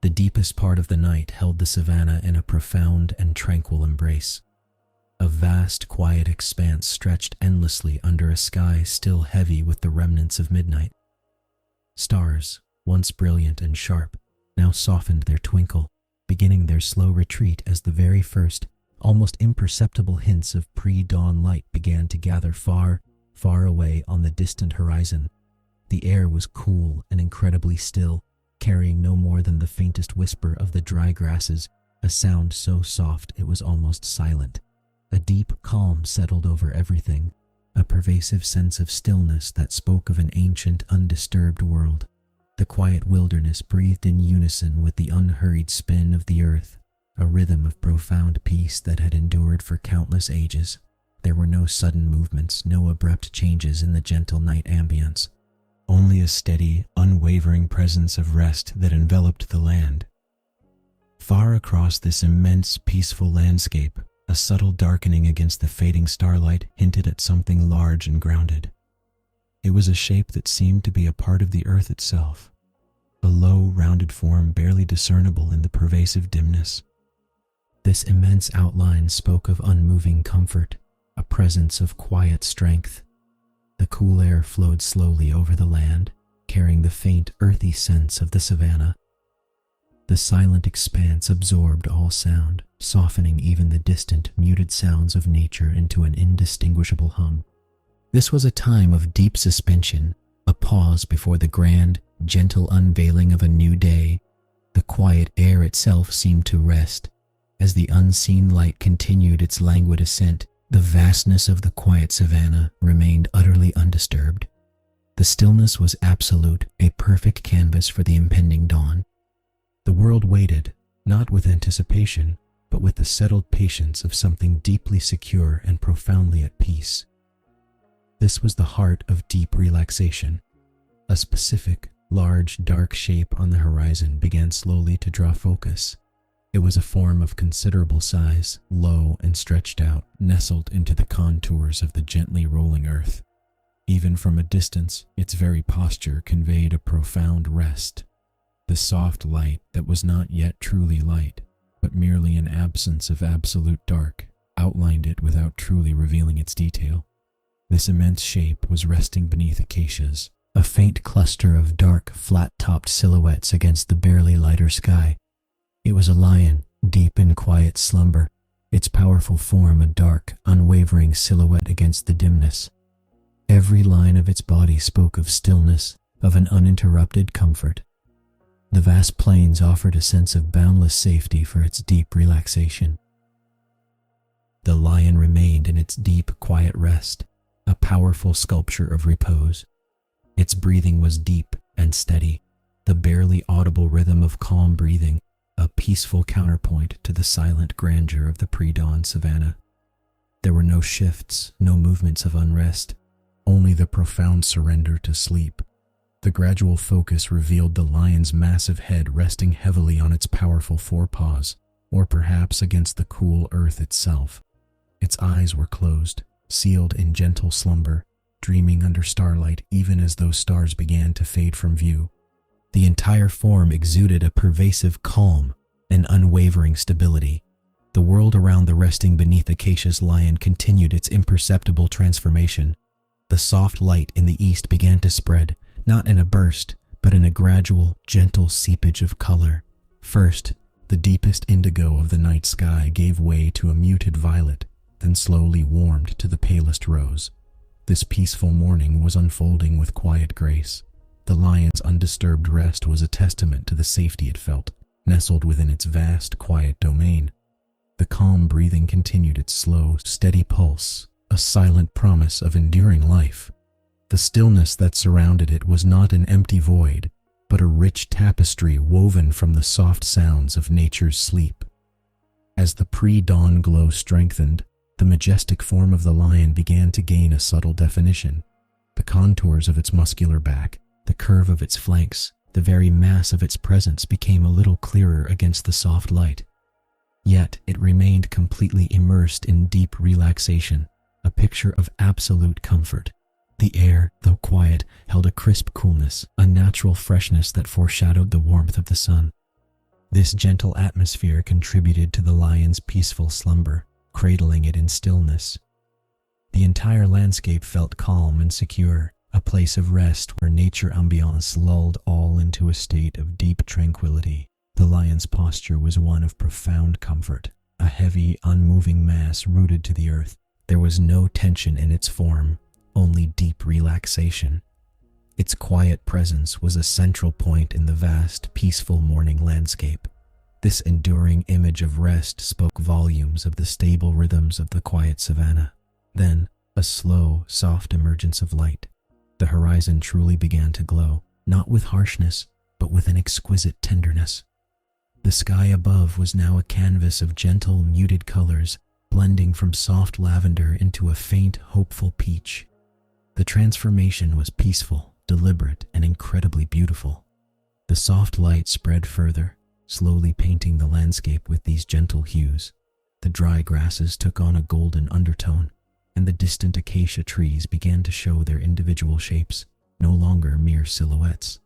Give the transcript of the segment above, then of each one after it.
The deepest part of the night held the savannah in a profound and tranquil embrace. A vast, quiet expanse stretched endlessly under a sky still heavy with the remnants of midnight. Stars, once brilliant and sharp, now softened their twinkle, beginning their slow retreat as the very first, almost imperceptible hints of pre-dawn light began to gather far, far away on the distant horizon. The air was cool and incredibly still, carrying no more than the faintest whisper of the dry grasses, a sound so soft it was almost silent. A deep calm settled over everything, a pervasive sense of stillness that spoke of an ancient, undisturbed world. The quiet wilderness breathed in unison with the unhurried spin of the earth, a rhythm of profound peace that had endured for countless ages. There were no sudden movements, no abrupt changes in the gentle night ambience. Only a steady, unwavering presence of rest that enveloped the land. Far across this immense, peaceful landscape, a subtle darkening against the fading starlight hinted at something large and grounded. It was a shape that seemed to be a part of the earth itself, a low, rounded form barely discernible in the pervasive dimness. This immense outline spoke of unmoving comfort, a presence of quiet strength. The cool air flowed slowly over the land, carrying the faint, earthy sense of the savannah. The silent expanse absorbed all sound, softening even the distant, muted sounds of nature into an indistinguishable hum. This was a time of deep suspension, a pause before the grand, gentle unveiling of a new day. The quiet air itself seemed to rest. As the unseen light continued its languid ascent, the vastness of the quiet savannah remained utterly undisturbed. The stillness was absolute, a perfect canvas for the impending dawn. The world waited, not with anticipation, but with the settled patience of something deeply secure and profoundly at peace. This was the heart of deep relaxation. A specific, large, dark shape on the horizon began slowly to draw focus. It was a form of considerable size, low and stretched out, nestled into the contours of the gently rolling earth. Even from a distance, its very posture conveyed a profound rest. The soft light that was not yet truly light, but merely an absence of absolute dark, outlined it without truly revealing its detail. This immense shape was resting beneath acacias, a faint cluster of dark, flat-topped silhouettes against the barely lighter sky. It was a lion, deep in quiet slumber, its powerful form a dark, unwavering silhouette against the dimness. Every line of its body spoke of stillness, of an uninterrupted comfort. The vast plains offered a sense of boundless safety for its deep relaxation. The lion remained in its deep, quiet rest, a powerful sculpture of repose. Its breathing was deep and steady, the barely audible rhythm of calm breathing, a peaceful counterpoint to the silent grandeur of the pre-dawn savannah. There were no shifts, no movements of unrest, only the profound surrender to sleep. The gradual focus revealed the lion's massive head resting heavily on its powerful forepaws, or perhaps against the cool earth itself. Its eyes were closed, sealed in gentle slumber, dreaming under starlight even as those stars began to fade from view. The entire form exuded a pervasive calm, an unwavering stability. The world around the resting beneath acacia's lion continued its imperceptible transformation. The soft light in the east began to spread, not in a burst, but in a gradual, gentle seepage of color. First, the deepest indigo of the night sky gave way to a muted violet, then slowly warmed to the palest rose. This peaceful morning was unfolding with quiet grace. The lion's undisturbed rest was a testament to the safety it felt, nestled within its vast, quiet domain. The calm breathing continued its slow, steady pulse, a silent promise of enduring life. The stillness that surrounded it was not an empty void, but a rich tapestry woven from the soft sounds of nature's sleep. As the pre-dawn glow strengthened, the majestic form of the lion began to gain a subtle definition. The contours of its muscular back, the curve of its flanks, the very mass of its presence became a little clearer against the soft light. Yet it remained completely immersed in deep relaxation, a picture of absolute comfort. The air, though quiet, held a crisp coolness, a natural freshness that foreshadowed the warmth of the sun. This gentle atmosphere contributed to the lion's peaceful slumber, cradling it in stillness. The entire landscape felt calm and secure, a place of rest where nature ambiance lulled all into a state of deep tranquility. The lion's posture was one of profound comfort, a heavy, unmoving mass rooted to the earth. There was no tension in its form, only deep relaxation. Its quiet presence was a central point in the vast, peaceful morning landscape. This enduring image of rest spoke volumes of the stable rhythms of the quiet savannah. Then, a slow, soft emergence of light. The horizon truly began to glow, not with harshness, but with an exquisite tenderness. The sky above was now a canvas of gentle, muted colors, blending from soft lavender into a faint, hopeful peach. The transformation was peaceful, deliberate, and incredibly beautiful. The soft light spread further, slowly painting the landscape with these gentle hues. The dry grasses took on a golden undertone, and the distant acacia trees began to show their individual shapes, no longer mere silhouettes.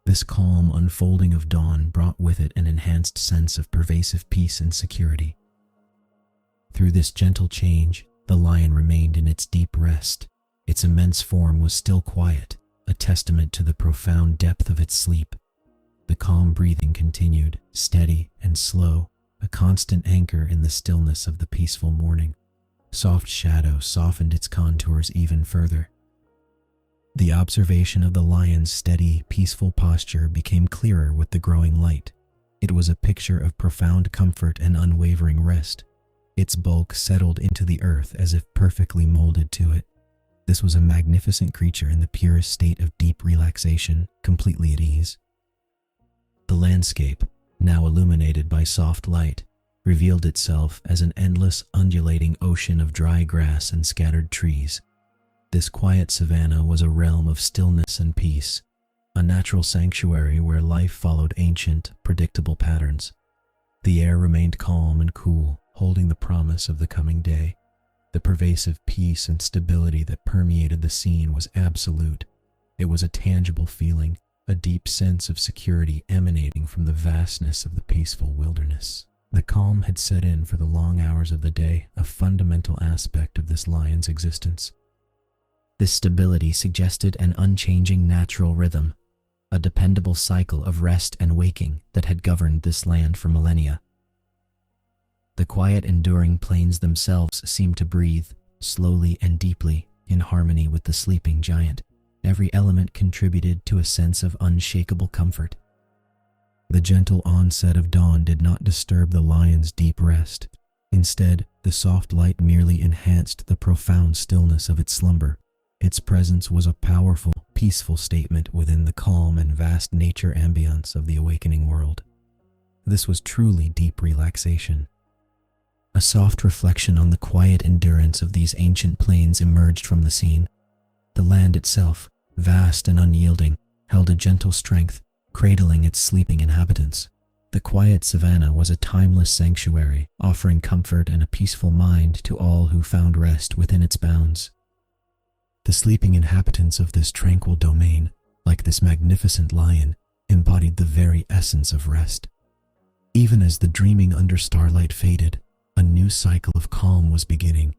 This calm unfolding of dawn brought with it an enhanced sense of pervasive peace and security. Through this gentle change, the lion remained in its deep rest. Its immense form was still quiet, a testament to the profound depth of its sleep. The calm breathing continued, steady and slow, a constant anchor in the stillness of the peaceful morning. Soft shadow softened its contours even further. The observation of the lion's steady, peaceful posture became clearer with the growing light. It was a picture of profound comfort and unwavering rest. Its bulk settled into the earth as if perfectly molded to it. This was a magnificent creature in the purest state of deep relaxation, completely at ease. The landscape, now illuminated by soft light, revealed itself as an endless, undulating ocean of dry grass and scattered trees. This quiet savannah was a realm of stillness and peace, a natural sanctuary where life followed ancient, predictable patterns. The air remained calm and cool, holding the promise of the coming day. The pervasive peace and stability that permeated the scene was absolute. It was a tangible feeling, a deep sense of security emanating from the vastness of the peaceful wilderness. The calm had set in for the long hours of the day, a fundamental aspect of this lion's existence. This stability suggested an unchanging natural rhythm, a dependable cycle of rest and waking that had governed this land for millennia. The quiet, enduring plains themselves seemed to breathe, slowly and deeply, in harmony with the sleeping giant. Every element contributed to a sense of unshakable comfort. The gentle onset of dawn did not disturb the lion's deep rest. Instead, the soft light merely enhanced the profound stillness of its slumber. Its presence was a powerful, peaceful statement within the calm and vast nature ambience of the awakening world. This was truly deep relaxation. A soft reflection on the quiet endurance of these ancient plains emerged from the scene. The land itself, vast and unyielding, held a gentle strength, cradling its sleeping inhabitants. The quiet savannah was a timeless sanctuary, offering comfort and a peaceful mind to all who found rest within its bounds. The sleeping inhabitants of this tranquil domain, like this magnificent lion, embodied the very essence of rest. Even as the dreaming under starlight faded, a new cycle of calm was beginning.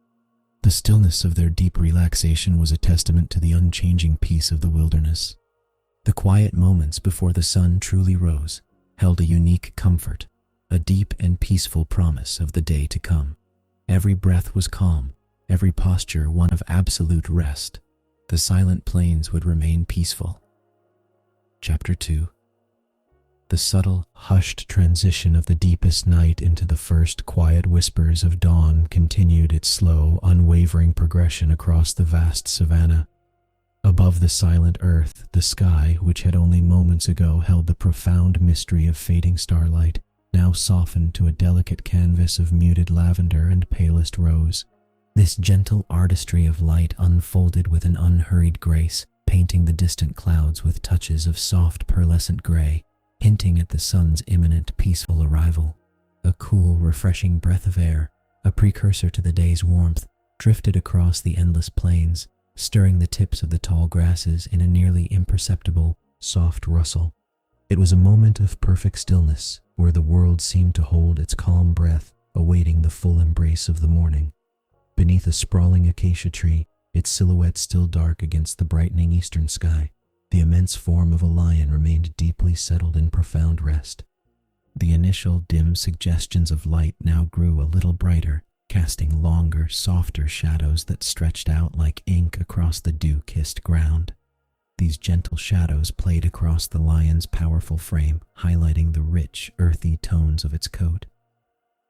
The stillness of their deep relaxation was a testament to the unchanging peace of the wilderness. The quiet moments before the sun truly rose held a unique comfort, a deep and peaceful promise of the day to come. Every breath was calm, every posture one of absolute rest. The silent plains would remain peaceful. Chapter 2. The subtle, hushed transition of the deepest night into the first quiet whispers of dawn continued its slow, unwavering progression across the vast savannah. Above the silent earth, the sky, which had only moments ago held the profound mystery of fading starlight, now softened to a delicate canvas of muted lavender and palest rose. This gentle artistry of light unfolded with an unhurried grace, painting the distant clouds with touches of soft pearlescent gray, hinting at the sun's imminent peaceful arrival. A cool, refreshing breath of air, a precursor to the day's warmth, drifted across the endless plains, stirring the tips of the tall grasses in a nearly imperceptible, soft rustle. It was a moment of perfect stillness, where the world seemed to hold its calm breath, awaiting the full embrace of the morning. Beneath a sprawling acacia tree, its silhouette still dark against the brightening eastern sky, the immense form of a lion remained deeply settled in profound rest. The initial dim suggestions of light now grew a little brighter, casting longer, softer shadows that stretched out like ink across the dew-kissed ground. These gentle shadows played across the lion's powerful frame, highlighting the rich, earthy tones of its coat.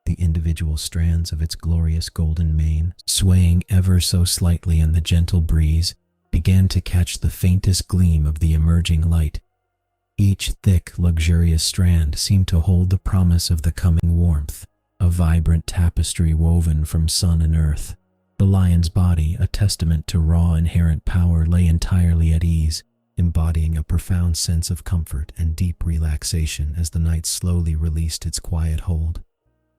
The individual strands of its glorious golden mane, swaying ever so slightly in the gentle breeze, began to catch the faintest gleam of the emerging light. Each thick, luxurious strand seemed to hold the promise of the coming warmth, a vibrant tapestry woven from sun and earth. The lion's body, a testament to raw inherent power, lay entirely at ease, embodying a profound sense of comfort and deep relaxation as the night slowly released its quiet hold.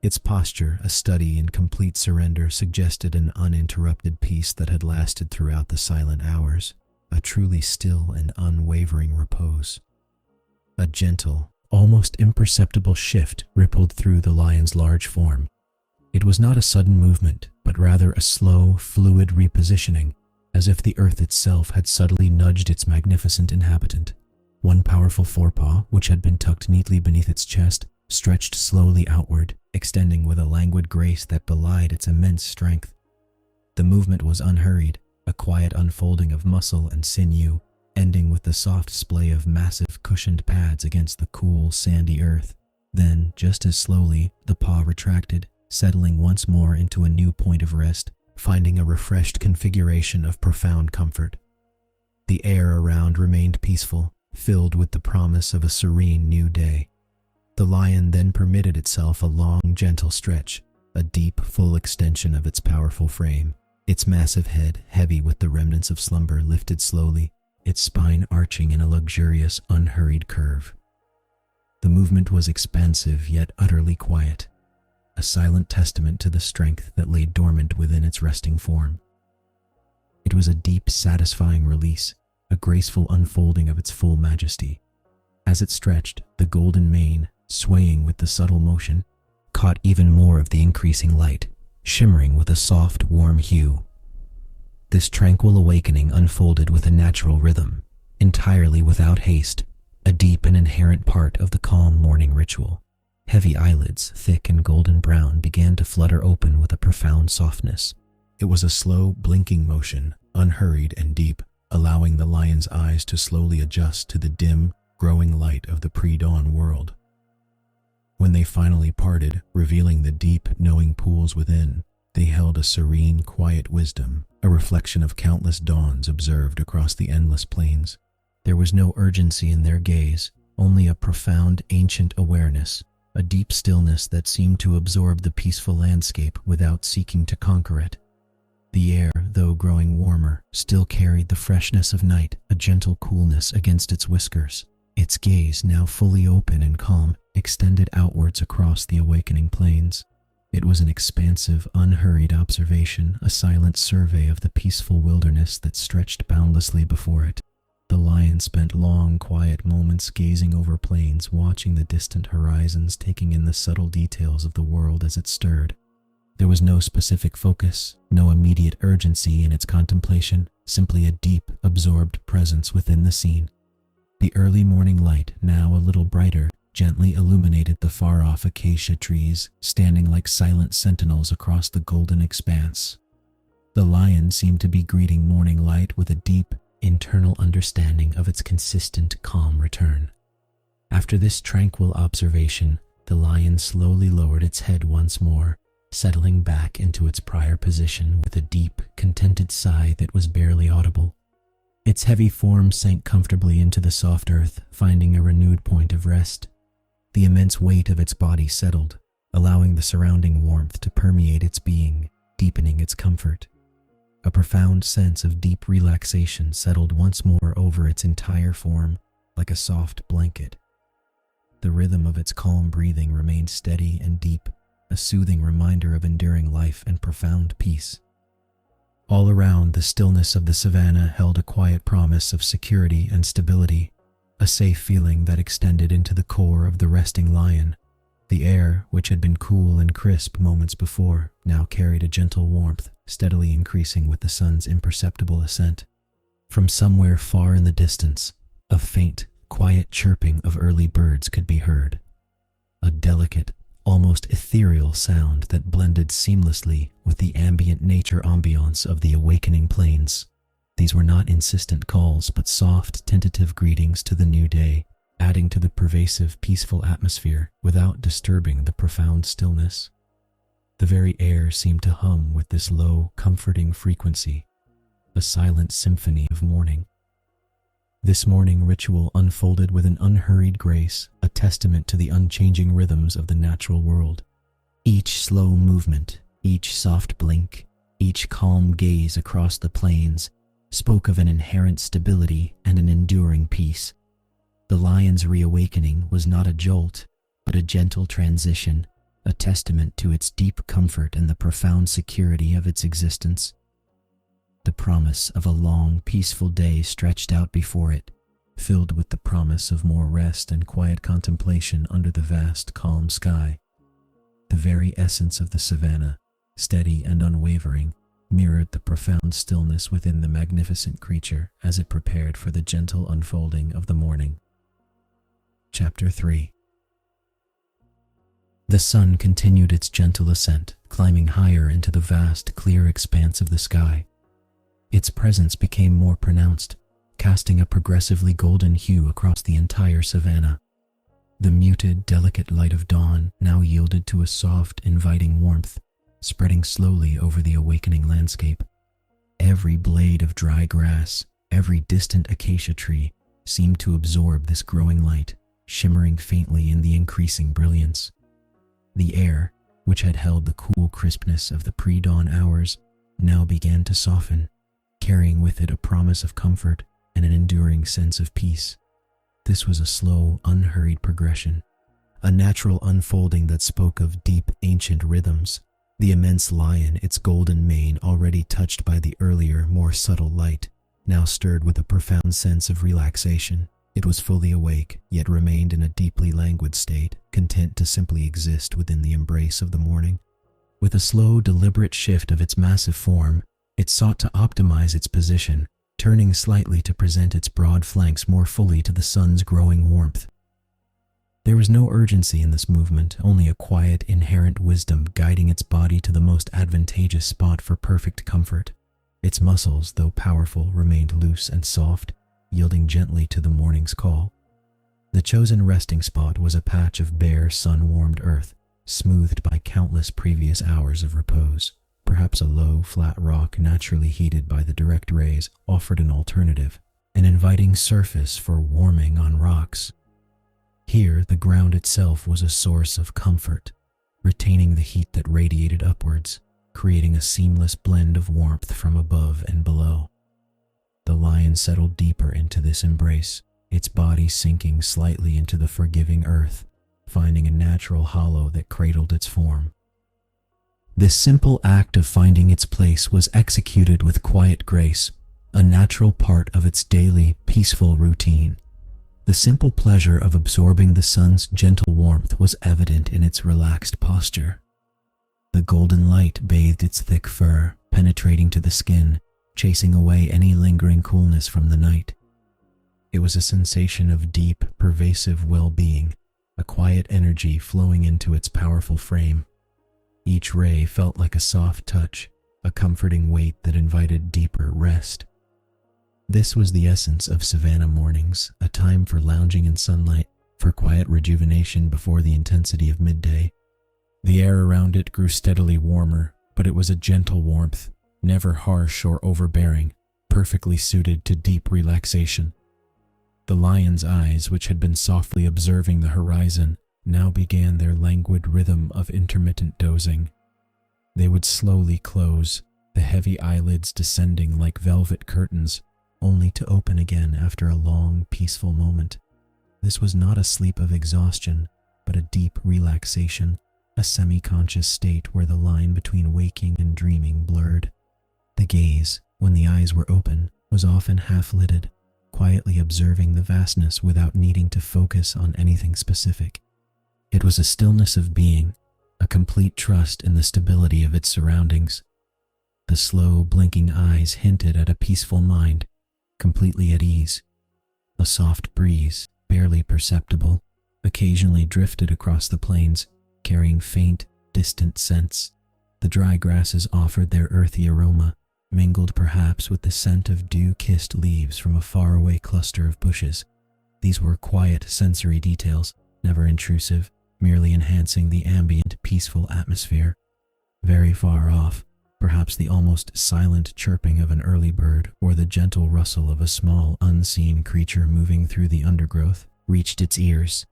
Its posture, a study in complete surrender, suggested an uninterrupted peace that had lasted throughout the silent hours, a truly still and unwavering repose. A gentle, almost imperceptible shift rippled through the lion's large form. It was not a sudden movement, but rather a slow, fluid repositioning, as if the earth itself had subtly nudged its magnificent inhabitant. One powerful forepaw, which had been tucked neatly beneath its chest, stretched slowly outward, extending with a languid grace that belied its immense strength. The movement was unhurried, a quiet unfolding of muscle and sinew, ending with the soft splay of massive cushioned pads against the cool, sandy earth. Then, just as slowly, the paw retracted, settling once more into a new point of rest, finding a refreshed configuration of profound comfort. The air around remained peaceful, filled with the promise of a serene new day. The lion then permitted itself a long, gentle stretch, a deep, full extension of its powerful frame. Its massive head, heavy with the remnants of slumber, lifted slowly, its spine arching in a luxurious, unhurried curve. The movement was expansive yet utterly quiet, a silent testament to the strength that lay dormant within its resting form. It was a deep, satisfying release, a graceful unfolding of its full majesty. As it stretched, the golden mane, swaying with the subtle motion, caught even more of the increasing light, shimmering with a soft, warm hue. This tranquil awakening unfolded with a natural rhythm, entirely without haste, a deep and inherent part of the calm morning ritual. Heavy eyelids, thick and golden brown, began to flutter open with a profound softness. It was a slow, blinking motion, unhurried and deep, allowing the lion's eyes to slowly adjust to the dim, growing light of the pre-dawn world. When they finally parted, revealing the deep, knowing pools within, they held a serene, quiet wisdom, a reflection of countless dawns observed across the endless plains. There was no urgency in their gaze, only a profound, ancient awareness, a deep stillness that seemed to absorb the peaceful landscape without seeking to conquer it. The air, though growing warmer, still carried the freshness of night, a gentle coolness against its whiskers. Its gaze, now fully open and calm, extended outwards across the awakening plains. It was an expansive, unhurried observation, a silent survey of the peaceful wilderness that stretched boundlessly before it. The lion spent long, quiet moments gazing over plains, watching the distant horizons, taking in the subtle details of the world as it stirred. There was no specific focus, no immediate urgency in its contemplation, simply a deep, absorbed presence within the scene. The early morning light, now a little brighter, gently illuminated the far-off acacia trees, standing like silent sentinels across the golden expanse. The lion seemed to be greeting morning light with a deep, internal understanding of its consistent, calm return. After this tranquil observation, the lion slowly lowered its head once more, settling back into its prior position with a deep, contented sigh that was barely audible. Its heavy form sank comfortably into the soft earth, finding a renewed point of rest. The immense weight of its body settled, allowing the surrounding warmth to permeate its being, deepening its comfort. A profound sense of deep relaxation settled once more over its entire form, like a soft blanket. The rhythm of its calm breathing remained steady and deep, a soothing reminder of enduring life and profound peace. All around, the stillness of the savannah held a quiet promise of security and stability, a safe feeling that extended into the core of the resting lion. The air, which had been cool and crisp moments before, now carried a gentle warmth, steadily increasing with the sun's imperceptible ascent. From somewhere far in the distance, a faint, quiet chirping of early birds could be heard. A delicate, almost ethereal sound that blended seamlessly with the ambient nature ambiance of the awakening plains. These were not insistent calls, but soft, tentative greetings to the new day, adding to the pervasive, peaceful atmosphere without disturbing the profound stillness. The very air seemed to hum with this low, comforting frequency, a silent symphony of morning. This morning ritual unfolded with an unhurried grace, a testament to the unchanging rhythms of the natural world. Each slow movement, each soft blink, each calm gaze across the plains spoke of an inherent stability and an enduring peace. The lion's reawakening was not a jolt, but a gentle transition, a testament to its deep comfort and the profound security of its existence. The promise of a long, peaceful day stretched out before it, filled with the promise of more rest and quiet contemplation under the vast, calm sky. The very essence of the savannah, steady and unwavering, mirrored the profound stillness within the magnificent creature as it prepared for the gentle unfolding of the morning. Chapter 3. The sun continued its gentle ascent, climbing higher into the vast, clear expanse of the sky. Its presence became more pronounced, casting a progressively golden hue across the entire savannah. The muted, delicate light of dawn now yielded to a soft, inviting warmth, spreading slowly over the awakening landscape. Every blade of dry grass, every distant acacia tree seemed to absorb this growing light, shimmering faintly in the increasing brilliance. The air, which had held the cool crispness of the pre-dawn hours, now began to soften, carrying with it a promise of comfort and an enduring sense of peace. This was a slow, unhurried progression, a natural unfolding that spoke of deep, ancient rhythms. The immense lion, its golden mane already touched by the earlier, more subtle light, now stirred with a profound sense of relaxation. It was fully awake, yet remained in a deeply languid state, content to simply exist within the embrace of the morning. With a slow, deliberate shift of its massive form, it sought to optimize its position, turning slightly to present its broad flanks more fully to the sun's growing warmth. There was no urgency in this movement, only a quiet, inherent wisdom guiding its body to the most advantageous spot for perfect comfort. Its muscles, though powerful, remained loose and soft, yielding gently to the morning's call. The chosen resting spot was a patch of bare, sun-warmed earth, smoothed by countless previous hours of repose. Perhaps a low, flat rock naturally heated by the direct rays offered an alternative, an inviting surface for warming on rocks. Here, the ground itself was a source of comfort, retaining the heat that radiated upwards, creating a seamless blend of warmth from above and below. The lion settled deeper into this embrace, its body sinking slightly into the forgiving earth, finding a natural hollow that cradled its form. This simple act of finding its place was executed with quiet grace, a natural part of its daily, peaceful routine. The simple pleasure of absorbing the sun's gentle warmth was evident in its relaxed posture. The golden light bathed its thick fur, penetrating to the skin, chasing away any lingering coolness from the night. It was a sensation of deep, pervasive well-being, a quiet energy flowing into its powerful frame. Each ray felt like a soft touch, a comforting weight that invited deeper rest. This was the essence of savannah mornings, a time for lounging in sunlight, for quiet rejuvenation before the intensity of midday. The air around it grew steadily warmer, but it was a gentle warmth, never harsh or overbearing, perfectly suited to deep relaxation. The lion's eyes, which had been softly observing the horizon, now began their languid rhythm of intermittent dozing. They would slowly close, the heavy eyelids descending like velvet curtains, only to open again after a long, peaceful moment. This was not a sleep of exhaustion, but a deep relaxation, a semi-conscious state where the line between waking and dreaming blurred. The gaze, when the eyes were open, was often half-lidded, quietly observing the vastness without needing to focus on anything specific. It was a stillness of being, a complete trust in the stability of its surroundings. The slow, blinking eyes hinted at a peaceful mind, completely at ease. A soft breeze, barely perceptible, occasionally drifted across the plains, carrying faint, distant scents. The dry grasses offered their earthy aroma, mingled perhaps with the scent of dew-kissed leaves from a faraway cluster of bushes. These were quiet sensory details, never intrusive, merely enhancing the ambient, peaceful atmosphere. Very far off, perhaps the almost silent chirping of an early bird or the gentle rustle of a small, unseen creature moving through the undergrowth reached its ears.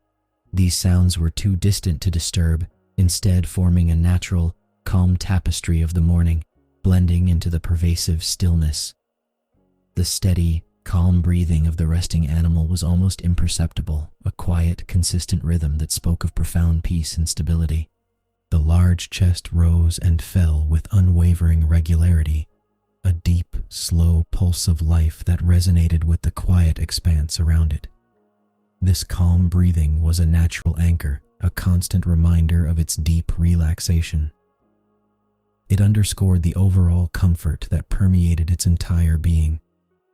These sounds were too distant to disturb, instead forming a natural, calm tapestry of the morning, blending into the pervasive stillness. The steady, calm breathing of the resting animal was almost imperceptible, a quiet, consistent rhythm that spoke of profound peace and stability. The large chest rose and fell with unwavering regularity, a deep, slow pulse of life that resonated with the quiet expanse around it. This calm breathing was a natural anchor, a constant reminder of its deep relaxation. It underscored the overall comfort that permeated its entire being.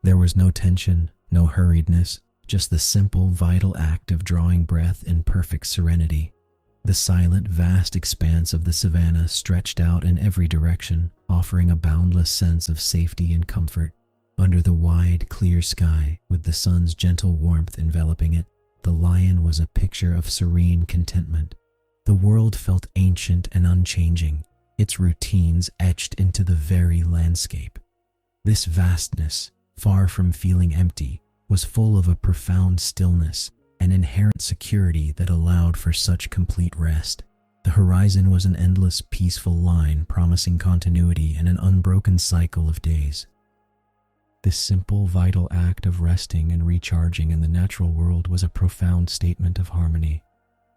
There was no tension, no hurriedness, just the simple, vital act of drawing breath in perfect serenity. The silent, vast expanse of the savannah stretched out in every direction, offering a boundless sense of safety and comfort. Under the wide, clear sky, with the sun's gentle warmth enveloping it, the lion was a picture of serene contentment. The world felt ancient and unchanging, its routines etched into the very landscape. This vastness, far from feeling empty, was full of a profound stillness, an inherent security that allowed for such complete rest. The horizon was an endless, peaceful line promising continuity and an unbroken cycle of days. This simple, vital act of resting and recharging in the natural world was a profound statement of harmony.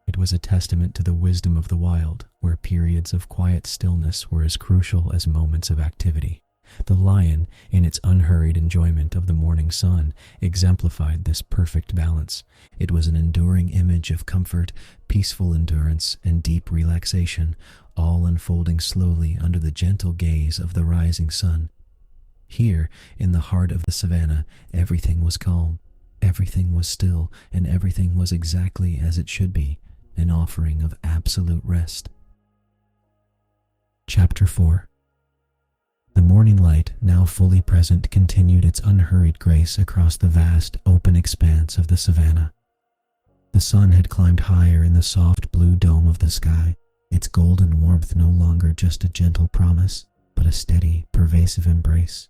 It was a testament to the wisdom of the wild, where periods of quiet stillness were as crucial as moments of activity. The lion, in its unhurried enjoyment of the morning sun, exemplified this perfect balance. It was an enduring image of comfort, peaceful endurance, and deep relaxation, all unfolding slowly under the gentle gaze of the rising sun. Here, in the heart of the savannah, everything was calm, everything was still, and everything was exactly as it should be, an offering of absolute rest. Chapter 4. The morning light, now fully present, continued its unhurried grace across the vast, open expanse of the savannah. The sun had climbed higher in the soft blue dome of the sky, its golden warmth no longer just a gentle promise, but a steady, pervasive embrace.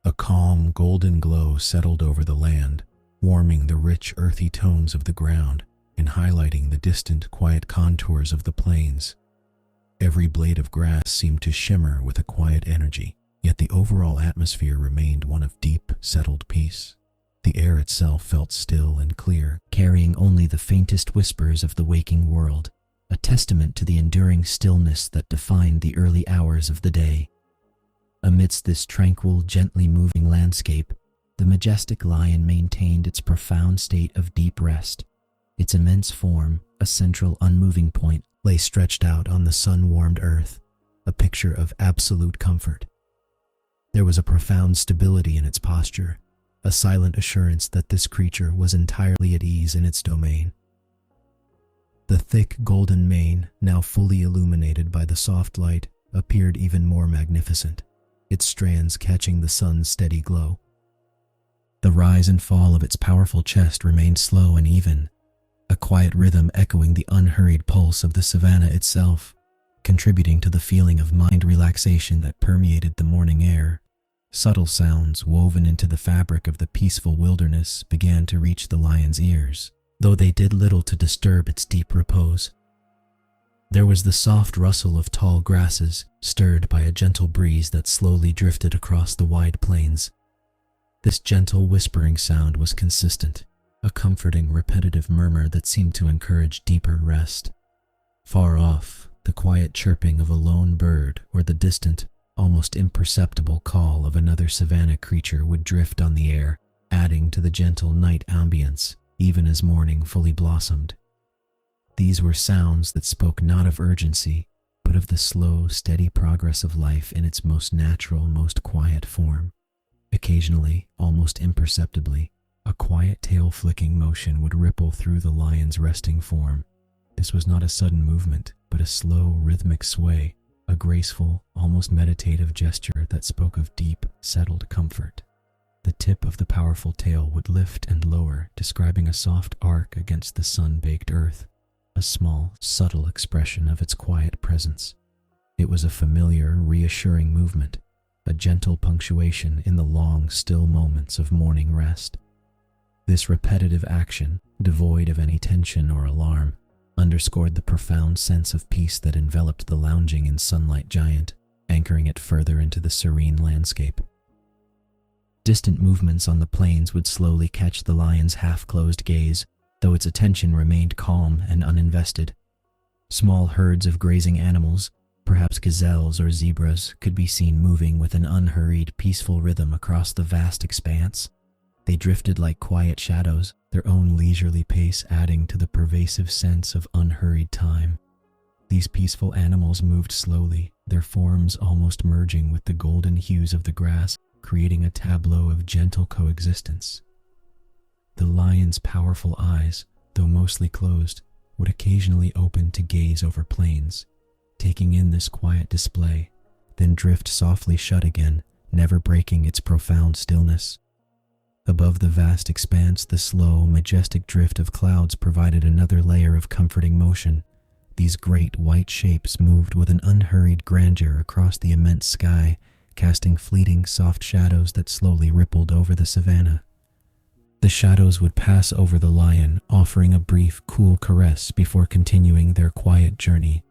A calm, golden glow settled over the land, warming the rich, earthy tones of the ground and highlighting the distant, quiet contours of the plains. Every blade of grass seemed to shimmer with a quiet energy, yet the overall atmosphere remained one of deep, settled peace. The air itself felt still and clear, carrying only the faintest whispers of the waking world, a testament to the enduring stillness that defined the early hours of the day. Amidst this tranquil, gently moving landscape, the majestic lion maintained its profound state of deep rest. Its immense form, a central unmoving point, lay stretched out on the sun-warmed earth, a picture of absolute comfort. There was a profound stability in its posture, a silent assurance that this creature was entirely at ease in its domain. The thick golden mane, now fully illuminated by the soft light, appeared even more magnificent, its strands catching the sun's steady glow. The rise and fall of its powerful chest remained slow and even, a quiet rhythm echoing the unhurried pulse of the savannah itself, contributing to the feeling of mind relaxation that permeated the morning air. Subtle sounds woven into the fabric of the peaceful wilderness began to reach the lion's ears, though they did little to disturb its deep repose. There was the soft rustle of tall grasses, stirred by a gentle breeze that slowly drifted across the wide plains. This gentle whispering sound was consistent, a comforting, repetitive murmur that seemed to encourage deeper rest. Far off, the quiet chirping of a lone bird or the distant, almost imperceptible call of another savannah creature would drift on the air, adding to the gentle night ambience, even as morning fully blossomed. These were sounds that spoke not of urgency, but of the slow, steady progress of life in its most natural, most quiet form. Occasionally, almost imperceptibly, a quiet tail-flicking motion would ripple through the lion's resting form. This was not a sudden movement, but a slow, rhythmic sway, a graceful, almost meditative gesture that spoke of deep, settled comfort. The tip of the powerful tail would lift and lower, describing a soft arc against the sun-baked earth, a small, subtle expression of its quiet presence. It was a familiar, reassuring movement, a gentle punctuation in the long, still moments of morning rest. This repetitive action, devoid of any tension or alarm, underscored the profound sense of peace that enveloped the lounging in sunlight giant, anchoring it further into the serene landscape. Distant movements on the plains would slowly catch the lion's half-closed gaze, though its attention remained calm and uninvested. Small herds of grazing animals, perhaps gazelles or zebras, could be seen moving with an unhurried, peaceful rhythm across the vast expanse. They drifted like quiet shadows, their own leisurely pace adding to the pervasive sense of unhurried time. These peaceful animals moved slowly, their forms almost merging with the golden hues of the grass, creating a tableau of gentle coexistence. The lion's powerful eyes, though mostly closed, would occasionally open to gaze over plains, taking in this quiet display, then drift softly shut again, never breaking its profound stillness. Above the vast expanse, the slow, majestic drift of clouds provided another layer of comforting motion. These great white shapes moved with an unhurried grandeur across the immense sky, casting fleeting, soft shadows that slowly rippled over the savannah. The shadows would pass over the lion, offering a brief, cool caress before continuing their quiet journey.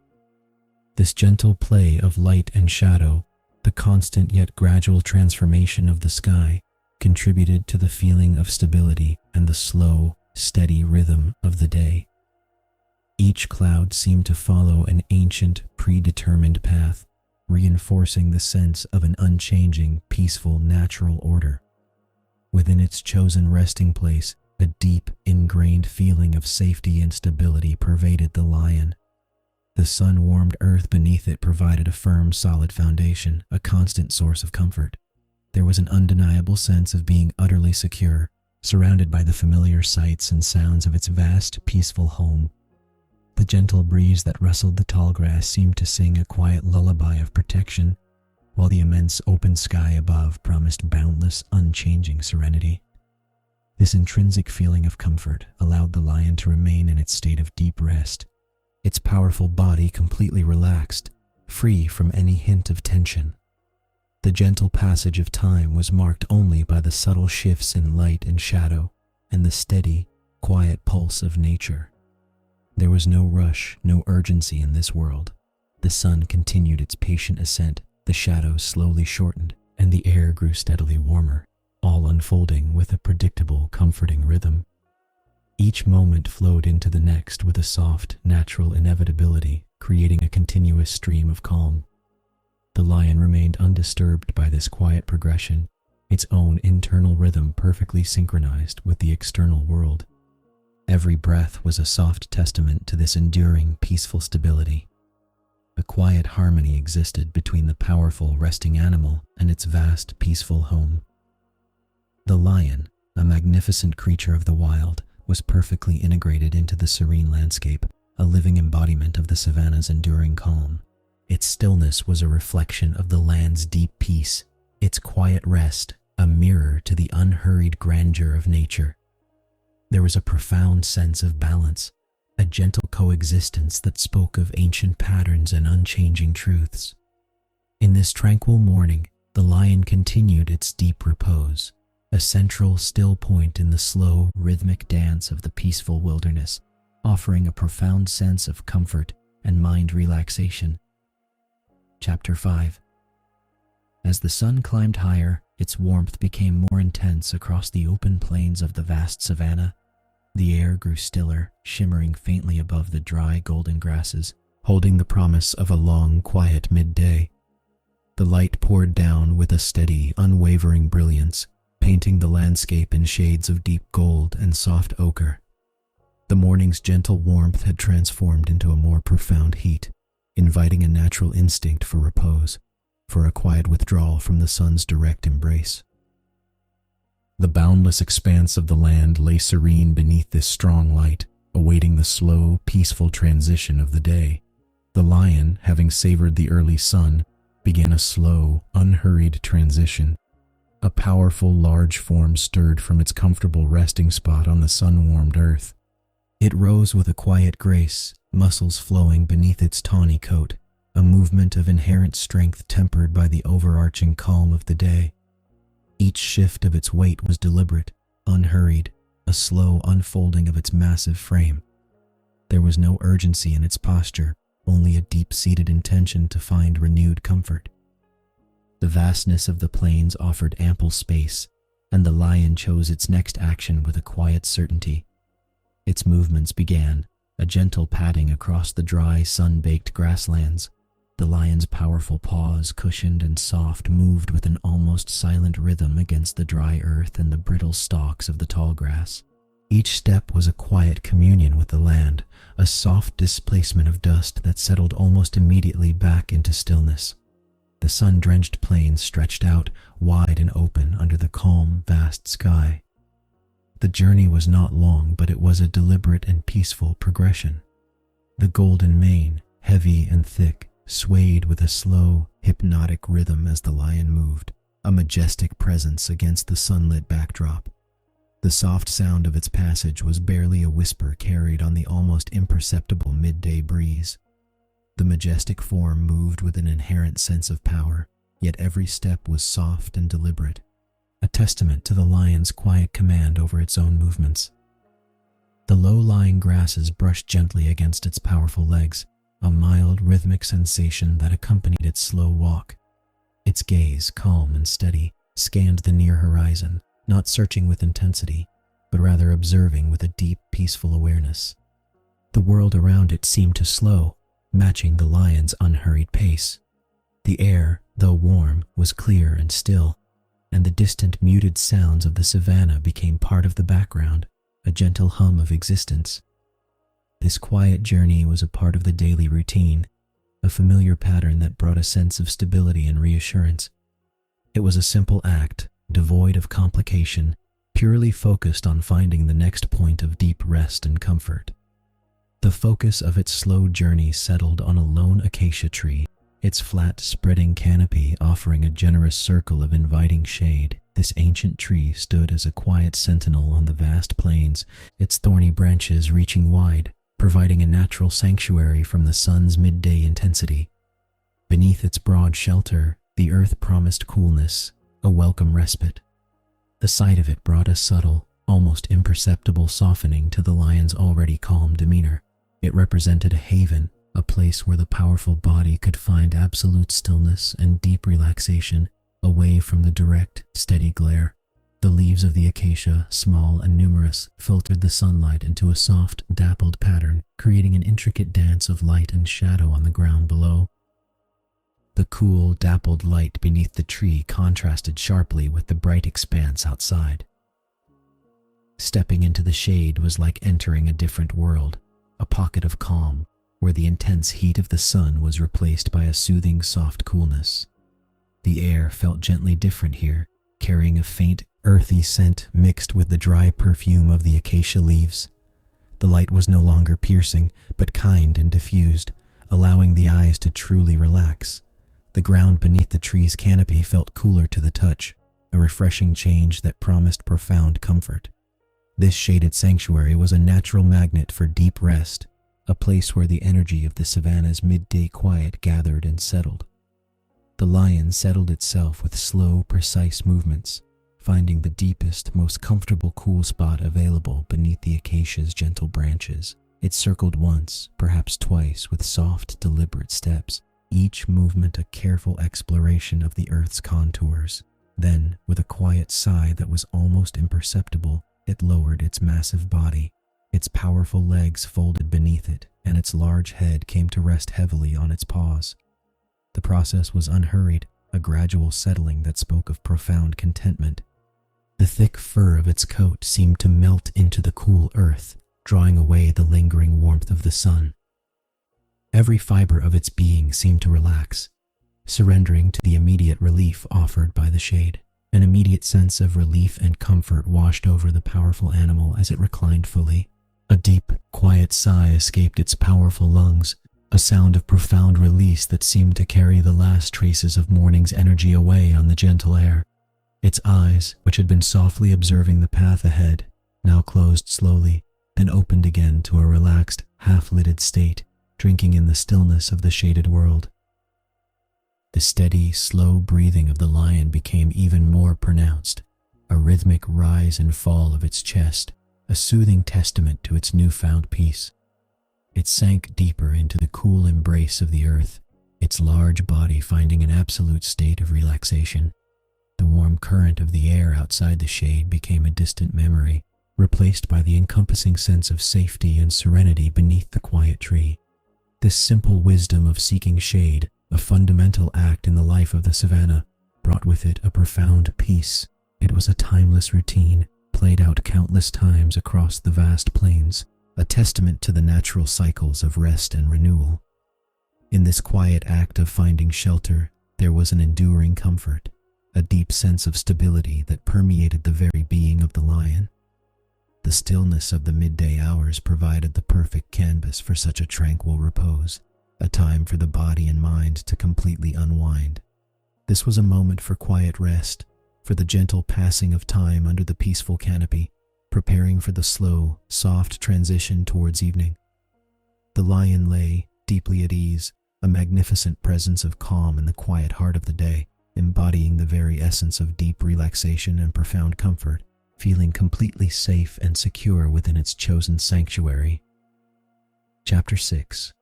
This gentle play of light and shadow, the constant yet gradual transformation of the sky, contributed to the feeling of stability and the slow, steady rhythm of the day. Each cloud seemed to follow an ancient, predetermined path, reinforcing the sense of an unchanging, peaceful, natural order. Within its chosen resting place, a deep, ingrained feeling of safety and stability pervaded the lion. The sun-warmed earth beneath it provided a firm, solid foundation, a constant source of comfort. There was an undeniable sense of being utterly secure, surrounded by the familiar sights and sounds of its vast, peaceful home. The gentle breeze that rustled the tall grass seemed to sing a quiet lullaby of protection, while the immense open sky above promised boundless, unchanging serenity. This intrinsic feeling of comfort allowed the lion to remain in its state of deep rest, its powerful body completely relaxed, free from any hint of tension. The gentle passage of time was marked only by the subtle shifts in light and shadow, and the steady, quiet pulse of nature. There was no rush, no urgency in this world. The sun continued its patient ascent, the shadows slowly shortened, and the air grew steadily warmer, all unfolding with a predictable, comforting rhythm. Each moment flowed into the next with a soft, natural inevitability, creating a continuous stream of calm. The lion remained undisturbed by this quiet progression, its own internal rhythm perfectly synchronized with the external world. Every breath was a soft testament to this enduring, peaceful stability. A quiet harmony existed between the powerful, resting animal and its vast, peaceful home. The lion, a magnificent creature of the wild, was perfectly integrated into the serene landscape, a living embodiment of the savannah's enduring calm. Its stillness was a reflection of the land's deep peace, its quiet rest, a mirror to the unhurried grandeur of nature. There was a profound sense of balance, a gentle coexistence that spoke of ancient patterns and unchanging truths. In this tranquil morning, the lion continued its deep repose, a central, still point in the slow, rhythmic dance of the peaceful wilderness, offering a profound sense of comfort and mind relaxation. Chapter 5. As the sun climbed higher, its warmth became more intense across the open plains of the vast savannah. The air grew stiller, shimmering faintly above the dry golden grasses, holding the promise of a long, quiet midday. The light poured down with a steady, unwavering brilliance, painting the landscape in shades of deep gold and soft ochre. The morning's gentle warmth had transformed into a more profound heat, inviting a natural instinct for repose, for a quiet withdrawal from the sun's direct embrace. The boundless expanse of the land lay serene beneath this strong light, awaiting the slow, peaceful transition of the day. The lion, having savored the early sun, began a slow, unhurried transition. A powerful, large form stirred from its comfortable resting spot on the sun-warmed earth. It rose with a quiet grace, muscles flowing beneath its tawny coat, a movement of inherent strength tempered by the overarching calm of the day. Each shift of its weight was deliberate, unhurried, a slow unfolding of its massive frame. There was no urgency in its posture, only a deep-seated intention to find renewed comfort. The vastness of the plains offered ample space, and the lion chose its next action with a quiet certainty. Its movements began, a gentle padding across the dry, sun-baked grasslands. The lion's powerful paws, cushioned and soft, moved with an almost silent rhythm against the dry earth and the brittle stalks of the tall grass. Each step was a quiet communion with the land, a soft displacement of dust that settled almost immediately back into stillness. The sun-drenched plains stretched out, wide and open under the calm, vast sky. The journey was not long, but it was a deliberate and peaceful progression. The golden mane, heavy and thick, swayed with a slow, hypnotic rhythm as the lion moved, a majestic presence against the sunlit backdrop. The soft sound of its passage was barely a whisper carried on the almost imperceptible midday breeze. The majestic form moved with an inherent sense of power, yet every step was soft and deliberate, a testament to the lion's quiet command over its own movements. The low-lying grasses brushed gently against its powerful legs, a mild, rhythmic sensation that accompanied its slow walk. Its gaze, calm and steady, scanned the near horizon, not searching with intensity, but rather observing with a deep, peaceful awareness. The world around it seemed to slow, matching the lion's unhurried pace. The air, though warm, was clear and still, and the distant muted sounds of the savannah became part of the background, a gentle hum of existence. This quiet journey was a part of the daily routine, a familiar pattern that brought a sense of stability and reassurance. It was a simple act, devoid of complication, purely focused on finding the next point of deep rest and comfort. The focus of its slow journey settled on a lone acacia tree, its flat, spreading canopy offering a generous circle of inviting shade. This ancient tree stood as a quiet sentinel on the vast plains, its thorny branches reaching wide, providing a natural sanctuary from the sun's midday intensity. Beneath its broad shelter, the earth promised coolness, a welcome respite. The sight of it brought a subtle, almost imperceptible softening to the lion's already calm demeanor. It represented a haven, a place where the powerful body could find absolute stillness and deep relaxation, away from the direct, steady glare. The leaves of the acacia, small and numerous, filtered the sunlight into a soft, dappled pattern, creating an intricate dance of light and shadow on the ground below. The cool, dappled light beneath the tree contrasted sharply with the bright expanse outside. Stepping into the shade was like entering a different world, a pocket of calm, where the intense heat of the sun was replaced by a soothing, soft coolness. The air felt gently different here, carrying a faint, earthy scent mixed with the dry perfume of the acacia leaves. The light was no longer piercing, but kind and diffused, allowing the eyes to truly relax. The ground beneath the tree's canopy felt cooler to the touch, a refreshing change that promised profound comfort. This shaded sanctuary was a natural magnet for deep rest, a place where the energy of the savannah's midday quiet gathered and settled. The lion settled itself with slow, precise movements, finding the deepest, most comfortable cool spot available beneath the acacia's gentle branches. It circled once, perhaps twice, with soft, deliberate steps, each movement a careful exploration of the earth's contours. Then, with a quiet sigh that was almost imperceptible, it lowered its massive body. Its powerful legs folded beneath it, and its large head came to rest heavily on its paws. The process was unhurried, a gradual settling that spoke of profound contentment. The thick fur of its coat seemed to melt into the cool earth, drawing away the lingering warmth of the sun. Every fiber of its being seemed to relax, surrendering to the immediate relief offered by the shade. An immediate sense of relief and comfort washed over the powerful animal as it reclined fully. A deep, quiet sigh escaped its powerful lungs, a sound of profound release that seemed to carry the last traces of morning's energy away on the gentle air. Its eyes, which had been softly observing the path ahead, now closed slowly, then opened again to a relaxed, half-lidded state, drinking in the stillness of the shaded world. The steady, slow breathing of the lion became even more pronounced, a rhythmic rise and fall of its chest, a soothing testament to its newfound peace. It sank deeper into the cool embrace of the earth, its large body finding an absolute state of relaxation. The warm current of the air outside the shade became a distant memory, replaced by the encompassing sense of safety and serenity beneath the quiet tree. This simple wisdom of seeking shade, a fundamental act in the life of the savannah, brought with it a profound peace. It was a timeless routine, played out countless times across the vast plains, a testament to the natural cycles of rest and renewal. In this quiet act of finding shelter, there was an enduring comfort, a deep sense of stability that permeated the very being of the lion. The stillness of the midday hours provided the perfect canvas for such a tranquil repose, a time for the body and mind to completely unwind. This was a moment for quiet rest, for the gentle passing of time under the peaceful canopy, preparing for the slow, soft transition towards evening. The lion lay, deeply at ease, a magnificent presence of calm in the quiet heart of the day, embodying the very essence of deep relaxation and profound comfort, feeling completely safe and secure within its chosen sanctuary. Chapter 6.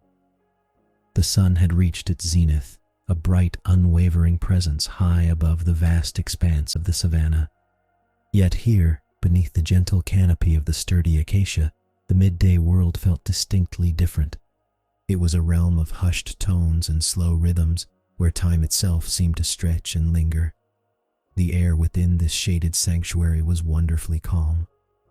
The sun had reached its zenith, a bright, unwavering presence high above the vast expanse of the savannah. Yet here, beneath the gentle canopy of the sturdy acacia, the midday world felt distinctly different. It was a realm of hushed tones and slow rhythms, where time itself seemed to stretch and linger. The air within this shaded sanctuary was wonderfully calm,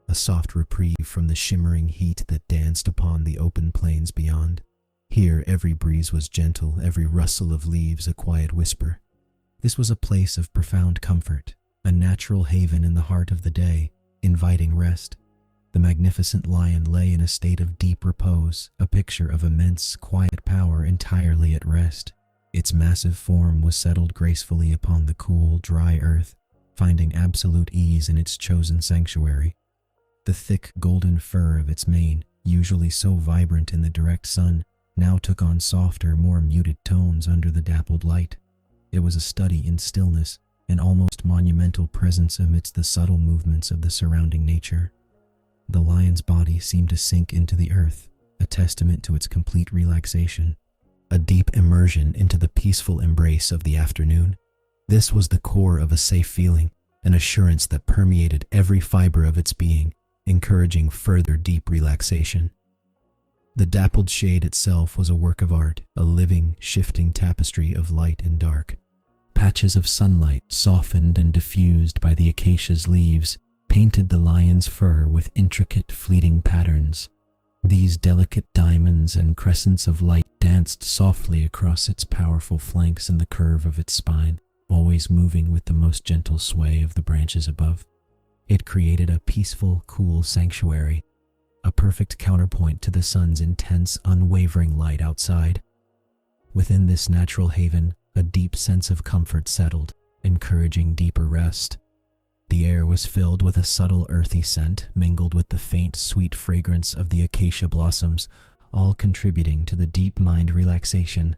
a soft reprieve from the shimmering heat that danced upon the open plains beyond. Here every breeze was gentle, every rustle of leaves a quiet whisper. This was a place of profound comfort, a natural haven in the heart of the day, inviting rest. The magnificent lion lay in a state of deep repose, a picture of immense, quiet power entirely at rest. Its massive form was settled gracefully upon the cool, dry earth, finding absolute ease in its chosen sanctuary. The thick, golden fur of its mane, usually so vibrant in the direct sun, now took on softer, more muted tones under the dappled light. It was a study in stillness, an almost monumental presence amidst the subtle movements of the surrounding nature. The lion's body seemed to sink into the earth, a testament to its complete relaxation, a deep immersion into the peaceful embrace of the afternoon. This was the core of a safe feeling, an assurance that permeated every fiber of its being, encouraging further deep relaxation. The dappled shade itself was a work of art, a living, shifting tapestry of light and dark. Patches of sunlight, softened and diffused by the acacia's leaves, painted the lion's fur with intricate, fleeting patterns. These delicate diamonds and crescents of light danced softly across its powerful flanks and the curve of its spine, always moving with the most gentle sway of the branches above. It created a peaceful, cool sanctuary, a perfect counterpoint to the sun's intense, unwavering light outside. Within this natural haven, a deep sense of comfort settled, encouraging deeper rest. The air was filled with a subtle earthy scent, mingled with the faint, sweet fragrance of the acacia blossoms, all contributing to the deep mind relaxation.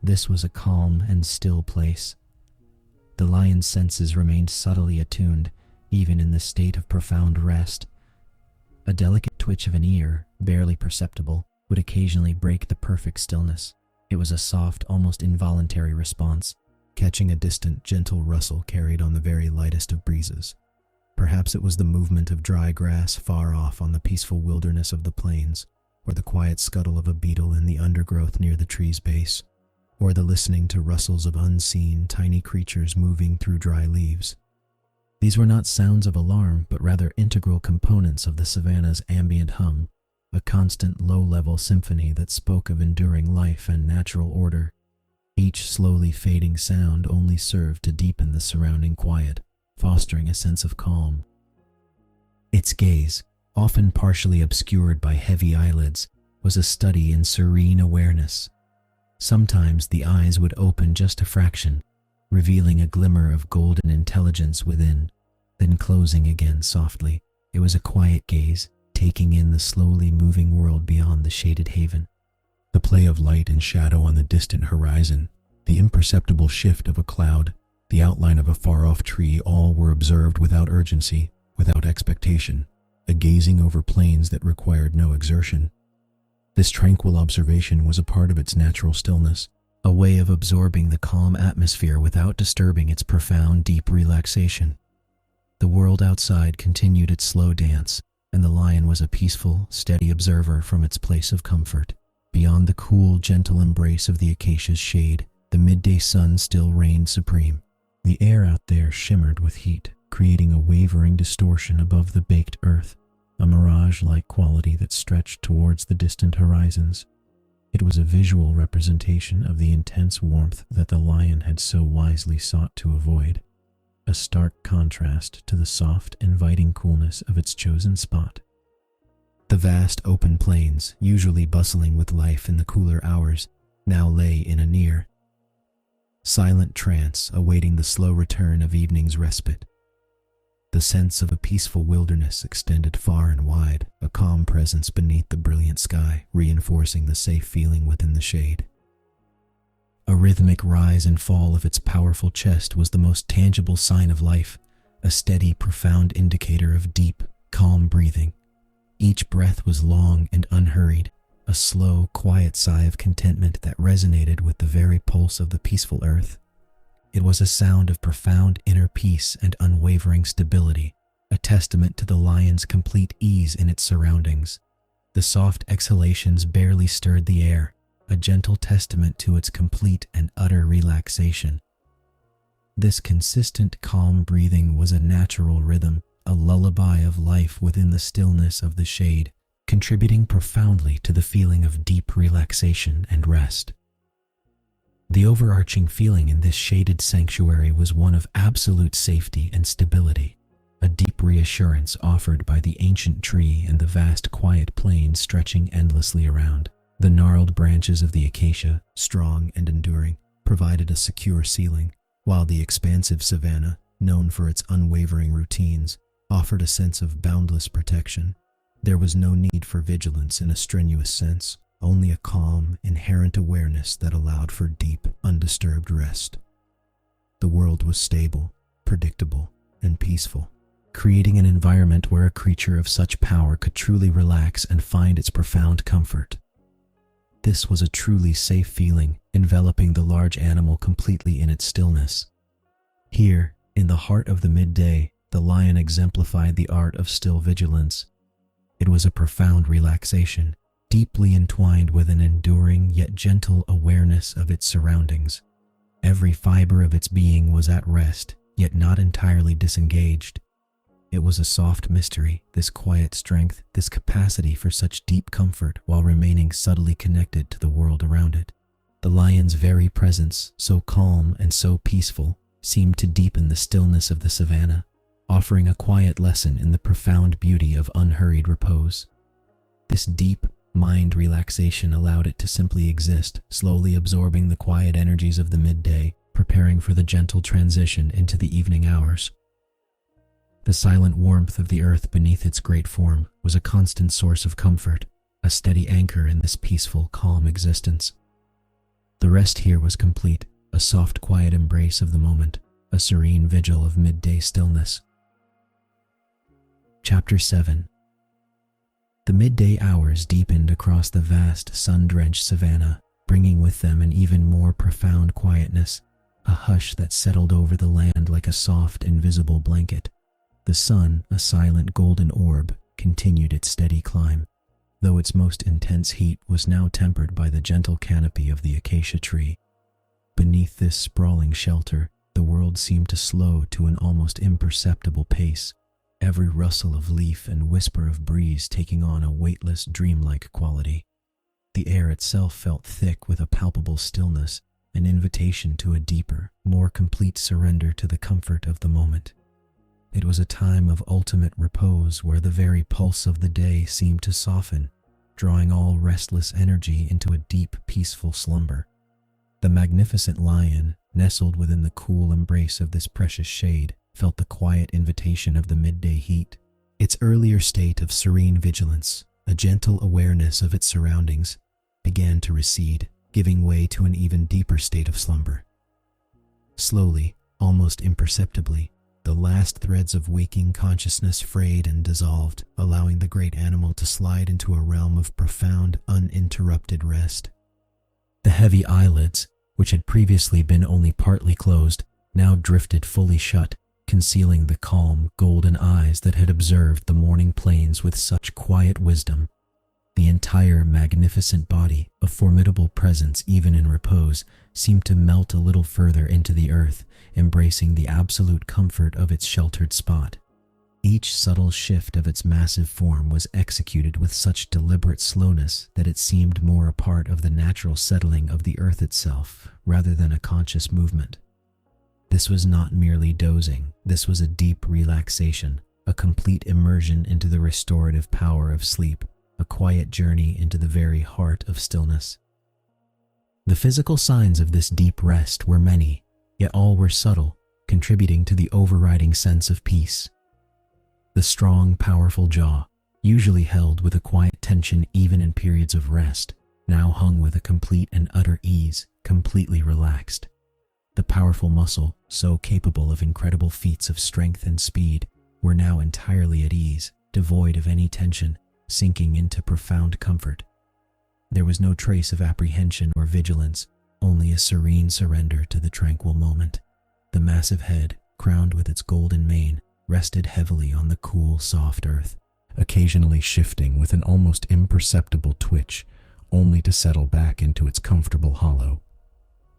This was a calm and still place. The lion's senses remained subtly attuned, even in the state of profound rest. A delicate twitch of an ear, barely perceptible, would occasionally break the perfect stillness. It was a soft, almost involuntary response, catching a distant, gentle rustle carried on the very lightest of breezes. Perhaps it was the movement of dry grass far off on the peaceful wilderness of the plains, or the quiet scuttle of a beetle in the undergrowth near the tree's base, or the listening to rustles of unseen, tiny creatures moving through dry leaves. These were not sounds of alarm, but rather integral components of the savannah's ambient hum, a constant low-level symphony that spoke of enduring life and natural order. Each slowly fading sound only served to deepen the surrounding quiet, fostering a sense of calm. Its gaze, often partially obscured by heavy eyelids, was a study in serene awareness. Sometimes the eyes would open just a fraction, revealing a glimmer of golden intelligence within, then closing again softly. It was a quiet gaze, taking in the slowly moving world beyond the shaded haven. The play of light and shadow on the distant horizon, the imperceptible shift of a cloud, the outline of a far-off tree, all were observed without urgency, without expectation, a gazing over plains that required no exertion. This tranquil observation was a part of its natural stillness, a way of absorbing the calm atmosphere without disturbing its profound, deep relaxation. The world outside continued its slow dance, and the lion was a peaceful, steady observer from its place of comfort. Beyond the cool, gentle embrace of the acacia's shade, the midday sun still reigned supreme. The air out there shimmered with heat, creating a wavering distortion above the baked earth, a mirage-like quality that stretched towards the distant horizons. It was a visual representation of the intense warmth that the lion had so wisely sought to avoid, a stark contrast to the soft, inviting coolness of its chosen spot. The vast open plains, usually bustling with life in the cooler hours, now lay in a near silent trance, awaiting the slow return of evening's respite. The sense of a peaceful wilderness extended far and wide, a calm presence beneath the brilliant sky, reinforcing the safe feeling within the shade. A rhythmic rise and fall of its powerful chest was the most tangible sign of life, a steady, profound indicator of deep, calm breathing. Each breath was long and unhurried, a slow, quiet sigh of contentment that resonated with the very pulse of the peaceful earth. It was a sound of profound inner peace and unwavering stability, a testament to the lion's complete ease in its surroundings. The soft exhalations barely stirred the air, a gentle testament to its complete and utter relaxation. This consistent, calm breathing was a natural rhythm, a lullaby of life within the stillness of the shade, contributing profoundly to the feeling of deep relaxation and rest. The overarching feeling in this shaded sanctuary was one of absolute safety and stability, a deep reassurance offered by the ancient tree and the vast quiet plain stretching endlessly around. The gnarled branches of the acacia, strong and enduring, provided a secure ceiling, while the expansive savannah, known for its unwavering routines, offered a sense of boundless protection. There was no need for vigilance in a strenuous sense, only a calm, inherent awareness that allowed for deep, undisturbed rest. The world was stable, predictable, and peaceful, creating an environment where a creature of such power could truly relax and find its profound comfort. This was a truly safe feeling, enveloping the large animal completely in its stillness. Here, in the heart of the midday, the lion exemplified the art of still vigilance. It was a profound relaxation, deeply entwined with an enduring yet gentle awareness of its surroundings. Every fiber of its being was at rest, yet not entirely disengaged. It was a soft mystery, this quiet strength, this capacity for such deep comfort while remaining subtly connected to the world around it. The lion's very presence, so calm and so peaceful, seemed to deepen the stillness of the savannah, offering a quiet lesson in the profound beauty of unhurried repose. This deep, mind relaxation allowed it to simply exist, slowly absorbing the quiet energies of the midday, preparing for the gentle transition into the evening hours. The silent warmth of the earth beneath its great form was a constant source of comfort, a steady anchor in this peaceful, calm existence. The rest here was complete, a soft, quiet embrace of the moment, a serene vigil of midday stillness. Chapter 7. The midday hours deepened across the vast, sun-drenched savannah, bringing with them an even more profound quietness, a hush that settled over the land like a soft, invisible blanket. The sun, a silent golden orb, continued its steady climb, though its most intense heat was now tempered by the gentle canopy of the acacia tree. Beneath this sprawling shelter, the world seemed to slow to an almost imperceptible pace. every rustle of leaf and whisper of breeze taking on a weightless, dreamlike quality. The air itself felt thick with a palpable stillness, an invitation to a deeper, more complete surrender to the comfort of the moment. It was a time of ultimate repose where the very pulse of the day seemed to soften, drawing all restless energy into a deep, peaceful slumber. The magnificent lion, nestled within the cool embrace of this precious shade, felt the quiet invitation of the midday heat. Its earlier state of serene vigilance, a gentle awareness of its surroundings, began to recede, giving way to an even deeper state of slumber. Slowly, almost imperceptibly, the last threads of waking consciousness frayed and dissolved, allowing the great animal to slide into a realm of profound, uninterrupted rest. The heavy eyelids, which had previously been only partly closed, now drifted fully shut, concealing the calm, golden eyes that had observed the morning plains with such quiet wisdom. The entire magnificent body, a formidable presence even in repose, seemed to melt a little further into the earth, embracing the absolute comfort of its sheltered spot. Each subtle shift of its massive form was executed with such deliberate slowness that it seemed more a part of the natural settling of the earth itself, rather than a conscious movement. This was not merely dozing, this was a deep relaxation, a complete immersion into the restorative power of sleep, a quiet journey into the very heart of stillness. The physical signs of this deep rest were many, yet all were subtle, contributing to the overriding sense of peace. The strong, powerful jaw, usually held with a quiet tension even in periods of rest, now hung with a complete and utter ease, completely relaxed. The powerful muscle, so capable of incredible feats of strength and speed, were now entirely at ease, devoid of any tension, sinking into profound comfort. There was no trace of apprehension or vigilance, only a serene surrender to the tranquil moment. The massive head, crowned with its golden mane, rested heavily on the cool, soft earth, occasionally shifting with an almost imperceptible twitch, only to settle back into its comfortable hollow.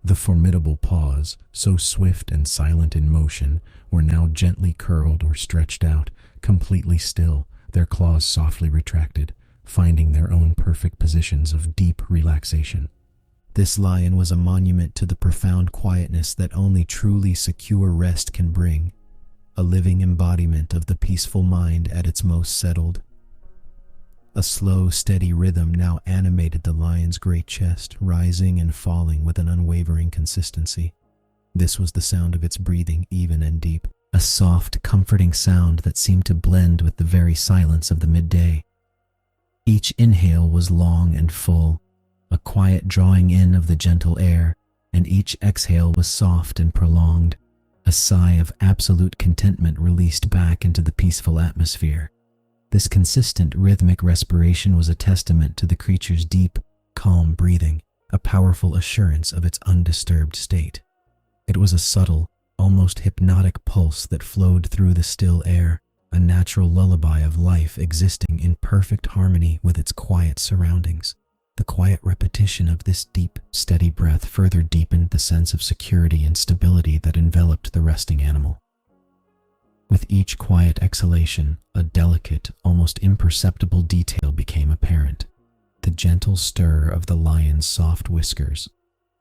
The formidable paws, so swift and silent in motion, were now gently curled or stretched out, completely still, their claws softly retracted, finding their own perfect positions of deep relaxation. This lion was a monument to the profound quietness that only truly secure rest can bring, a living embodiment of the peaceful mind at its most settled. A slow, steady rhythm now animated the lion's great chest, rising and falling with an unwavering consistency. This was the sound of its breathing, even and deep, a soft, comforting sound that seemed to blend with the very silence of the midday. Each inhale was long and full, a quiet drawing in of the gentle air, and each exhale was soft and prolonged, a sigh of absolute contentment released back into the peaceful atmosphere. This consistent rhythmic respiration was a testament to the creature's deep, calm breathing, a powerful assurance of its undisturbed state. It was a subtle, almost hypnotic pulse that flowed through the still air, a natural lullaby of life existing in perfect harmony with its quiet surroundings. The quiet repetition of this deep, steady breath further deepened the sense of security and stability that enveloped the resting animal. With each quiet exhalation, a delicate, almost imperceptible detail became apparent. The gentle stir of the lion's soft whiskers.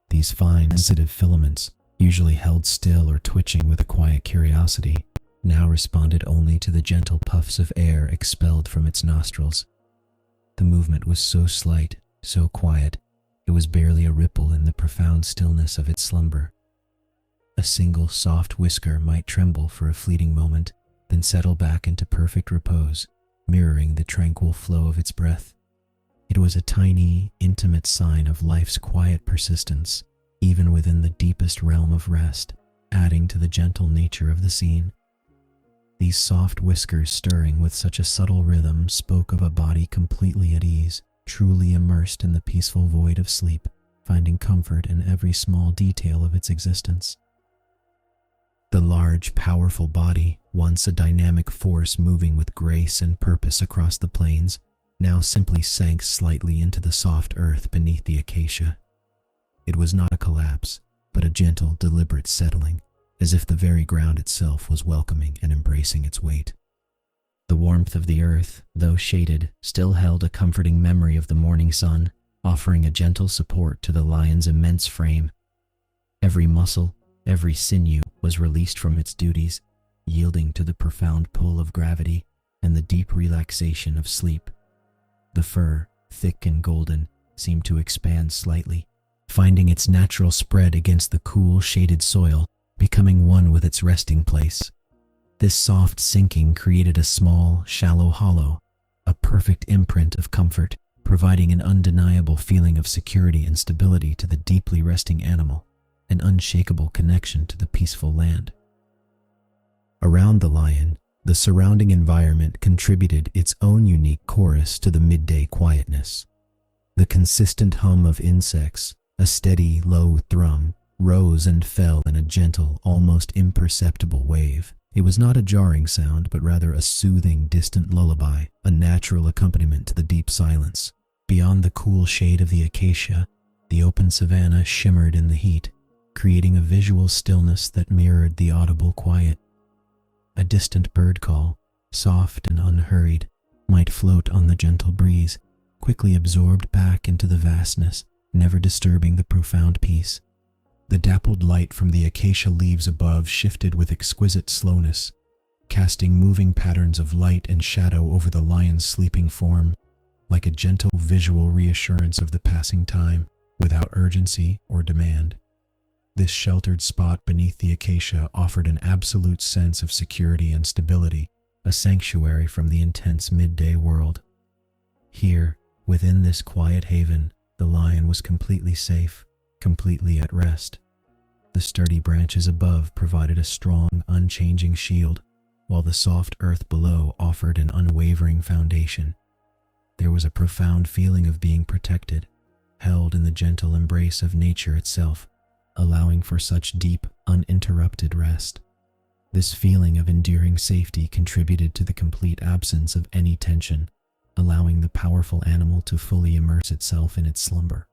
These fine, sensitive filaments, usually held still or twitching with a quiet curiosity, now responded only to the gentle puffs of air expelled from its nostrils. The movement was so slight, so quiet, it was barely a ripple in the profound stillness of its slumber. A single soft whisker might tremble for a fleeting moment, then settle back into perfect repose, mirroring the tranquil flow of its breath. It was a tiny, intimate sign of life's quiet persistence, even within the deepest realm of rest, adding to the gentle nature of the scene. These soft whiskers stirring with such a subtle rhythm spoke of a body completely at ease, truly immersed in the peaceful void of sleep, finding comfort in every small detail of its existence. The large, powerful body, once a dynamic force moving with grace and purpose across the plains, now simply sank slightly into the soft earth beneath the acacia. It was not a collapse, but a gentle, deliberate settling, as if the very ground itself was welcoming and embracing its weight. The warmth of the earth, though shaded, still held a comforting memory of the morning sun, offering a gentle support to the lion's immense frame. Every muscle, every sinew was released from its duties, yielding to the profound pull of gravity and the deep relaxation of sleep. The fur, thick and golden, seemed to expand slightly, finding its natural spread against the cool, shaded soil, becoming one with its resting place. This soft sinking created a small, shallow hollow, a perfect imprint of comfort, providing an undeniable feeling of security and stability to the deeply resting animal, an unshakable connection to the peaceful land. Around the lion, the surrounding environment contributed its own unique chorus to the midday quietness. The consistent hum of insects, a steady, low thrum, rose and fell in a gentle, almost imperceptible wave. It was not a jarring sound, but rather a soothing, distant lullaby, a natural accompaniment to the deep silence. Beyond the cool shade of the acacia, the open savannah shimmered in the heat, creating a visual stillness that mirrored the audible quiet. A distant bird call, soft and unhurried, might float on the gentle breeze, quickly absorbed back into the vastness, never disturbing the profound peace. The dappled light from the acacia leaves above shifted with exquisite slowness, casting moving patterns of light and shadow over the lion's sleeping form, like a gentle visual reassurance of the passing time, without urgency or demand. This sheltered spot beneath the acacia offered an absolute sense of security and stability, a sanctuary from the intense midday world. Here, within this quiet haven, the lion was completely safe, completely at rest. The sturdy branches above provided a strong, unchanging shield, while the soft earth below offered an unwavering foundation. There was a profound feeling of being protected, held in the gentle embrace of nature itself, allowing for such deep, uninterrupted rest. This feeling of enduring safety contributed to the complete absence of any tension, allowing the powerful animal to fully immerse itself in its slumber.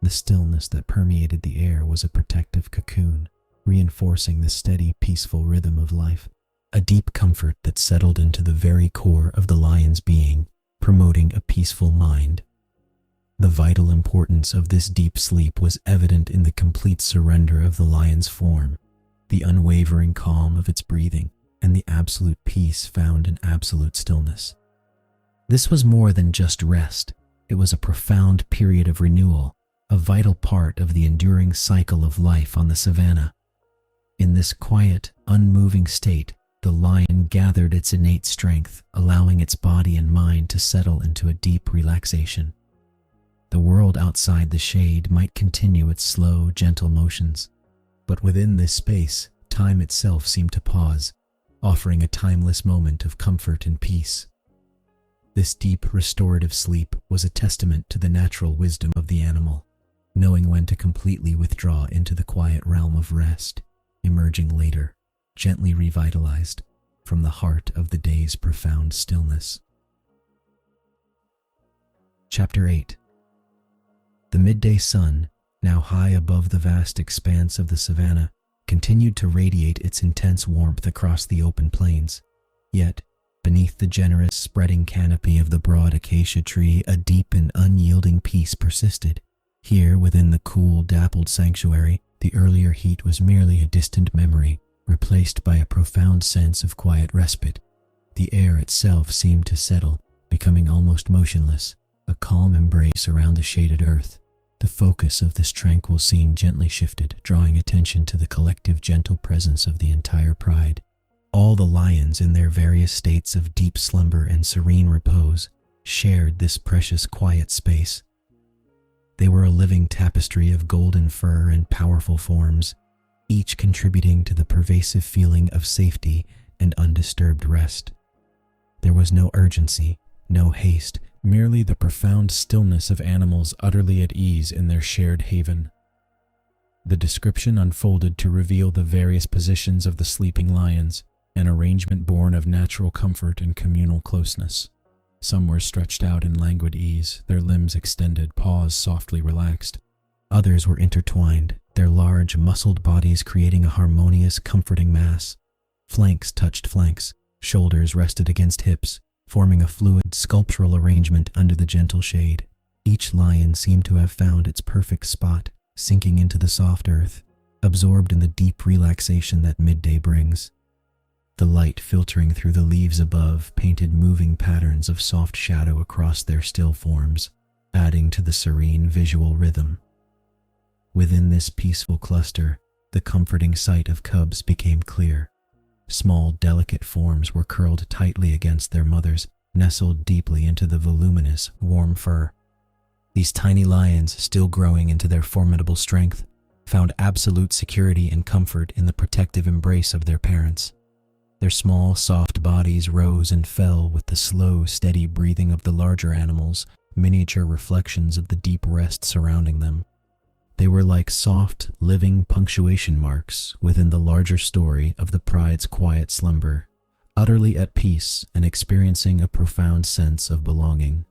The stillness that permeated the air was a protective cocoon, reinforcing the steady, peaceful rhythm of life, a deep comfort that settled into the very core of the lion's being, promoting a peaceful mind. The vital importance of this deep sleep was evident in the complete surrender of the lion's form, the unwavering calm of its breathing, and the absolute peace found in absolute stillness. This was more than just rest. It was a profound period of renewal, a vital part of the enduring cycle of life on the savannah. In this quiet, unmoving state, the lion gathered its innate strength, allowing its body and mind to settle into a deep relaxation. The world outside the shade might continue its slow, gentle motions, but within this space, time itself seemed to pause, offering a timeless moment of comfort and peace. This deep, restorative sleep was a testament to the natural wisdom of the animal, knowing when to completely withdraw into the quiet realm of rest, emerging later, gently revitalized from the heart of the day's profound stillness. Chapter 8. The midday sun, now high above the vast expanse of the savannah, continued to radiate its intense warmth across the open plains. Yet, beneath the generous, spreading canopy of the broad acacia tree, a deep and unyielding peace persisted. Here, within the cool, dappled sanctuary, the earlier heat was merely a distant memory, replaced by a profound sense of quiet respite. The air itself seemed to settle, becoming almost motionless, a calm embrace around the shaded earth. The focus of this tranquil scene gently shifted, drawing attention to the collective gentle presence of the entire pride. All the lions, in their various states of deep slumber and serene repose, shared this precious quiet space. They were a living tapestry of golden fur and powerful forms, each contributing to the pervasive feeling of safety and undisturbed rest. There was no urgency, no haste, merely the profound stillness of animals utterly at ease in their shared haven. The description unfolded to reveal the various positions of the sleeping lions, an arrangement born of natural comfort and communal closeness. Some were stretched out in languid ease, their limbs extended, paws softly relaxed. Others were intertwined, their large, muscled bodies creating a harmonious, comforting mass. Flanks touched flanks, Shoulders rested against hips, forming a fluid, sculptural arrangement under the gentle shade. Each lion seemed to have found its perfect spot, sinking into the soft earth, absorbed in the deep relaxation that midday brings. The light filtering through the leaves above painted moving patterns of soft shadow across their still forms, adding to the serene visual rhythm. Within this peaceful cluster, the comforting sight of cubs became clear. Small, delicate forms were curled tightly against their mothers, nestled deeply into the voluminous, warm fur. These tiny lions, still growing into their formidable strength, found absolute security and comfort in the protective embrace of their parents. Their small, soft bodies rose and fell with the slow, steady breathing of the larger animals, miniature reflections of the deep rest surrounding them. They were like soft, living punctuation marks within the larger story of the pride's quiet slumber, utterly at peace and experiencing a profound sense of belonging.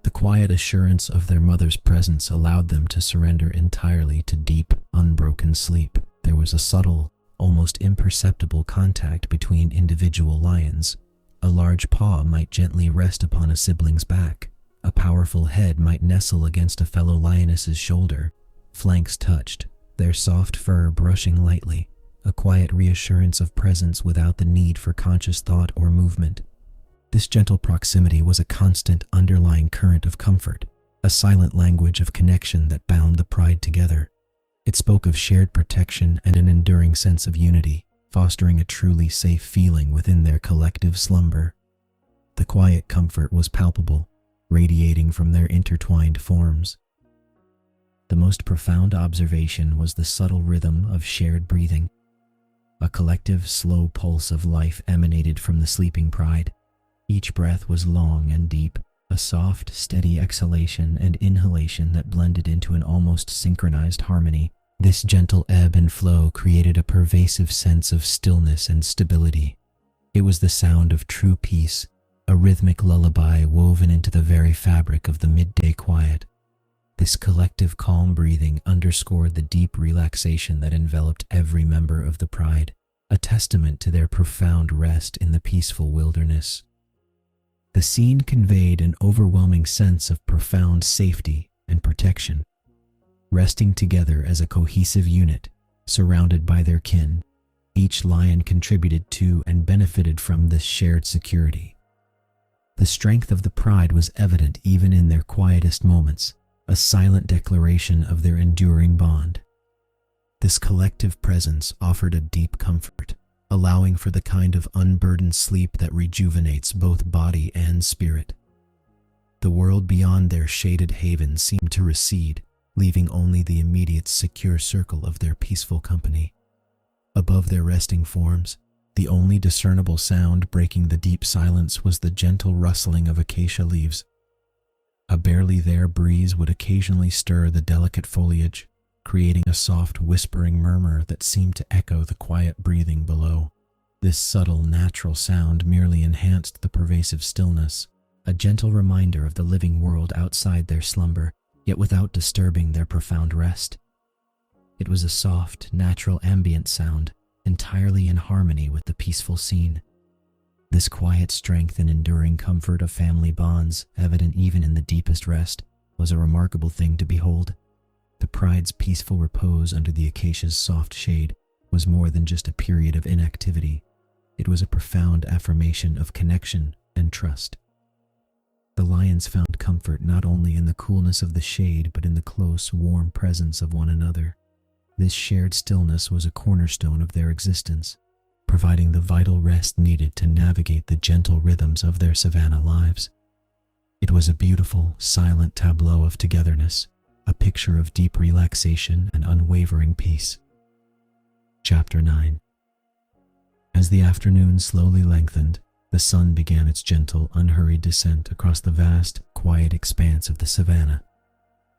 The quiet assurance of their mother's presence allowed them to surrender entirely to deep, unbroken sleep. There was a subtle, almost imperceptible contact between individual lions. A large paw might gently rest upon a sibling's back. A powerful head might nestle against a fellow lioness's shoulder. Flanks touched, their soft fur brushing lightly, a quiet reassurance of presence without the need for conscious thought or movement. This gentle proximity was a constant underlying current of comfort, a silent language of connection that bound the pride together. It spoke of shared protection and an enduring sense of unity, fostering a truly safe feeling within their collective slumber. The quiet comfort was palpable, radiating from their intertwined forms. The most profound observation was the subtle rhythm of shared breathing. A collective, slow pulse of life emanated from the sleeping pride. Each breath was long and deep, a soft, steady exhalation and inhalation that blended into an almost synchronized harmony. This gentle ebb and flow created a pervasive sense of stillness and stability. It was the sound of true peace, a rhythmic lullaby woven into the very fabric of the midday quiet. This collective calm breathing underscored the deep relaxation that enveloped every member of the pride, a testament to their profound rest in the peaceful wilderness. The scene conveyed an overwhelming sense of profound safety and protection. Resting together as a cohesive unit, surrounded by their kin, each lion contributed to and benefited from this shared security. The strength of the pride was evident even in their quietest moments, a silent declaration of their enduring bond. This collective presence offered a deep comfort, allowing for the kind of unburdened sleep that rejuvenates both body and spirit. The world beyond their shaded haven seemed to recede, leaving only the immediate secure circle of their peaceful company. Above their resting forms, the only discernible sound breaking the deep silence was the gentle rustling of acacia leaves. A barely there breeze would occasionally stir the delicate foliage, creating a soft whispering murmur that seemed to echo the quiet breathing below. This subtle, natural sound merely enhanced the pervasive stillness, a gentle reminder of the living world outside their slumber, yet without disturbing their profound rest. It was a soft, natural ambient sound, entirely in harmony with the peaceful scene. This quiet strength and enduring comfort of family bonds, evident even in the deepest rest, was a remarkable thing to behold. The pride's peaceful repose under the acacia's soft shade was more than just a period of inactivity. It was a profound affirmation of connection and trust. The lions found comfort not only in the coolness of the shade, but in the close, warm presence of one another. This shared stillness was a cornerstone of their existence, providing the vital rest needed to navigate the gentle rhythms of their savannah lives. It was a beautiful, silent tableau of togetherness, a picture of deep relaxation and unwavering peace. Chapter 9. As the afternoon slowly lengthened, the sun began its gentle, unhurried descent across the vast, quiet expanse of the savannah.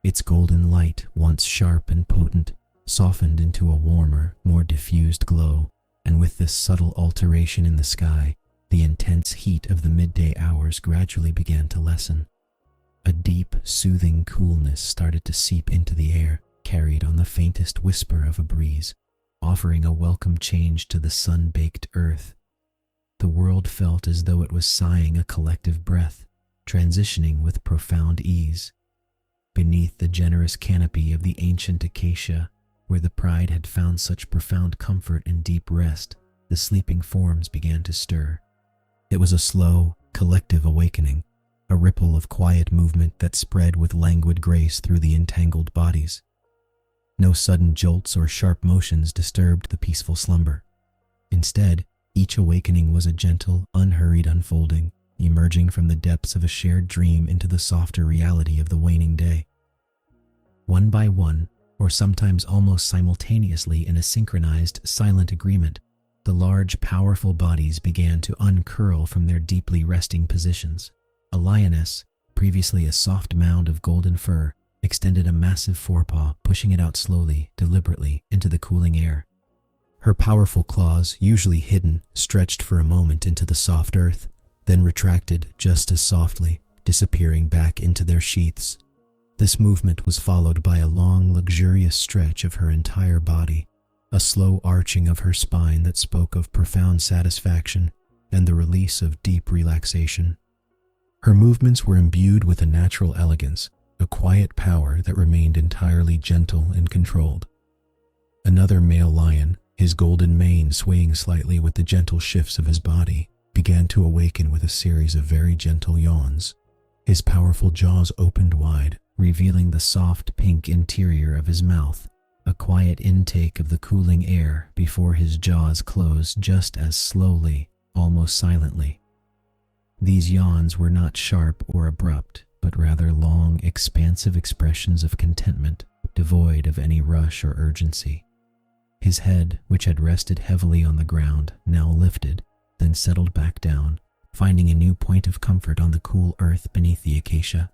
Its golden light, once sharp and potent, softened into a warmer, more diffused glow, and with this subtle alteration in the sky, the intense heat of the midday hours gradually began to lessen. A deep, soothing coolness started to seep into the air, carried on the faintest whisper of a breeze, offering a welcome change to the sun-baked earth. the world felt as though it was sighing a collective breath, transitioning with profound ease. Beneath the generous canopy of the ancient acacia, where the pride had found such profound comfort and deep rest, the sleeping forms began to stir. It was a slow, collective awakening, a ripple of quiet movement that spread with languid grace through the entangled bodies. No sudden jolts or sharp motions disturbed the peaceful slumber. Instead, each awakening was a gentle, unhurried unfolding, emerging from the depths of a shared dream into the softer reality of the waning day. One by one, or sometimes almost simultaneously in a synchronized, silent agreement, the large, powerful bodies began to uncurl from their deeply resting positions. A lioness, previously a soft mound of golden fur, extended a massive forepaw, pushing it out slowly, deliberately, into the cooling air. Her powerful claws, usually hidden, stretched for a moment into the soft earth, then retracted just as softly, disappearing back into their sheaths. This movement was followed by a long, luxurious stretch of her entire body, a slow arching of her spine that spoke of profound satisfaction and the release of deep relaxation. Her movements were imbued with a natural elegance, a quiet power that remained entirely gentle and controlled. Another male lion, his golden mane swaying slightly with the gentle shifts of his body, began to awaken with a series of very gentle yawns. His powerful jaws opened wide, revealing the soft pink interior of his mouth, a quiet intake of the cooling air before his jaws closed just as slowly, almost silently. These yawns were not sharp or abrupt, but rather long, expansive expressions of contentment, devoid of any rush or urgency. His head, which had rested heavily on the ground, now lifted, then settled back down, finding a new point of comfort on the cool earth beneath the acacia.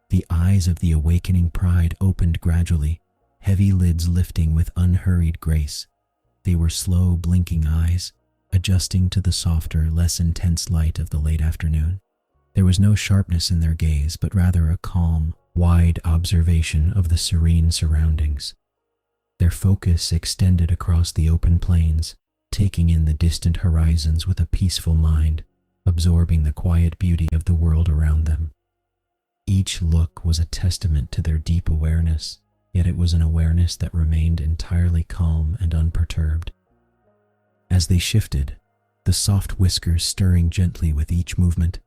The eyes of the awakening pride opened gradually, heavy lids lifting with unhurried grace. They were slow, blinking eyes, adjusting to the softer, less intense light of the late afternoon. There was no sharpness in their gaze, but rather a calm, wide observation of the serene surroundings. Their focus extended across the open plains, taking in the distant horizons with a peaceful mind, absorbing the quiet beauty of the world around them. Each look was a testament to their deep awareness, yet it was an awareness that remained entirely calm and unperturbed. As they shifted, the soft whiskers stirring gently with each movement,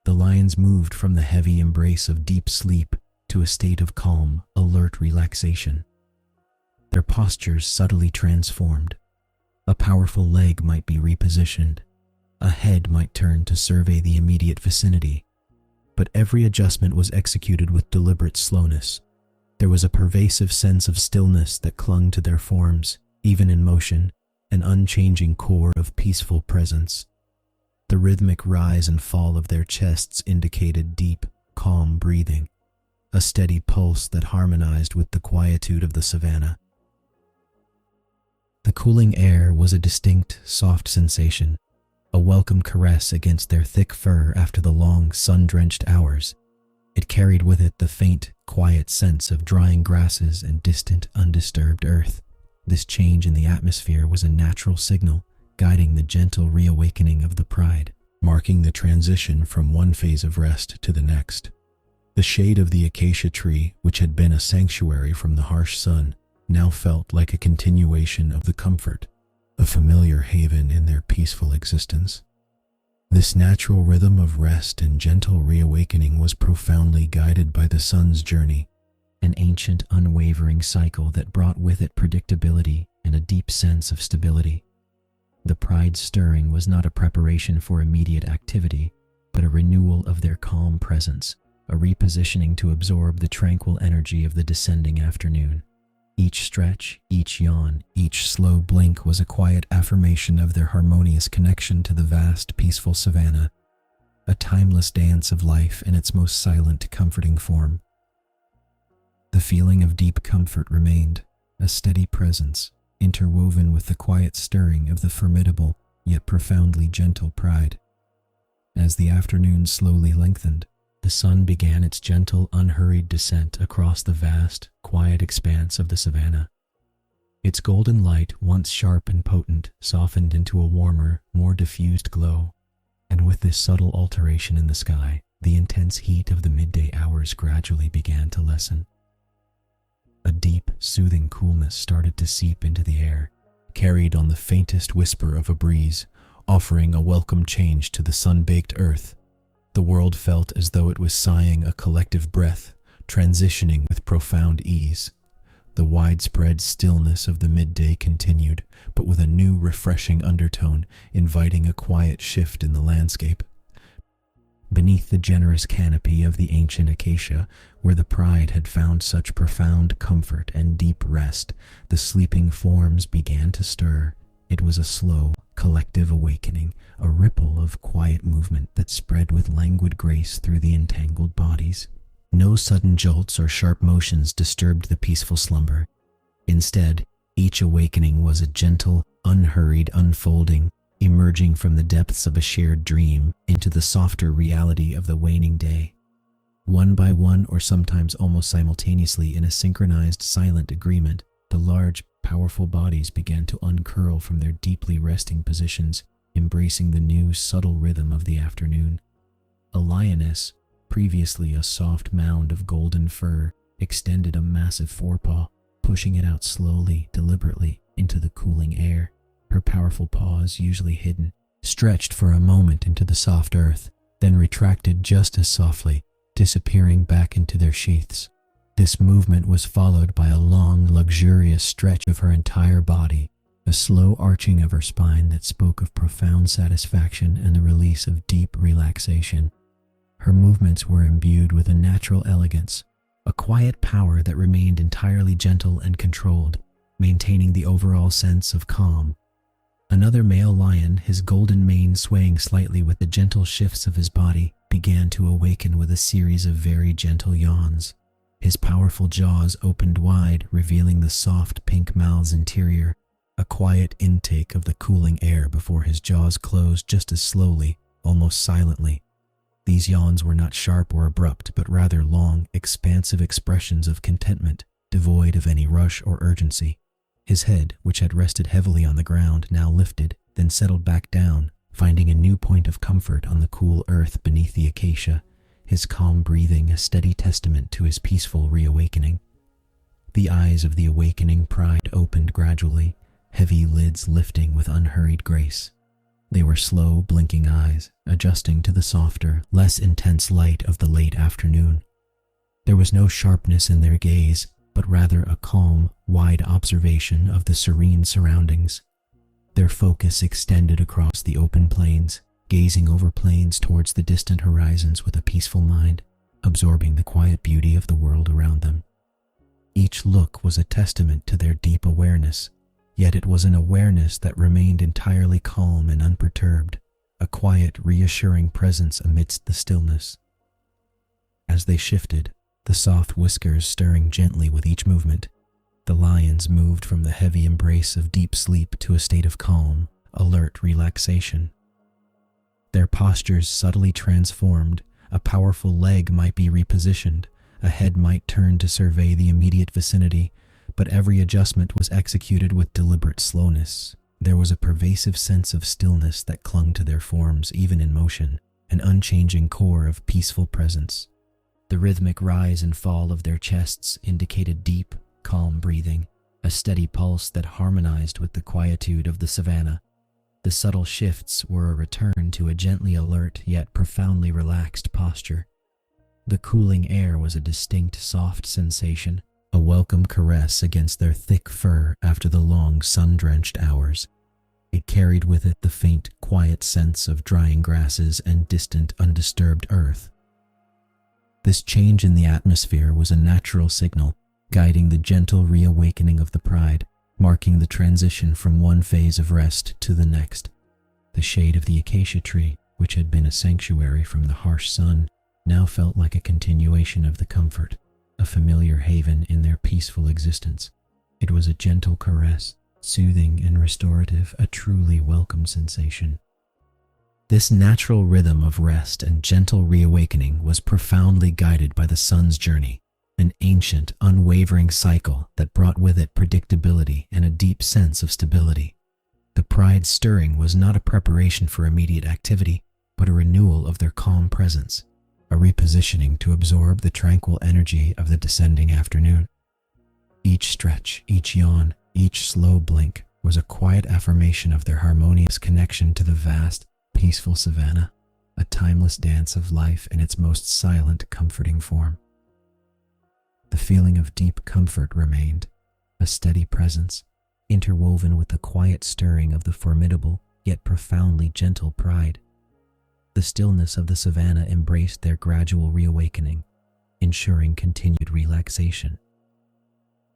the lions moved from the heavy embrace of deep sleep to a state of calm, alert relaxation. Their postures subtly transformed. A powerful leg might be repositioned. A head might turn to survey the immediate vicinity. But every adjustment was executed with deliberate slowness. There was a pervasive sense of stillness that clung to their forms, even in motion, an unchanging core of peaceful presence. The rhythmic rise and fall of their chests indicated deep, calm breathing, a steady pulse that harmonized with the quietude of the savannah. The cooling air was a distinct, soft sensation, a welcome caress against their thick fur after the long, sun-drenched hours. It carried with it the faint, quiet sense of drying grasses and distant, undisturbed earth. This change in the atmosphere was a natural signal, guiding the gentle reawakening of the pride, marking the transition from one phase of rest to the next. The shade of the acacia tree, which had been a sanctuary from the harsh sun, now felt like a continuation of the comfort, a familiar haven in their peaceful existence. This natural rhythm of rest and gentle reawakening was profoundly guided by the sun's journey, an ancient, unwavering cycle that brought with it predictability and a deep sense of stability. The pride's stirring was not a preparation for immediate activity, but a renewal of their calm presence, a repositioning to absorb the tranquil energy of the descending afternoon. Each stretch, each yawn, each slow blink was a quiet affirmation of their harmonious connection to the vast, peaceful savannah, a timeless dance of life in its most silent, comforting form. The feeling of deep comfort remained, a steady presence, interwoven with the quiet stirring of the formidable, yet profoundly gentle pride. As the afternoon slowly lengthened, the sun began its gentle, unhurried descent across the vast, quiet expanse of the savannah. Its golden light, once sharp and potent, softened into a warmer, more diffused glow. And with this subtle alteration in the sky, the intense heat of the midday hours gradually began to lessen. A deep, soothing coolness started to seep into the air, carried on the faintest whisper of a breeze, offering a welcome change to the sun-baked earth. The world felt as though it was sighing a collective breath, transitioning with profound ease. The widespread stillness of the midday continued, but with a new refreshing undertone, inviting a quiet shift in the landscape. Beneath the generous canopy of the ancient acacia, where the pride had found such profound comfort and deep rest, the sleeping forms began to stir. It was a slow, collective awakening, a ripple of quiet movement that spread with languid grace through the entangled bodies. No sudden jolts or sharp motions disturbed the peaceful slumber. Instead, each awakening was a gentle, unhurried unfolding, emerging from the depths of a shared dream into the softer reality of the waning day. One by one, or sometimes almost simultaneously in a synchronized silent agreement, the large, powerful bodies began to uncurl from their deeply resting positions, embracing the new, subtle rhythm of the afternoon. A lioness, previously a soft mound of golden fur, extended a massive forepaw, pushing it out slowly, deliberately, into the cooling air. Her powerful paws, usually hidden, stretched for a moment into the soft earth, then retracted just as softly, disappearing back into their sheaths. This movement was followed by a long, luxurious stretch of her entire body, a slow arching of her spine that spoke of profound satisfaction and the release of deep relaxation. Her movements were imbued with a natural elegance, a quiet power that remained entirely gentle and controlled, maintaining the overall sense of calm. Another male lion, his golden mane swaying slightly with the gentle shifts of his body, began to awaken with a series of very gentle yawns. His powerful jaws opened wide, revealing the soft pink mouth's interior, a quiet intake of the cooling air before his jaws closed just as slowly, almost silently. These yawns were not sharp or abrupt, but rather long, expansive expressions of contentment, devoid of any rush or urgency. His head, which had rested heavily on the ground, now lifted, then settled back down, finding a new point of comfort on the cool earth beneath the acacia, his calm breathing a steady testament to his peaceful reawakening. The eyes of the awakening pride opened gradually, heavy lids lifting with unhurried grace. They were slow, blinking eyes, adjusting to the softer, less intense light of the late afternoon. There was no sharpness in their gaze, but rather a calm, wide observation of the serene surroundings. Their focus extended across the open plains, gazing over plains towards the distant horizons with a peaceful mind, absorbing the quiet beauty of the world around them. Each look was a testament to their deep awareness, yet it was an awareness that remained entirely calm and unperturbed, a quiet, reassuring presence amidst the stillness. As they shifted, the soft whiskers stirring gently with each movement, the lions moved from the heavy embrace of deep sleep to a state of calm, alert relaxation. Their postures subtly transformed. A powerful leg might be repositioned, a head might turn to survey the immediate vicinity, but every adjustment was executed with deliberate slowness. There was a pervasive sense of stillness that clung to their forms even in motion, an unchanging core of peaceful presence. The rhythmic rise and fall of their chests indicated deep, calm breathing, a steady pulse that harmonized with the quietude of the savannah. The subtle shifts were a return to a gently alert yet profoundly relaxed posture. The cooling air was a distinct soft sensation, a welcome caress against their thick fur after the long sun-drenched hours. It carried with it the faint, quiet sense of drying grasses and distant, undisturbed earth. This change in the atmosphere was a natural signal, guiding the gentle reawakening of the pride, marking the transition from one phase of rest to the next. The shade of the acacia tree, which had been a sanctuary from the harsh sun, now felt like a continuation of the comfort, a familiar haven in their peaceful existence. It was a gentle caress, soothing and restorative, a truly welcome sensation. This natural rhythm of rest and gentle reawakening was profoundly guided by the sun's journey. an ancient, unwavering cycle that brought with it predictability and a deep sense of stability. The pride's stirring was not a preparation for immediate activity, but a renewal of their calm presence, a repositioning to absorb the tranquil energy of the descending afternoon. Each stretch, each yawn, each slow blink was a quiet affirmation of their harmonious connection to the vast, peaceful savannah, a timeless dance of life in its most silent, comforting form. The feeling of deep comfort remained, a steady presence, interwoven with the quiet stirring of the formidable yet profoundly gentle pride. The stillness of the savannah embraced their gradual reawakening, ensuring continued relaxation.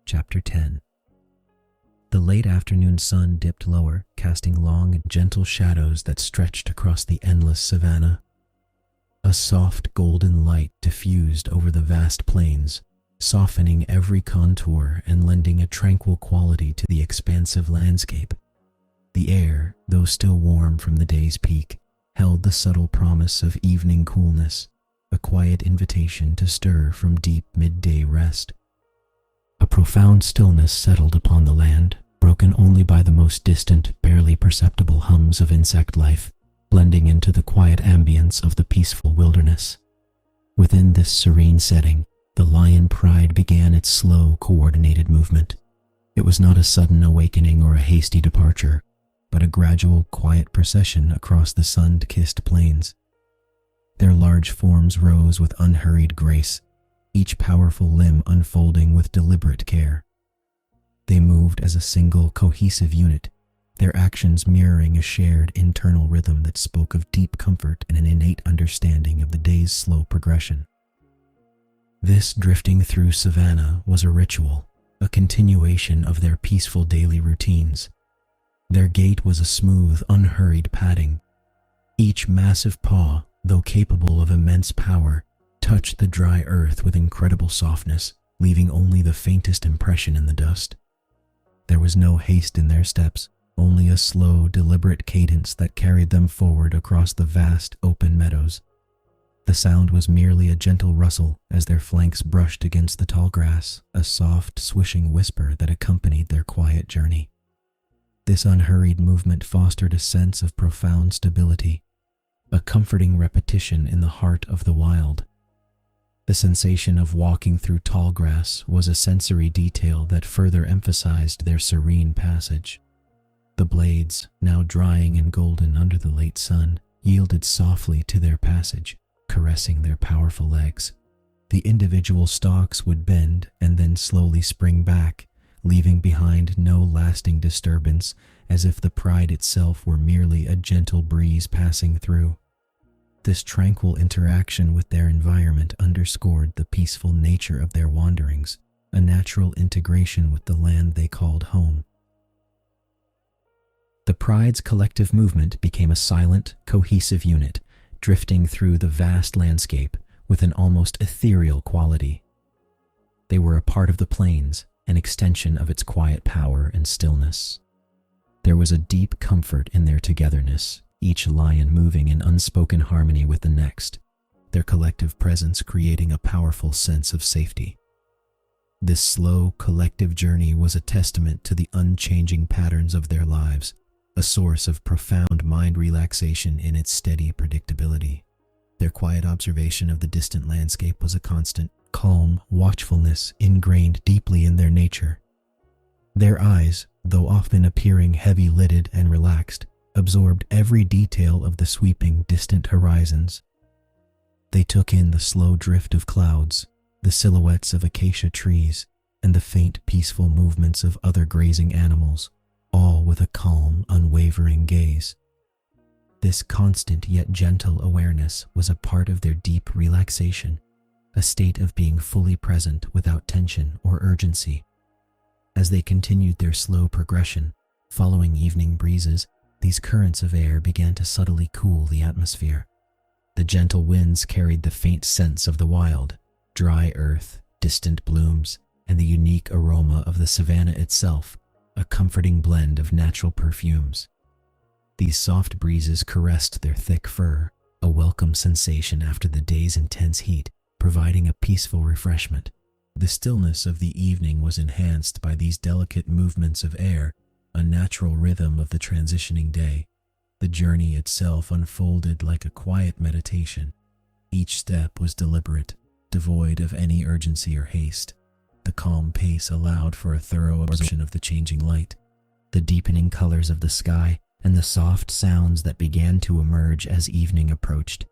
Chapter 10. The late afternoon sun dipped lower, casting long and gentle shadows that stretched across the endless savannah. A soft golden light diffused over the vast plains, softening every contour and lending a tranquil quality to the expansive landscape. The air, though still warm from the day's peak, held the subtle promise of evening coolness, a quiet invitation to stir from deep midday rest. A profound stillness settled upon the land, broken only by the most distant, barely perceptible hums of insect life, blending into the quiet ambience of the peaceful wilderness. Within this serene setting, the lion pride began its slow, coordinated movement. It was not a sudden awakening or a hasty departure, but a gradual, quiet procession across the sun-kissed plains. Their large forms rose with unhurried grace, each powerful limb unfolding with deliberate care. They moved as a single, cohesive unit, their actions mirroring a shared internal rhythm that spoke of deep comfort and an innate understanding of the day's slow progression. This drifting through savannah was a ritual, a continuation of their peaceful daily routines. Their gait was a smooth, unhurried padding. Each massive paw, though capable of immense power, touched the dry earth with incredible softness, leaving only the faintest impression in the dust. There was no haste in their steps, only a slow, deliberate cadence that carried them forward across the vast, open meadows. The sound was merely a gentle rustle as their flanks brushed against the tall grass, a soft, swishing whisper that accompanied their quiet journey. This unhurried movement fostered a sense of profound stability, a comforting repetition in the heart of the wild. The sensation of walking through tall grass was a sensory detail that further emphasized their serene passage. The blades, now drying and golden under the late sun, yielded softly to their passage, caressing their powerful legs. The individual stalks would bend and then slowly spring back, leaving behind no lasting disturbance, as if the pride itself were merely a gentle breeze passing through. This tranquil interaction with their environment underscored the peaceful nature of their wanderings, a natural integration with the land they called home. The pride's collective movement became a silent, cohesive unit, drifting through the vast landscape with an almost ethereal quality. They were a part of the plains, an extension of its quiet power and stillness. There was a deep comfort in their togetherness, each lion moving in unspoken harmony with the next, their collective presence creating a powerful sense of safety. This slow, collective journey was a testament to the unchanging patterns of their lives, a source of profound mind relaxation in its steady predictability. Their quiet observation of the distant landscape was a constant, calm watchfulness ingrained deeply in their nature. Their eyes, though often appearing heavy-lidded and relaxed, absorbed every detail of the sweeping, distant horizons. They took in the slow drift of clouds, the silhouettes of acacia trees, and the faint, peaceful movements of other grazing animals, all with a calm, unwavering gaze. This constant yet gentle awareness was a part of their deep relaxation, a state of being fully present without tension or urgency. As they continued their slow progression, following evening breezes, these currents of air began to subtly cool the atmosphere. The gentle winds carried the faint scents of the wild, dry earth, distant blooms, and the unique aroma of the savannah itself, a comforting blend of natural perfumes. These soft breezes caressed their thick fur, a welcome sensation after the day's intense heat, providing a peaceful refreshment. The stillness of the evening was enhanced by these delicate movements of air, a natural rhythm of the transitioning day. The journey itself unfolded like a quiet meditation. Each step was deliberate, devoid of any urgency or haste. The calm pace allowed for a thorough absorption of the changing light, the deepening colors of the sky, and the soft sounds that began to emerge as evening approached.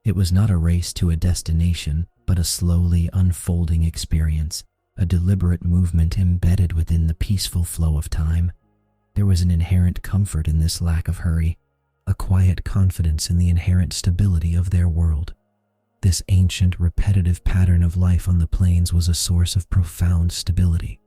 It was not a race to a destination, but a slowly unfolding experience, a deliberate movement embedded within the peaceful flow of time. There was an inherent comfort in this lack of hurry, a quiet confidence in the inherent stability of their world. This ancient, repetitive pattern of life on the plains was a source of profound stability.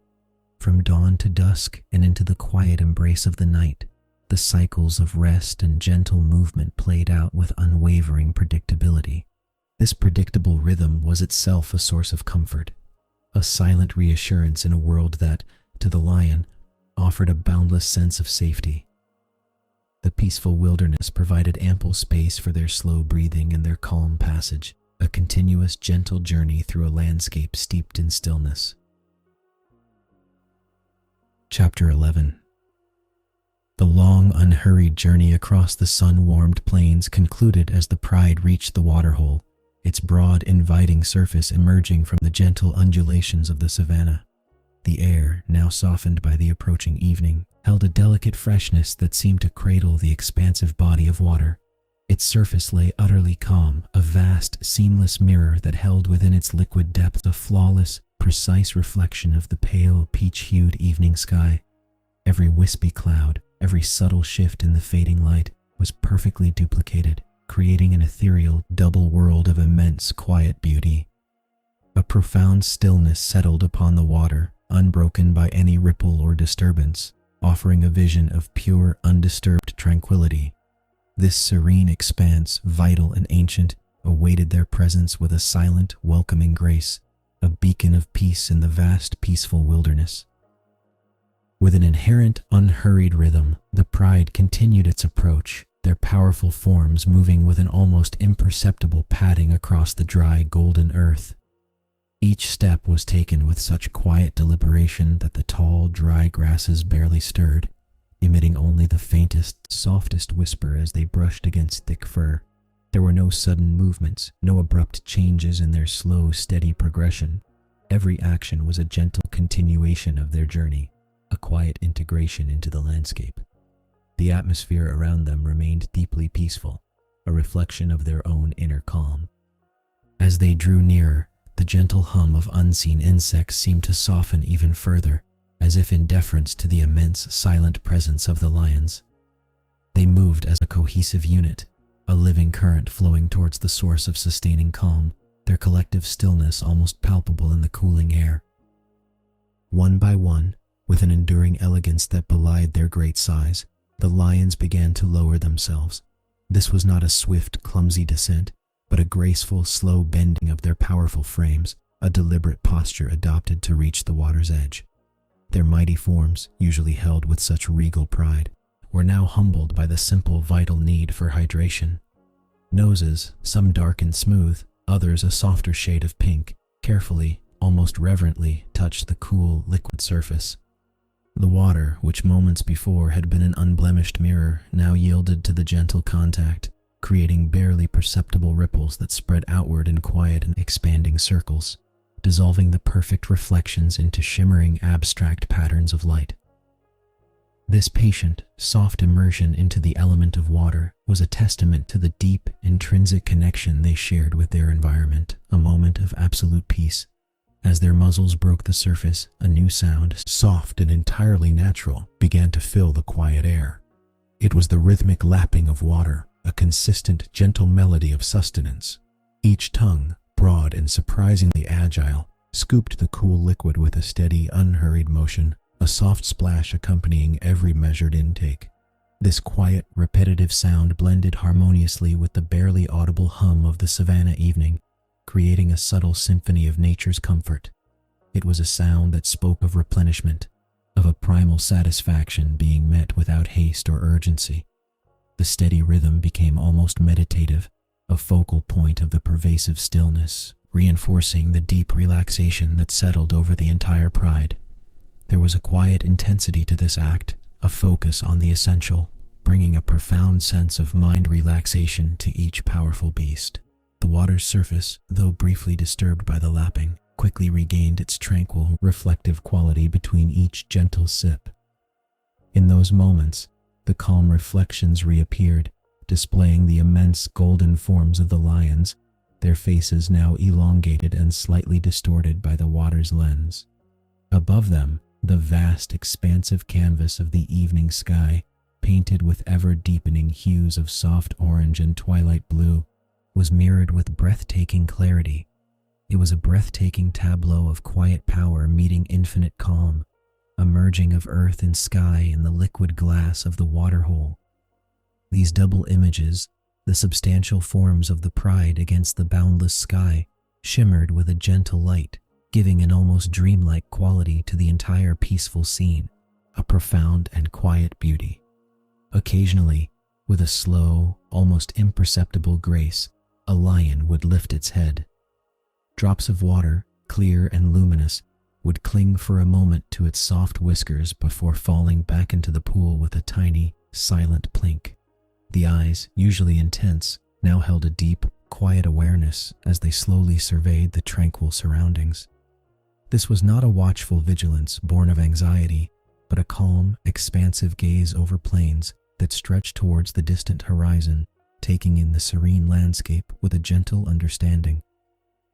From dawn to dusk and into the quiet embrace of the night, the cycles of rest and gentle movement played out with unwavering predictability. This predictable rhythm was itself a source of comfort, a silent reassurance in a world that, to the lion, offered a boundless sense of safety. The peaceful wilderness provided ample space for their slow breathing and their calm passage, a continuous, gentle journey through a landscape steeped in stillness. Chapter 11. The long, unhurried journey across the sun-warmed plains concluded as the Pride reached the waterhole, its broad, inviting surface emerging from the gentle undulations of the savannah. The air, now softened by the approaching evening, held a delicate freshness that seemed to cradle the expansive body of water. Its surface lay utterly calm, a vast, seamless mirror that held within its liquid depth a flawless, precise reflection of the pale, peach-hued evening sky. Every wispy cloud, every subtle shift in the fading light was perfectly duplicated, creating an ethereal, double world of immense, quiet beauty. A profound stillness settled upon the water, unbroken by any ripple or disturbance, offering a vision of pure, undisturbed tranquility. This serene expanse, vital and ancient, awaited their presence with a silent, welcoming grace, a beacon of peace in the vast, peaceful wilderness. With an inherent, unhurried rhythm, the Pride continued its approach, their powerful forms moving with an almost imperceptible padding across the dry, golden earth. Each step was taken with such quiet deliberation that the tall, dry grasses barely stirred, emitting only the faintest, softest whisper as they brushed against thick fur. There were no sudden movements, no abrupt changes in their slow, steady progression. Every action was a gentle continuation of their journey, a quiet integration into the landscape. The atmosphere around them remained deeply peaceful, a reflection of their own inner calm. As they drew nearer, the gentle hum of unseen insects seemed to soften even further, as if in deference to the immense, silent presence of the lions. They moved as a cohesive unit, a living current flowing towards the source of sustaining calm, their collective stillness almost palpable in the cooling air. One by one, with an enduring elegance that belied their great size, the lions began to lower themselves. This was not a swift, clumsy descent, but a graceful, slow bending of their powerful frames, a deliberate posture adopted to reach the water's edge. Their mighty forms, usually held with such regal pride, were now humbled by the simple, vital need for hydration. Noses, some dark and smooth, others a softer shade of pink, carefully, almost reverently, touched the cool, liquid surface. The water, which moments before had been an unblemished mirror, now yielded to the gentle contact, creating barely perceptible ripples that spread outward in quiet and expanding circles, dissolving the perfect reflections into shimmering, abstract patterns of light. This patient, soft immersion into the element of water was a testament to the deep, intrinsic connection they shared with their environment, a moment of absolute peace. As their muzzles broke the surface, a new sound, soft and entirely natural, began to fill the quiet air. It was the rhythmic lapping of water, a consistent, gentle melody of sustenance. Each tongue, broad and surprisingly agile, scooped the cool liquid with a steady, unhurried motion, a soft splash accompanying every measured intake. This quiet, repetitive sound blended harmoniously with the barely audible hum of the savannah evening, creating a subtle symphony of nature's comfort. It was a sound that spoke of replenishment, of a primal satisfaction being met without haste or urgency. The steady rhythm became almost meditative, a focal point of the pervasive stillness, reinforcing the deep relaxation that settled over the entire pride. There was a quiet intensity to this act, a focus on the essential, bringing a profound sense of mind relaxation to each powerful beast. The water's surface, though briefly disturbed by the lapping, quickly regained its tranquil, reflective quality between each gentle sip. In those moments, the calm reflections reappeared, displaying the immense golden forms of the lions, their faces now elongated and slightly distorted by the water's lens. Above them, the vast, expansive canvas of the evening sky, painted with ever-deepening hues of soft orange and twilight blue, was mirrored with breathtaking clarity. It was a breathtaking tableau of quiet power meeting infinite calm, a merging of earth and sky in the liquid glass of the waterhole. These double images, the substantial forms of the pride against the boundless sky, shimmered with a gentle light, giving an almost dreamlike quality to the entire peaceful scene, a profound and quiet beauty. Occasionally, with a slow, almost imperceptible grace, a lion would lift its head. Drops of water, clear and luminous, would cling for a moment to its soft whiskers before falling back into the pool with a tiny, silent plink. The eyes, usually intense, now held a deep, quiet awareness as they slowly surveyed the tranquil surroundings. This was not a watchful vigilance born of anxiety, but a calm, expansive gaze over plains that stretched towards the distant horizon, taking in the serene landscape with a gentle understanding.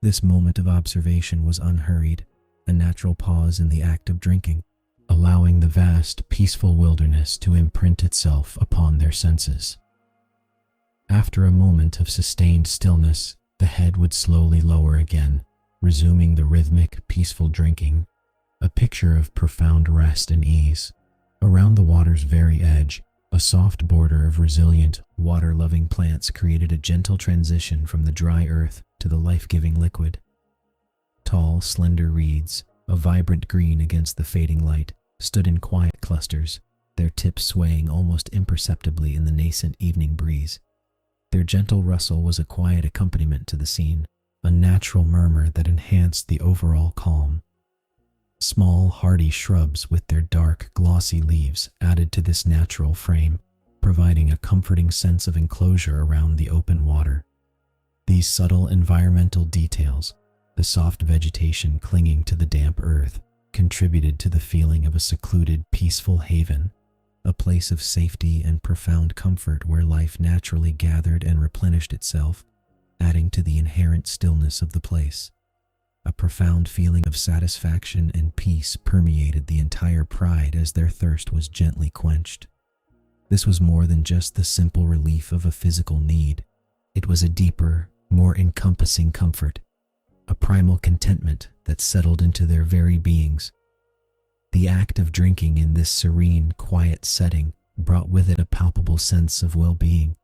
This moment of observation was unhurried, a natural pause in the act of drinking, allowing the vast, peaceful wilderness to imprint itself upon their senses. After a moment of sustained stillness, the head would slowly lower again, resuming the rhythmic, peaceful drinking, a picture of profound rest and ease. Around the water's very edge, a soft border of resilient, water-loving plants created a gentle transition from the dry earth to the life-giving liquid. Tall, slender reeds, a vibrant green against the fading light, stood in quiet clusters, their tips swaying almost imperceptibly in the nascent evening breeze. Their gentle rustle was a quiet accompaniment to the scene, a natural murmur that enhanced the overall calm. Small, hardy shrubs with their dark, glossy leaves added to this natural frame, providing a comforting sense of enclosure around the open water. These subtle environmental details, the soft vegetation clinging to the damp earth, contributed to the feeling of a secluded, peaceful haven, a place of safety and profound comfort where life naturally gathered and replenished itself, adding to the inherent stillness of the place. A profound feeling of satisfaction and peace permeated the entire pride as their thirst was gently quenched. This was more than just the simple relief of a physical need. It was a deeper, more encompassing comfort, a primal contentment that settled into their very beings. The act of drinking in this serene, quiet setting brought with it a palpable sense of well-being,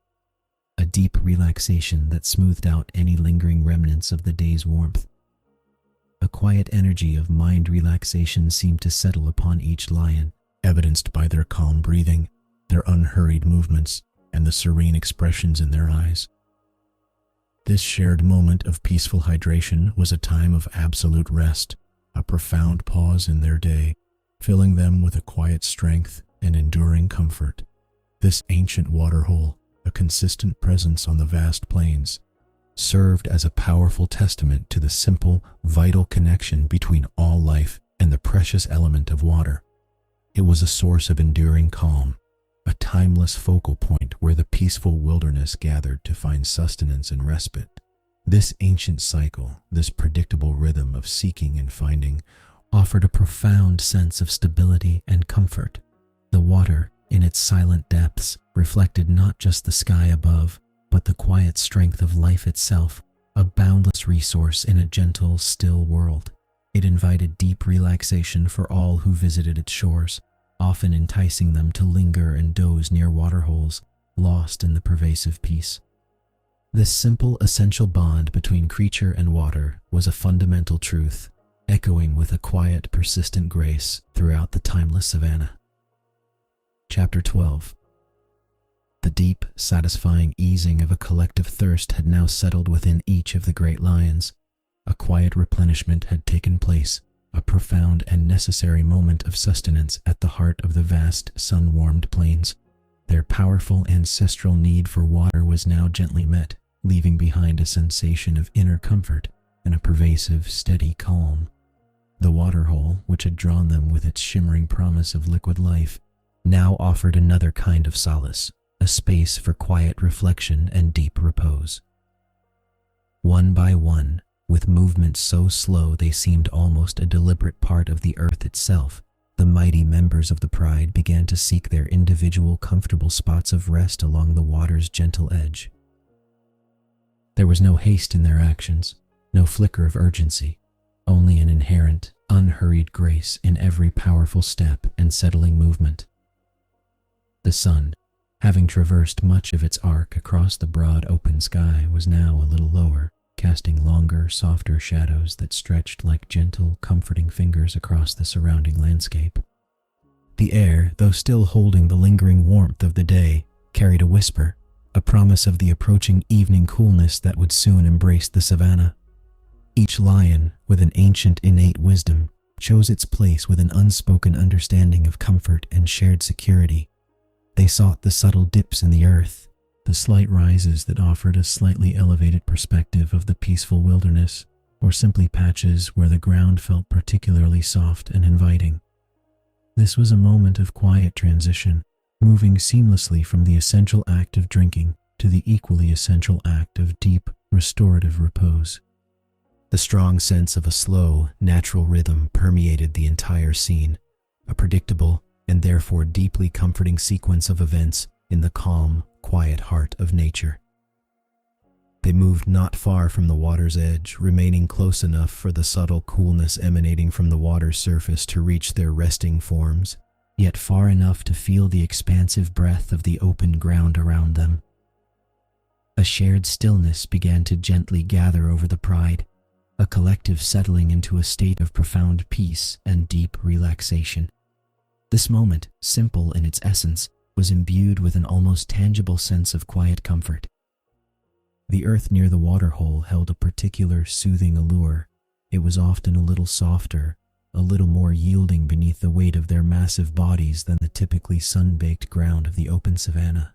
a deep relaxation that smoothed out any lingering remnants of the day's warmth. A quiet energy of mind relaxation seemed to settle upon each lion, evidenced by their calm breathing, their unhurried movements, and the serene expressions in their eyes. This shared moment of peaceful hydration was a time of absolute rest, a profound pause in their day, filling them with a quiet strength and enduring comfort. This ancient waterhole, a consistent presence on the vast plains, served as a powerful testament to the simple, vital connection between all life and the precious element of water. It was a source of enduring calm, a timeless focal point where the peaceful wilderness gathered to find sustenance and respite. This ancient cycle, this predictable rhythm of seeking and finding, offered a profound sense of stability and comfort. The water, in its silent depths, reflected not just the sky above, but the quiet strength of life itself, a boundless resource in a gentle, still world. It invited deep relaxation for all who visited its shores, often enticing them to linger and doze near waterholes, lost in the pervasive peace. This simple, essential bond between creature and water was a fundamental truth, echoing with a quiet, persistent grace throughout the timeless savannah. Chapter 12. The deep, satisfying easing of a collective thirst had now settled within each of the great lions. A quiet replenishment had taken place, a profound and necessary moment of sustenance at the heart of the vast, sun-warmed plains. Their powerful ancestral need for water was now gently met, leaving behind a sensation of inner comfort and a pervasive, steady calm. The waterhole, which had drawn them with its shimmering promise of liquid life, now offered another kind of solace, a space for quiet reflection and deep repose. One by one, with movements so slow they seemed almost a deliberate part of the earth itself, the mighty members of the pride began to seek their individual comfortable spots of rest along the water's gentle edge. There was no haste in their actions, no flicker of urgency, only an inherent, unhurried grace in every powerful step and settling movement. The sun, having traversed much of its arc across the broad open sky, was now a little lower, casting longer, softer shadows that stretched like gentle, comforting fingers across the surrounding landscape. The air, though still holding the lingering warmth of the day, carried a whisper, a promise of the approaching evening coolness that would soon embrace the savannah. Each lion, with an ancient innate wisdom, chose its place with an unspoken understanding of comfort and shared security. They sought the subtle dips in the earth, the slight rises that offered a slightly elevated perspective of the peaceful wilderness, or simply patches where the ground felt particularly soft and inviting. This was a moment of quiet transition, moving seamlessly from the essential act of drinking to the equally essential act of deep, restorative repose. The strong sense of a slow, natural rhythm permeated the entire scene, a predictable and therefore deeply comforting sequence of events in the calm, quiet heart of nature. They moved not far from the water's edge, remaining close enough for the subtle coolness emanating from the water's surface to reach their resting forms, yet far enough to feel the expansive breath of the open ground around them. A shared stillness began to gently gather over the pride, a collective settling into a state of profound peace and deep relaxation. This moment, simple in its essence, was imbued with an almost tangible sense of quiet comfort. The earth near the waterhole held a particular soothing allure. It was often a little softer, a little more yielding beneath the weight of their massive bodies than the typically sun-baked ground of the open savannah.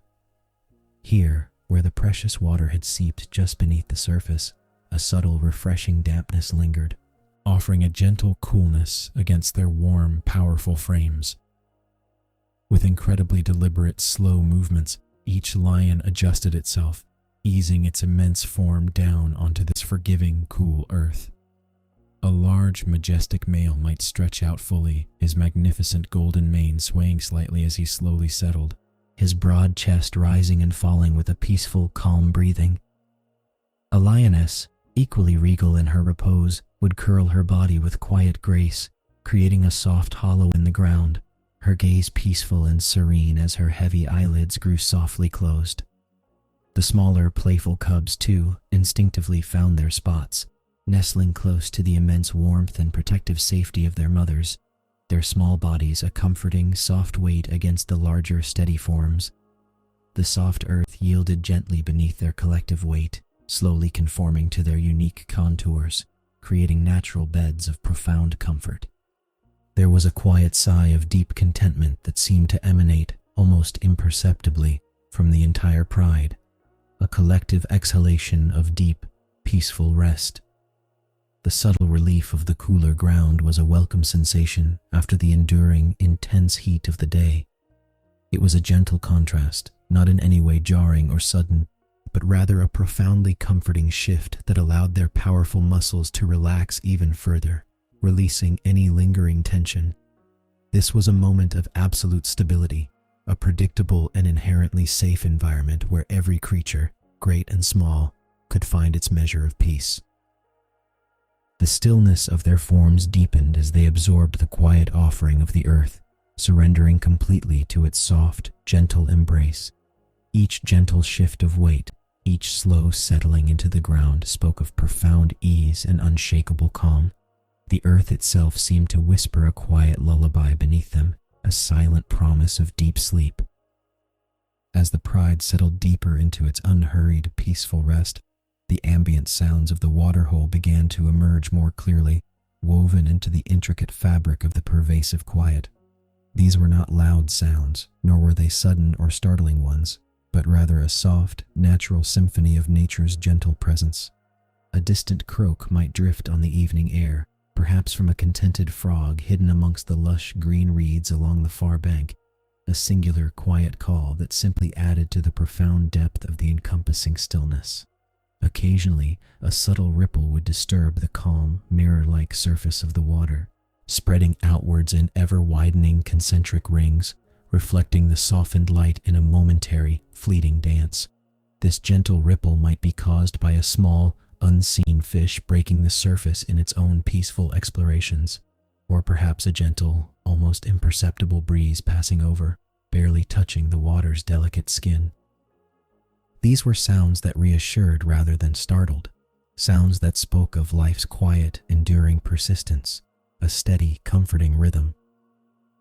Here, where the precious water had seeped just beneath the surface, a subtle, refreshing dampness lingered, offering a gentle coolness against their warm, powerful frames. With incredibly deliberate, slow movements, each lion adjusted itself, easing its immense form down onto this forgiving, cool earth. A large, majestic male might stretch out fully, his magnificent golden mane swaying slightly as he slowly settled, his broad chest rising and falling with a peaceful, calm breathing. A lioness, equally regal in her repose, would curl her body with quiet grace, creating a soft hollow in the ground, her gaze peaceful and serene as her heavy eyelids grew softly closed. The smaller, playful cubs, too, instinctively found their spots, nestling close to the immense warmth and protective safety of their mothers, their small bodies a comforting, soft weight against the larger, steady forms. The soft earth yielded gently beneath their collective weight, slowly conforming to their unique contours, creating natural beds of profound comfort. There was a quiet sigh of deep contentment that seemed to emanate, almost imperceptibly, from the entire pride, a collective exhalation of deep, peaceful rest. The subtle relief of the cooler ground was a welcome sensation after the enduring, intense heat of the day. It was a gentle contrast, not in any way jarring or sudden, but rather a profoundly comforting shift that allowed their powerful muscles to relax even further, releasing any lingering tension. This was a moment of absolute stability, a predictable and inherently safe environment where every creature, great and small, could find its measure of peace. The stillness of their forms deepened as they absorbed the quiet offering of the earth, surrendering completely to its soft, gentle embrace. Each gentle shift of weight, each slow settling into the ground spoke of profound ease and unshakable calm. The earth itself seemed to whisper a quiet lullaby beneath them, a silent promise of deep sleep. As the pride settled deeper into its unhurried, peaceful rest, The ambient sounds of the waterhole began to emerge more clearly, woven into the intricate fabric of the pervasive quiet. These were not loud sounds, nor were they sudden or startling ones, but rather a soft, natural symphony of nature's gentle presence. A distant croak might drift on the evening air, perhaps from a contented frog hidden amongst the lush green reeds along the far bank, a singular quiet call that simply added to the profound depth of the encompassing stillness. Occasionally, a subtle ripple would disturb the calm, mirror-like surface of the water, spreading outwards in ever-widening concentric rings, reflecting the softened light in a momentary, fleeting dance. This gentle ripple might be caused by a small, unseen fish breaking the surface in its own peaceful explorations, or perhaps a gentle, almost imperceptible breeze passing over, barely touching the water's delicate skin. These were sounds that reassured rather than startled, sounds that spoke of life's quiet, enduring persistence, a steady, comforting rhythm.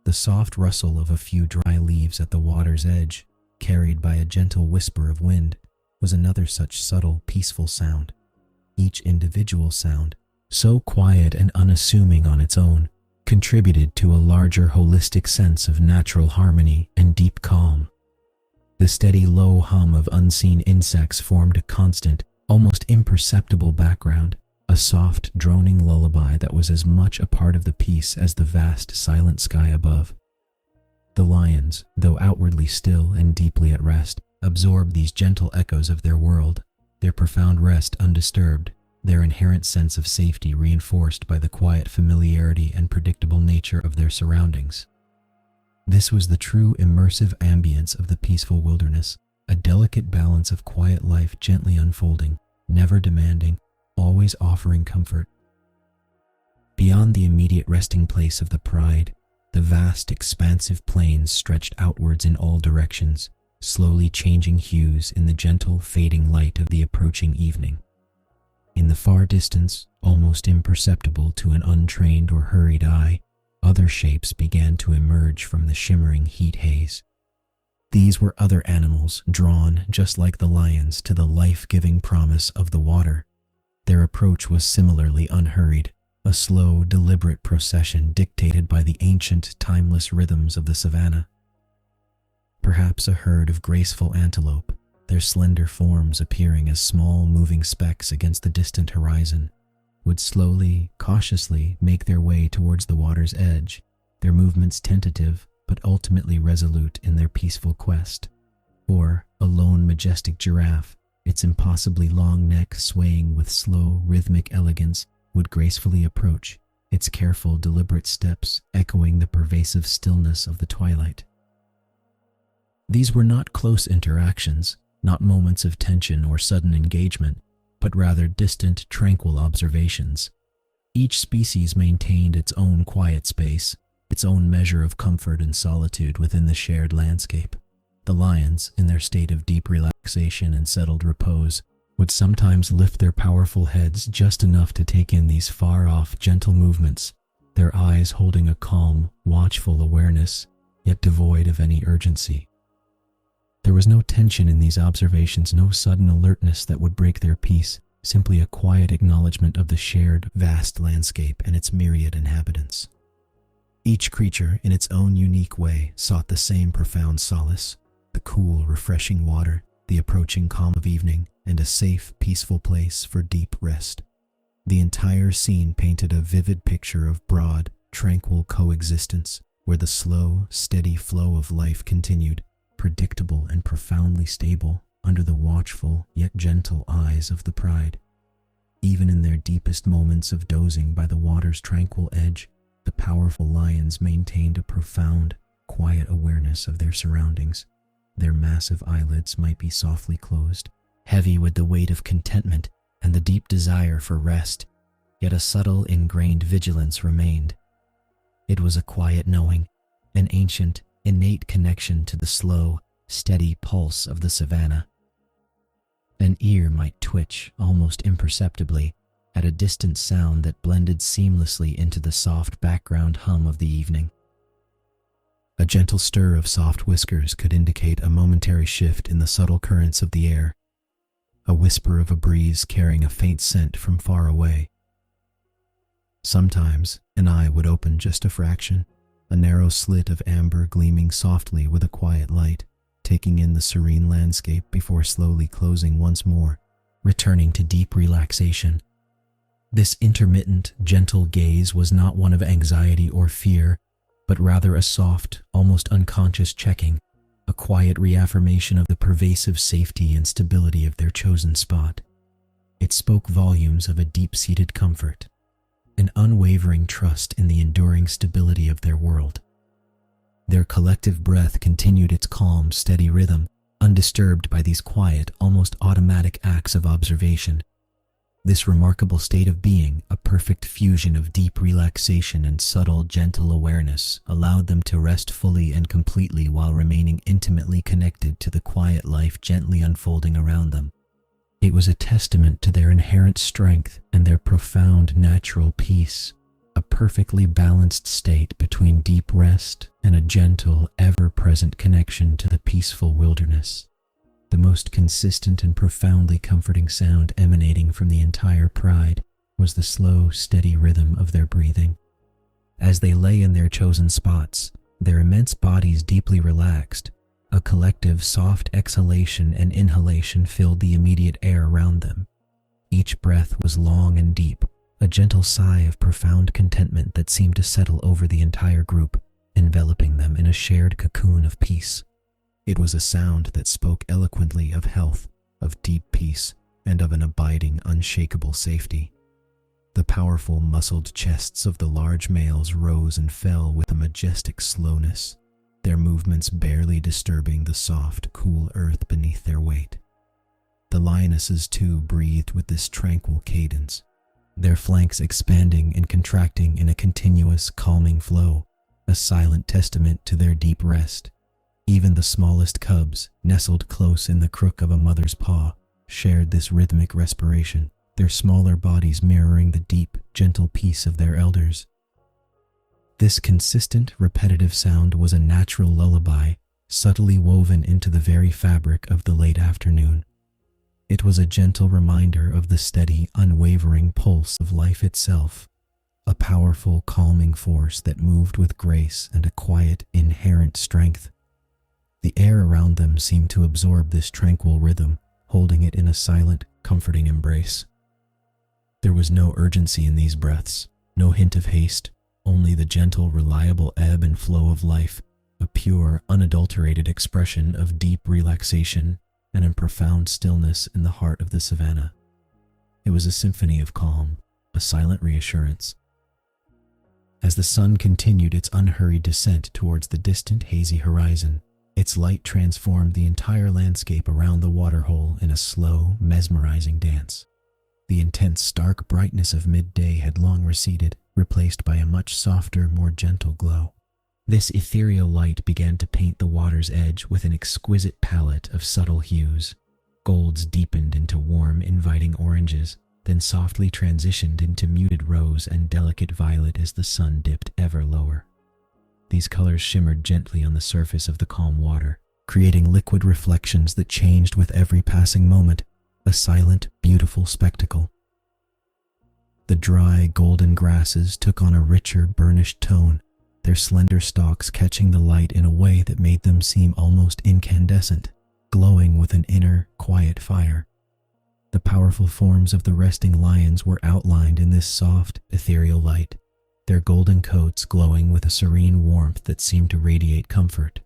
The soft rustle of a few dry leaves at the water's edge, carried by a gentle whisper of wind, was another such subtle, peaceful sound. Each individual sound, so quiet and unassuming on its own, contributed to a larger holistic sense of natural harmony and deep calm. The steady low hum of unseen insects formed a constant, almost imperceptible background, a soft, droning lullaby that was as much a part of the piece as the vast, silent sky above. The lions, though outwardly still and deeply at rest, absorbed these gentle echoes of their world, their profound rest undisturbed, their inherent sense of safety reinforced by the quiet familiarity and predictable nature of their surroundings. This was the true immersive ambience of the peaceful wilderness, a delicate balance of quiet life gently unfolding, never demanding, always offering comfort. Beyond the immediate resting place of the Pride, the vast expansive plains stretched outwards in all directions, slowly changing hues in the gentle fading light of the approaching evening. In the far distance, almost imperceptible to an untrained or hurried eye, other shapes began to emerge from the shimmering heat haze. These were other animals drawn, just like the lions, to the life-giving promise of the water. Their approach was similarly unhurried, a slow, deliberate procession dictated by the ancient, timeless rhythms of the savannah. Perhaps a herd of graceful antelope, their slender forms appearing as small moving specks against the distant horizon, would slowly, cautiously make their way towards the water's edge, their movements tentative but ultimately resolute in their peaceful quest. Or a lone majestic giraffe, its impossibly long neck swaying with slow, rhythmic elegance, would gracefully approach, its careful, deliberate steps echoing the pervasive stillness of the twilight. These were not close interactions, not moments of tension or sudden engagement, but rather distant, tranquil observations. Each species maintained its own quiet space, its own measure of comfort and solitude within the shared landscape. The lions, in their state of deep relaxation and settled repose, would sometimes lift their powerful heads just enough to take in these far-off, gentle movements, their eyes holding a calm, watchful awareness, yet devoid of any urgency. There was no tension in these observations, no sudden alertness that would break their peace, simply a quiet acknowledgement of the shared, vast landscape and its myriad inhabitants. Each creature, in its own unique way, sought the same profound solace: the cool, refreshing water, the approaching calm of evening, and a safe, peaceful place for deep rest. The entire scene painted a vivid picture of broad, tranquil coexistence, where the slow, steady flow of life continued, predictable and profoundly stable, under the watchful yet gentle eyes of the Pride. Even in their deepest moments of dozing by the water's tranquil edge, the powerful lions maintained a profound, quiet awareness of their surroundings. Their massive eyelids might be softly closed, heavy with the weight of contentment and the deep desire for rest, yet a subtle, ingrained vigilance remained. It was a quiet knowing, an ancient, innate connection to the slow, steady pulse of the savannah. An ear might twitch, almost imperceptibly, at a distant sound that blended seamlessly into the soft background hum of the evening. A gentle stir of soft whiskers could indicate a momentary shift in the subtle currents of the air. a whisper of a breeze carrying a faint scent from far away. Sometimes an eye would open just a fraction, a narrow slit of amber gleaming softly with a quiet light, taking in the serene landscape before slowly closing once more, returning to deep relaxation. This intermittent, gentle gaze was not one of anxiety or fear, but rather a soft, almost unconscious checking, a quiet reaffirmation of the pervasive safety and stability of their chosen spot. It spoke volumes of a deep-seated comfort, an unwavering trust in the enduring stability of their world. Their collective breath continued its calm, steady rhythm, undisturbed by these quiet, almost automatic acts of observation. This remarkable state of being, a perfect fusion of deep relaxation and subtle, gentle awareness, allowed them to rest fully and completely while remaining intimately connected to the quiet life gently unfolding around them. It was a testament to their inherent strength and their profound natural peace, a perfectly balanced state between deep rest and a gentle, ever-present connection to the peaceful wilderness. The most consistent and profoundly comforting sound emanating from the entire pride was the slow, steady rhythm of their breathing. As they lay in their chosen spots, their immense bodies deeply relaxed, a collective soft exhalation and inhalation filled the immediate air around them. Each breath was long and deep, a gentle sigh of profound contentment that seemed to settle over the entire group, enveloping them in a shared cocoon of peace. It was a sound that spoke eloquently of health, of deep peace, and of an abiding, unshakable safety. The powerful, muscled chests of the large males rose and fell with a majestic slowness, their movements barely disturbing the soft, cool earth beneath their weight. The lionesses, too, breathed with this tranquil cadence, their flanks expanding and contracting in a continuous, calming flow, a silent testament to their deep rest. Even the smallest cubs, nestled close in the crook of a mother's paw, shared this rhythmic respiration, their smaller bodies mirroring the deep, gentle peace of their elders. This consistent, repetitive sound was a natural lullaby, subtly woven into the very fabric of the late afternoon. It was a gentle reminder of the steady, unwavering pulse of life itself, a powerful, calming force that moved with grace and a quiet, inherent strength. The air around them seemed to absorb this tranquil rhythm, holding it in a silent, comforting embrace. There was no urgency in these breaths, no hint of haste, only the gentle, reliable ebb and flow of life, a pure, unadulterated expression of deep relaxation and a profound stillness in the heart of the savannah. It was a symphony of calm, a silent reassurance. As the sun continued its unhurried descent towards the distant, hazy horizon, its light transformed the entire landscape around the waterhole in a slow, mesmerizing dance. The intense, stark brightness of midday had long receded, replaced by a much softer, more gentle glow. This ethereal light began to paint the water's edge with an exquisite palette of subtle hues. Golds deepened into warm, inviting oranges, then softly transitioned into muted rose and delicate violet as the sun dipped ever lower. These colors shimmered gently on the surface of the calm water, creating liquid reflections that changed with every passing moment, a silent, beautiful spectacle. The dry, golden grasses took on a richer, burnished tone, their slender stalks catching the light in a way that made them seem almost incandescent, glowing with an inner, quiet fire. The powerful forms of the resting lions were outlined in this soft, ethereal light, their golden coats glowing with a serene warmth that seemed to radiate comfort.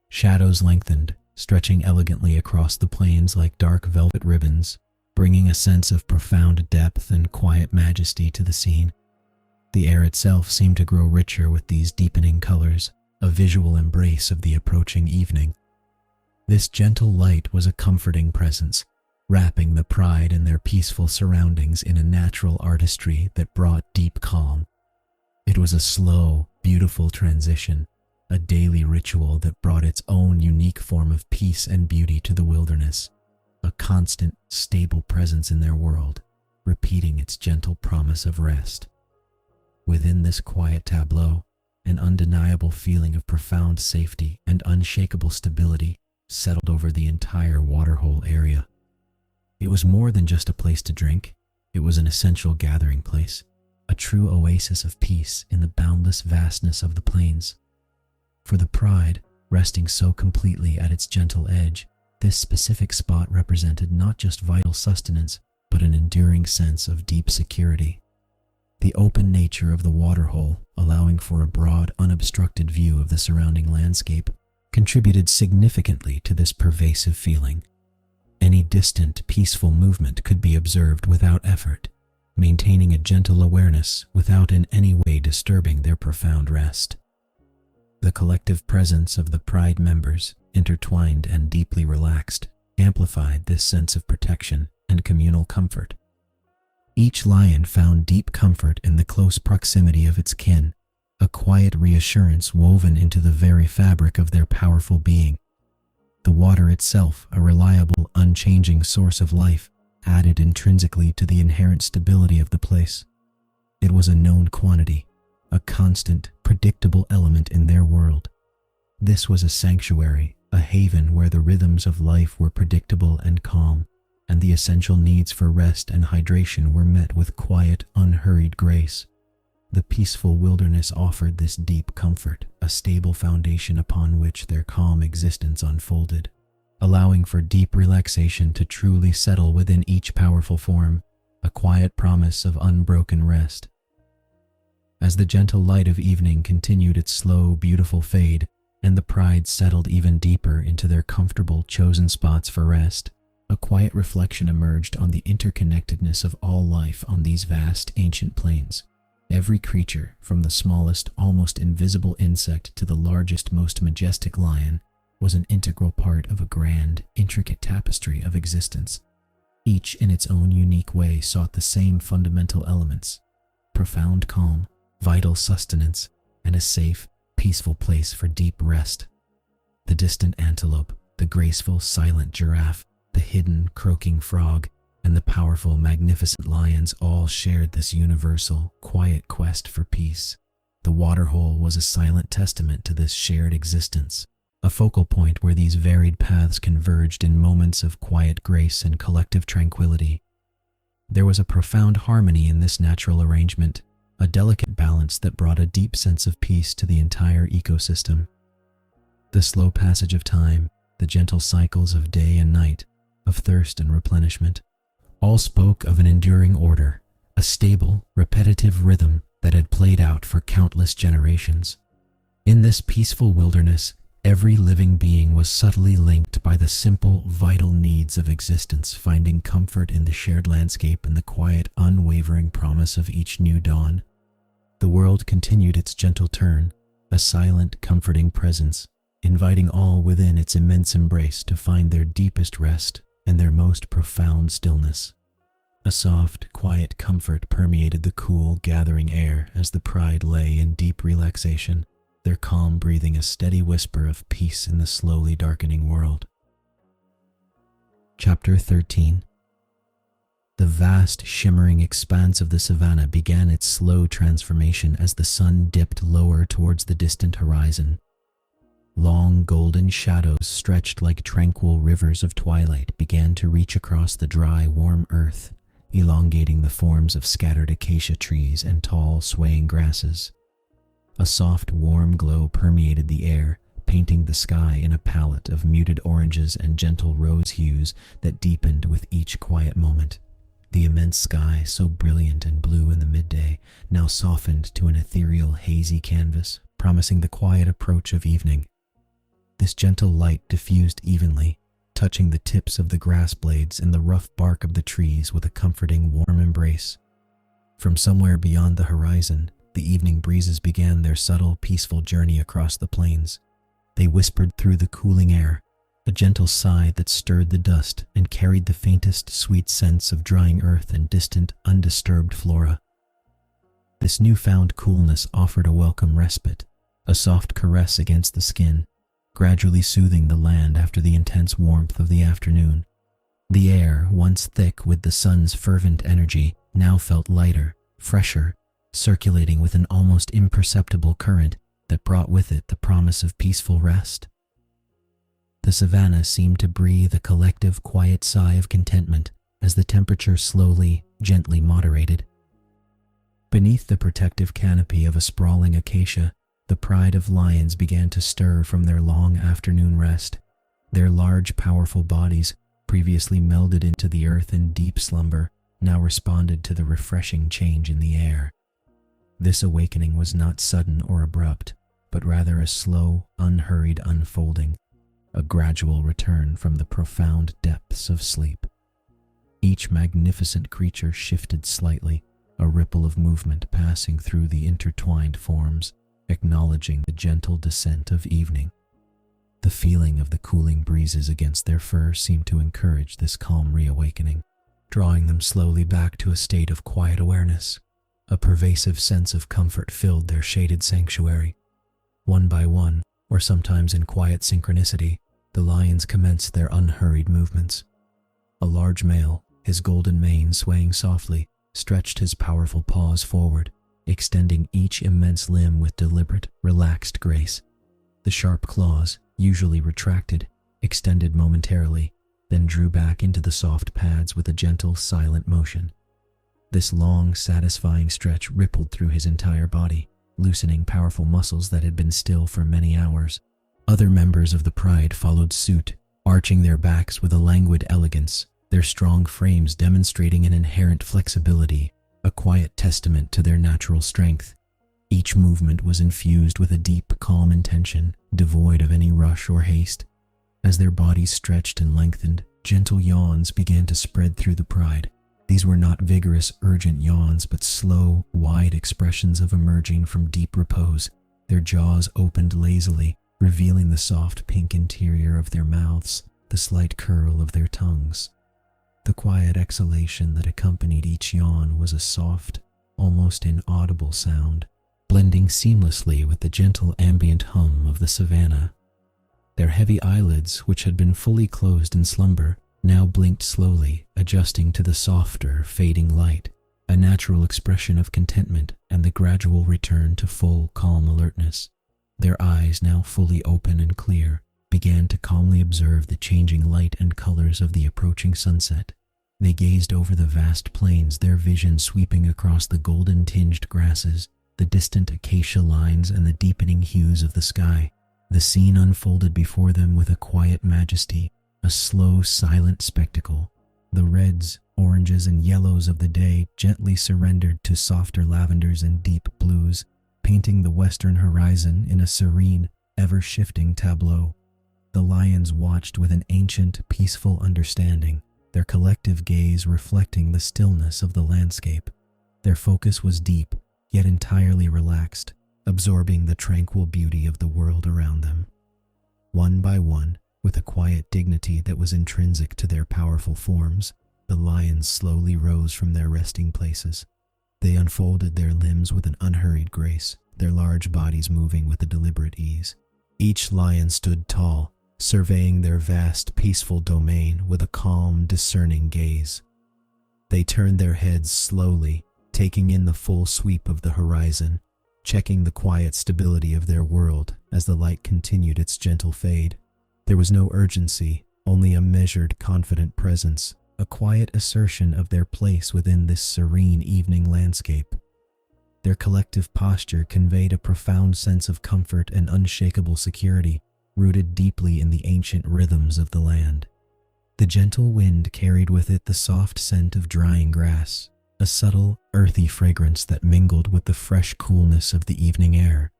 Shadows lengthened, stretching elegantly across the plains like dark velvet ribbons, bringing a sense of profound depth and quiet majesty to the scene. The air itself seemed to grow richer with these deepening colors, a visual embrace of the approaching evening. This gentle light was a comforting presence, wrapping the pride in their peaceful surroundings in a natural artistry that brought deep calm. It was a slow, beautiful transition, a daily ritual that brought its own unique form of peace and beauty to the wilderness, a constant, stable presence in their world, repeating its gentle promise of rest. Within this quiet tableau, an undeniable feeling of profound safety and unshakable stability settled over the entire waterhole area. It was more than just a place to drink. It was an essential gathering place, a true oasis of peace in the boundless vastness of the plains. For the pride, resting so completely at its gentle edge, this specific spot represented not just vital sustenance, but an enduring sense of deep security. The open nature of the waterhole, allowing for a broad, unobstructed view of the surrounding landscape, contributed significantly to this pervasive feeling. Any distant, peaceful movement could be observed without effort, maintaining a gentle awareness without in any way disturbing their profound rest. The collective presence of the Pride members, intertwined and deeply relaxed, amplified this sense of protection and communal comfort. Each lion found deep comfort in the close proximity of its kin, a quiet reassurance woven into the very fabric of their powerful being. The water itself, a reliable, unchanging source of life, added intrinsically to the inherent stability of the place. It was a known quantity, a constant, predictable element in their world. This was a sanctuary, a haven where the rhythms of life were predictable and calm, and the essential needs for rest and hydration were met with quiet, unhurried grace. The peaceful wilderness offered this deep comfort, a stable foundation upon which their calm existence unfolded, allowing for deep relaxation to truly settle within each powerful form, a quiet promise of unbroken rest. As the gentle light of evening continued its slow, beautiful fade, and the Pride settled even deeper into their comfortable, chosen spots for rest, a quiet reflection emerged on the interconnectedness of all life on these vast, ancient plains. Every creature, from the smallest, almost invisible insect to the largest, most majestic lion, was an integral part of a grand, intricate tapestry of existence. Each, in its own unique way, sought the same fundamental elements: profound calm, vital sustenance, and a safe, peaceful place for deep rest. The distant antelope, the graceful, silent giraffe, the hidden, croaking frog, and the powerful, magnificent lions all shared this universal, quiet quest for peace. The waterhole was a silent testament to this shared existence, a focal point where these varied paths converged in moments of quiet grace and collective tranquility. There was a profound harmony in this natural arrangement, a delicate balance that brought a deep sense of peace to the entire ecosystem. The slow passage of time, the gentle cycles of day and night, of thirst and replenishment, all spoke of an enduring order, a stable, repetitive rhythm that had played out for countless generations. In this peaceful wilderness, every living being was subtly linked by the simple, vital needs of existence, finding comfort in the shared landscape and the quiet, unwavering promise of each new dawn. The world continued its gentle turn, a silent, comforting presence, inviting all within its immense embrace to find their deepest rest and their most profound stillness. A soft, quiet comfort permeated the cool, gathering air as the Pride lay in deep relaxation, their calm breathing a steady whisper of peace in the slowly darkening world. Chapter 13. The vast, shimmering expanse of the savannah began its slow transformation as the sun dipped lower towards the distant horizon. Long golden shadows stretched like tranquil rivers of twilight began to reach across the dry, warm earth, elongating the forms of scattered acacia trees and tall, swaying grasses. A soft, warm glow permeated the air, painting the sky in a palette of muted oranges and gentle rose hues that deepened with each quiet moment. The immense sky, so brilliant and blue in the midday, now softened to an ethereal, hazy canvas, promising the quiet approach of evening. This gentle light diffused evenly, touching the tips of the grass blades and the rough bark of the trees with a comforting, warm embrace. From somewhere beyond the horizon, the evening breezes began their subtle, peaceful journey across the plains. They whispered through the cooling air, a gentle sigh that stirred the dust and carried the faintest, sweet scents of drying earth and distant, undisturbed flora. This newfound coolness offered a welcome respite, a soft caress against the skin, gradually soothing the land after the intense warmth of the afternoon. The air, once thick with the sun's fervent energy, now felt lighter, fresher, circulating with an almost imperceptible current that brought with it the promise of peaceful rest. The savannah seemed to breathe a collective, quiet sigh of contentment, as the temperature slowly, gently moderated. Beneath the protective canopy of a sprawling acacia, the pride of lions began to stir from their long afternoon rest. Their large, powerful bodies, previously melded into the earth in deep slumber, now responded to the refreshing change in the air. This awakening was not sudden or abrupt, but rather a slow, unhurried unfolding, a gradual return from the profound depths of sleep. Each magnificent creature shifted slightly, a ripple of movement passing through the intertwined forms, acknowledging the gentle descent of evening. The feeling of the cooling breezes against their fur seemed to encourage this calm reawakening, drawing them slowly back to a state of quiet awareness. A pervasive sense of comfort filled their shaded sanctuary. One by one, or sometimes in quiet synchronicity, the lions commenced their unhurried movements. A large male, his golden mane swaying softly, stretched his powerful paws forward, extending each immense limb with deliberate, relaxed grace. The sharp claws, usually retracted, extended momentarily, then drew back into the soft pads with a gentle, silent motion. This long, satisfying stretch rippled through his entire body, loosening powerful muscles that had been still for many hours. Other members of the pride followed suit, arching their backs with a languid elegance, their strong frames demonstrating an inherent flexibility, a quiet testament to their natural strength. Each movement was infused with a deep, calm intention, devoid of any rush or haste. As their bodies stretched and lengthened, gentle yawns began to spread through the pride. These were not vigorous, urgent yawns, but slow, wide expressions of emerging from deep repose. Their jaws opened lazily, revealing the soft pink interior of their mouths, the slight curl of their tongues. The quiet exhalation that accompanied each yawn was a soft, almost inaudible sound, blending seamlessly with the gentle ambient hum of the savannah. Their heavy eyelids, which had been fully closed in slumber, now blinked slowly, adjusting to the softer, fading light, a natural expression of contentment and the gradual return to full, calm alertness. Their eyes, now fully open and clear, began to calmly observe the changing light and colors of the approaching sunset. They gazed over the vast plains, their vision sweeping across the golden-tinged grasses, the distant acacia lines, and the deepening hues of the sky. The scene unfolded before them with a quiet majesty, a slow, silent spectacle. The reds, oranges, and yellows of the day gently surrendered to softer lavenders and deep blues, painting the western horizon in a serene, ever-shifting tableau. The lions watched with an ancient, peaceful understanding, their collective gaze reflecting the stillness of the landscape. Their focus was deep, yet entirely relaxed, absorbing the tranquil beauty of the world around them. One by one, with a quiet dignity that was intrinsic to their powerful forms, the lions slowly rose from their resting places. They unfolded their limbs with an unhurried grace, their large bodies moving with a deliberate ease. Each lion stood tall, surveying their vast, peaceful domain with a calm, discerning gaze. They turned their heads slowly, taking in the full sweep of the horizon, checking the quiet stability of their world as the light continued its gentle fade. There was no urgency, only a measured, confident presence, a quiet assertion of their place within this serene evening landscape. Their collective posture conveyed a profound sense of comfort and unshakable security, rooted deeply in the ancient rhythms of the land. The gentle wind carried with it the soft scent of drying grass, a subtle, earthy fragrance that mingled with the fresh coolness of the evening air.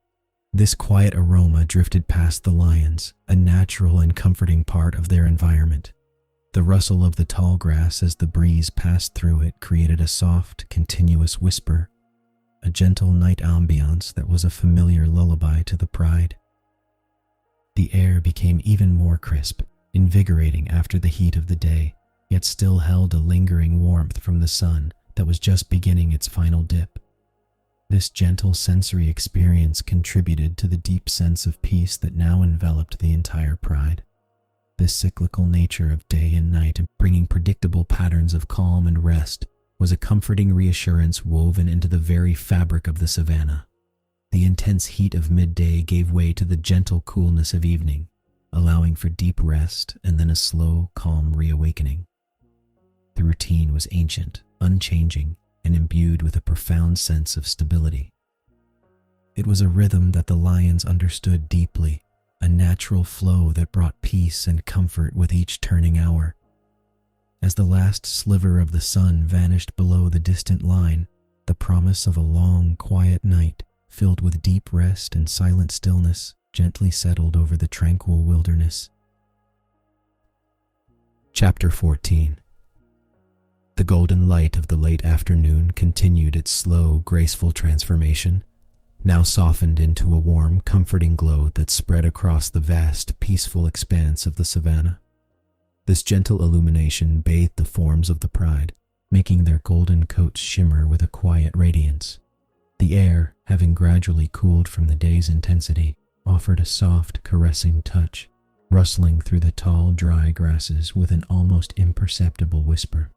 This quiet aroma drifted past the lions, a natural and comforting part of their environment. The rustle of the tall grass as the breeze passed through it created a soft, continuous whisper, a gentle night ambiance that was a familiar lullaby to the pride. The air became even more crisp, invigorating after the heat of the day, yet still held a lingering warmth from the sun that was just beginning its final dip. This gentle sensory experience contributed to the deep sense of peace that now enveloped the entire pride. This cyclical nature of day and night, bringing predictable patterns of calm and rest, was a comforting reassurance woven into the very fabric of the savannah. The intense heat of midday gave way to the gentle coolness of evening, allowing for deep rest and then a slow, calm reawakening. The routine was ancient, unchanging, and imbued with a profound sense of stability. It was a rhythm that the lions understood deeply, a natural flow that brought peace and comfort with each turning hour. As the last sliver of the sun vanished below the distant line, the promise of a long, quiet night, filled with deep rest and silent stillness, gently settled over the tranquil wilderness. Chapter 14. The golden light of the late afternoon continued its slow, graceful transformation, now softened into a warm, comforting glow that spread across the vast, peaceful expanse of the savannah. This gentle illumination bathed the forms of the pride, making their golden coats shimmer with a quiet radiance. The air, having gradually cooled from the day's intensity, offered a soft, caressing touch, rustling through the tall, dry grasses with an almost imperceptible whisper.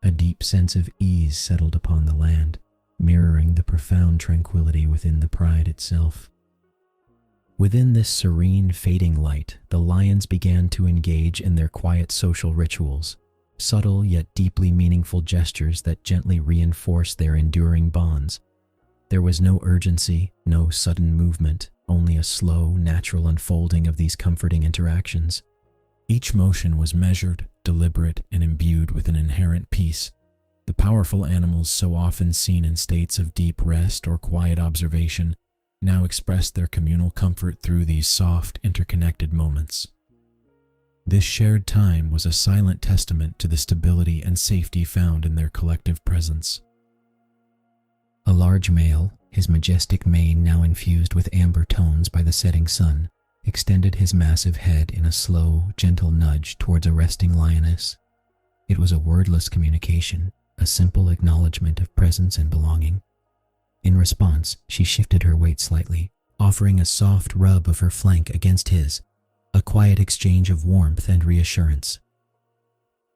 A deep sense of ease settled upon the land, mirroring the profound tranquility within the pride itself. Within this serene, fading light, the lions began to engage in their quiet social rituals, subtle yet deeply meaningful gestures that gently reinforced their enduring bonds. There was no urgency, no sudden movement, only a slow, natural unfolding of these comforting interactions. Each motion was measured, deliberate, and imbued with an inherent peace. The powerful animals so often seen in states of deep rest or quiet observation now expressed their communal comfort through these soft, interconnected moments. This shared time was a silent testament to the stability and safety found in their collective presence. A large male, his majestic mane now infused with amber tones by the setting sun, extended his massive head in a slow, gentle nudge towards a resting lioness. It was a wordless communication, a simple acknowledgement of presence and belonging. In response, she shifted her weight slightly, offering a soft rub of her flank against his, a quiet exchange of warmth and reassurance.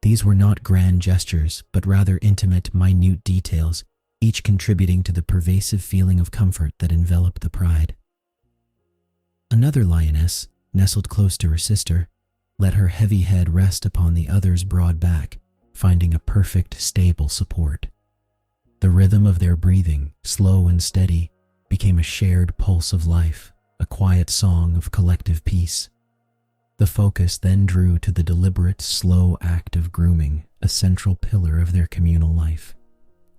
These were not grand gestures, but rather intimate, minute details, each contributing to the pervasive feeling of comfort that enveloped the pride. Another lioness, nestled close to her sister, let her heavy head rest upon the other's broad back, finding a perfect, stable support. The rhythm of their breathing, slow and steady, became a shared pulse of life, a quiet song of collective peace. The focus then drew to the deliberate, slow act of grooming, a central pillar of their communal life.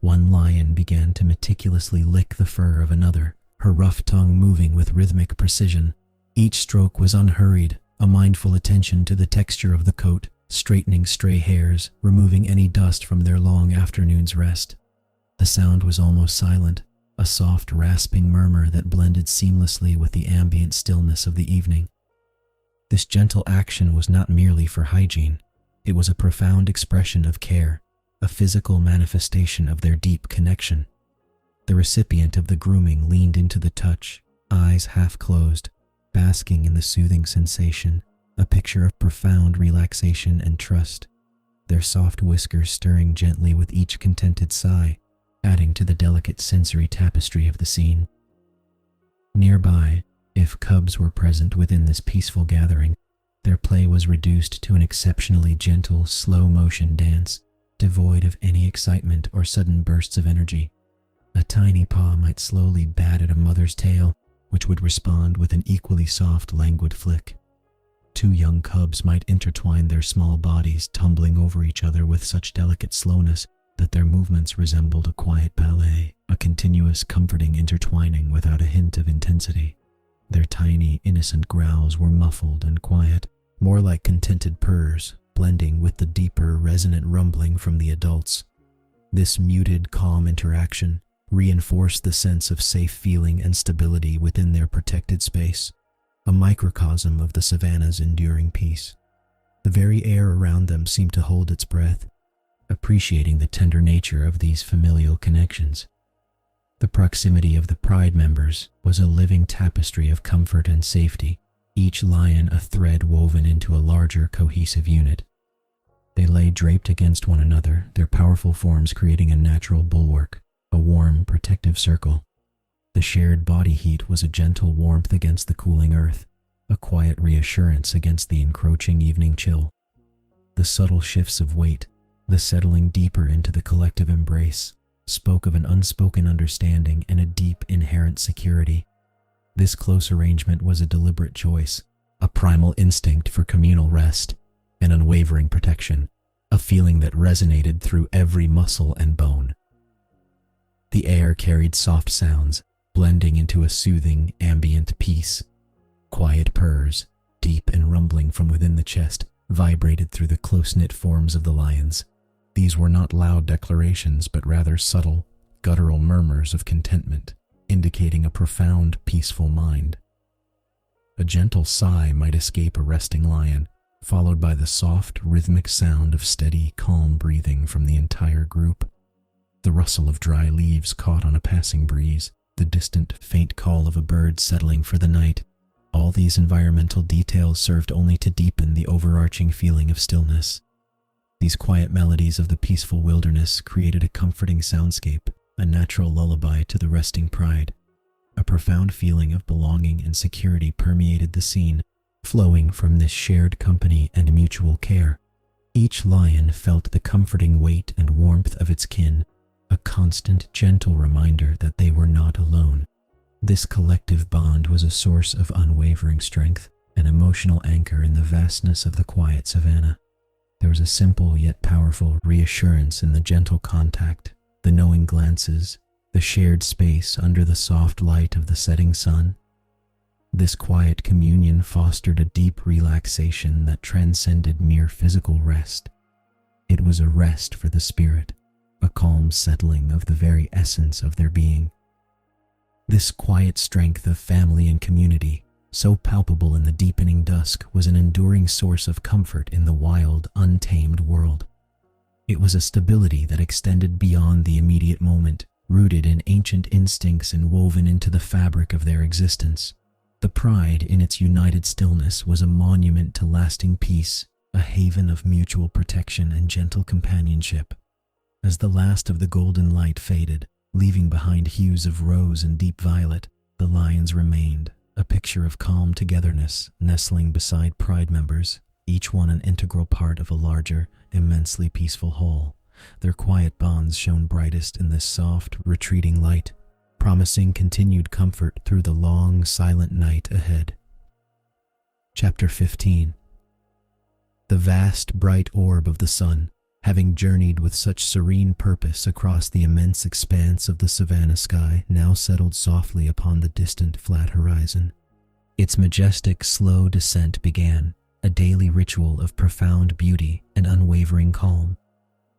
One lion began to meticulously lick the fur of another, her rough tongue moving with rhythmic precision. Each stroke was unhurried, a mindful attention to the texture of the coat, straightening stray hairs, removing any dust from their long afternoon's rest. The sound was almost silent, a soft, rasping murmur that blended seamlessly with the ambient stillness of the evening. This gentle action was not merely for hygiene. It was a profound expression of care, a physical manifestation of their deep connection. The recipient of the grooming leaned into the touch, eyes half closed, basking in the soothing sensation, a picture of profound relaxation and trust, their soft whiskers stirring gently with each contented sigh, adding to the delicate sensory tapestry of the scene. Nearby, if cubs were present within this peaceful gathering, their play was reduced to an exceptionally gentle, slow-motion dance, devoid of any excitement or sudden bursts of energy. A tiny paw might slowly bat at a mother's tail, which would respond with an equally soft, languid flick. Two young cubs might intertwine their small bodies, tumbling over each other with such delicate slowness that their movements resembled a quiet ballet, a continuous, comforting intertwining without a hint of intensity. Their tiny, innocent growls were muffled and quiet, more like contented purrs, blending with the deeper, resonant rumbling from the adults. This muted, calm interaction reinforced the sense of safe feeling and stability within their protected space, a microcosm of the savannah's enduring peace. The very air around them seemed to hold its breath, appreciating the tender nature of these familial connections. The proximity of the pride members was a living tapestry of comfort and safety, each lion a thread woven into a larger, cohesive unit. They lay draped against one another, their powerful forms creating a natural bulwark, a warm, protective circle. The shared body heat was a gentle warmth against the cooling earth, a quiet reassurance against the encroaching evening chill. The subtle shifts of weight, The settling deeper into the collective embrace spoke of an unspoken understanding and a deep inherent security. This close arrangement was a deliberate choice, a primal instinct for communal rest, an unwavering protection, a feeling that resonated through every muscle and bone. The air carried soft sounds, blending into a soothing, ambient peace. Quiet purrs, deep and rumbling from within the chest, vibrated through the close-knit forms of the lions. These were not loud declarations, but rather subtle, guttural murmurs of contentment, indicating a profound, peaceful mind. A gentle sigh might escape a resting lion, followed by the soft, rhythmic sound of steady, calm breathing from the entire group. The rustle of dry leaves caught on a passing breeze, the distant, faint call of a bird settling for the night. All these environmental details served only to deepen the overarching feeling of stillness. These quiet melodies of the peaceful wilderness created a comforting soundscape, a natural lullaby to the resting pride. A profound feeling of belonging and security permeated the scene, flowing from this shared company and mutual care. Each lion felt the comforting weight and warmth of its kin, a constant, gentle reminder that they were not alone. This collective bond was a source of unwavering strength, an emotional anchor in the vastness of the quiet savannah. There was a simple yet powerful reassurance in the gentle contact, the knowing glances, the shared space under the soft light of the setting sun. This quiet communion fostered a deep relaxation that transcended mere physical rest. It was a rest for the spirit, a calm settling of the very essence of their being. This quiet strength of family and community, so palpable in the deepening dusk, was an enduring source of comfort in the wild, untamed world. It was a stability that extended beyond the immediate moment, rooted in ancient instincts and woven into the fabric of their existence. The pride in its united stillness was a monument to lasting peace, a haven of mutual protection and gentle companionship. As the last of the golden light faded, leaving behind hues of rose and deep violet, the lions remained, a picture of calm togetherness, nestling beside pride members, each one an integral part of a larger, immensely peaceful whole. Their quiet bonds shone brightest in this soft, retreating light, promising continued comfort through the long, silent night ahead. Chapter 15. The vast, bright orb of the sun, having journeyed with such serene purpose across the immense expanse of the savannah sky, now settled softly upon the distant flat horizon. Its majestic, slow descent began, a daily ritual of profound beauty and unwavering calm.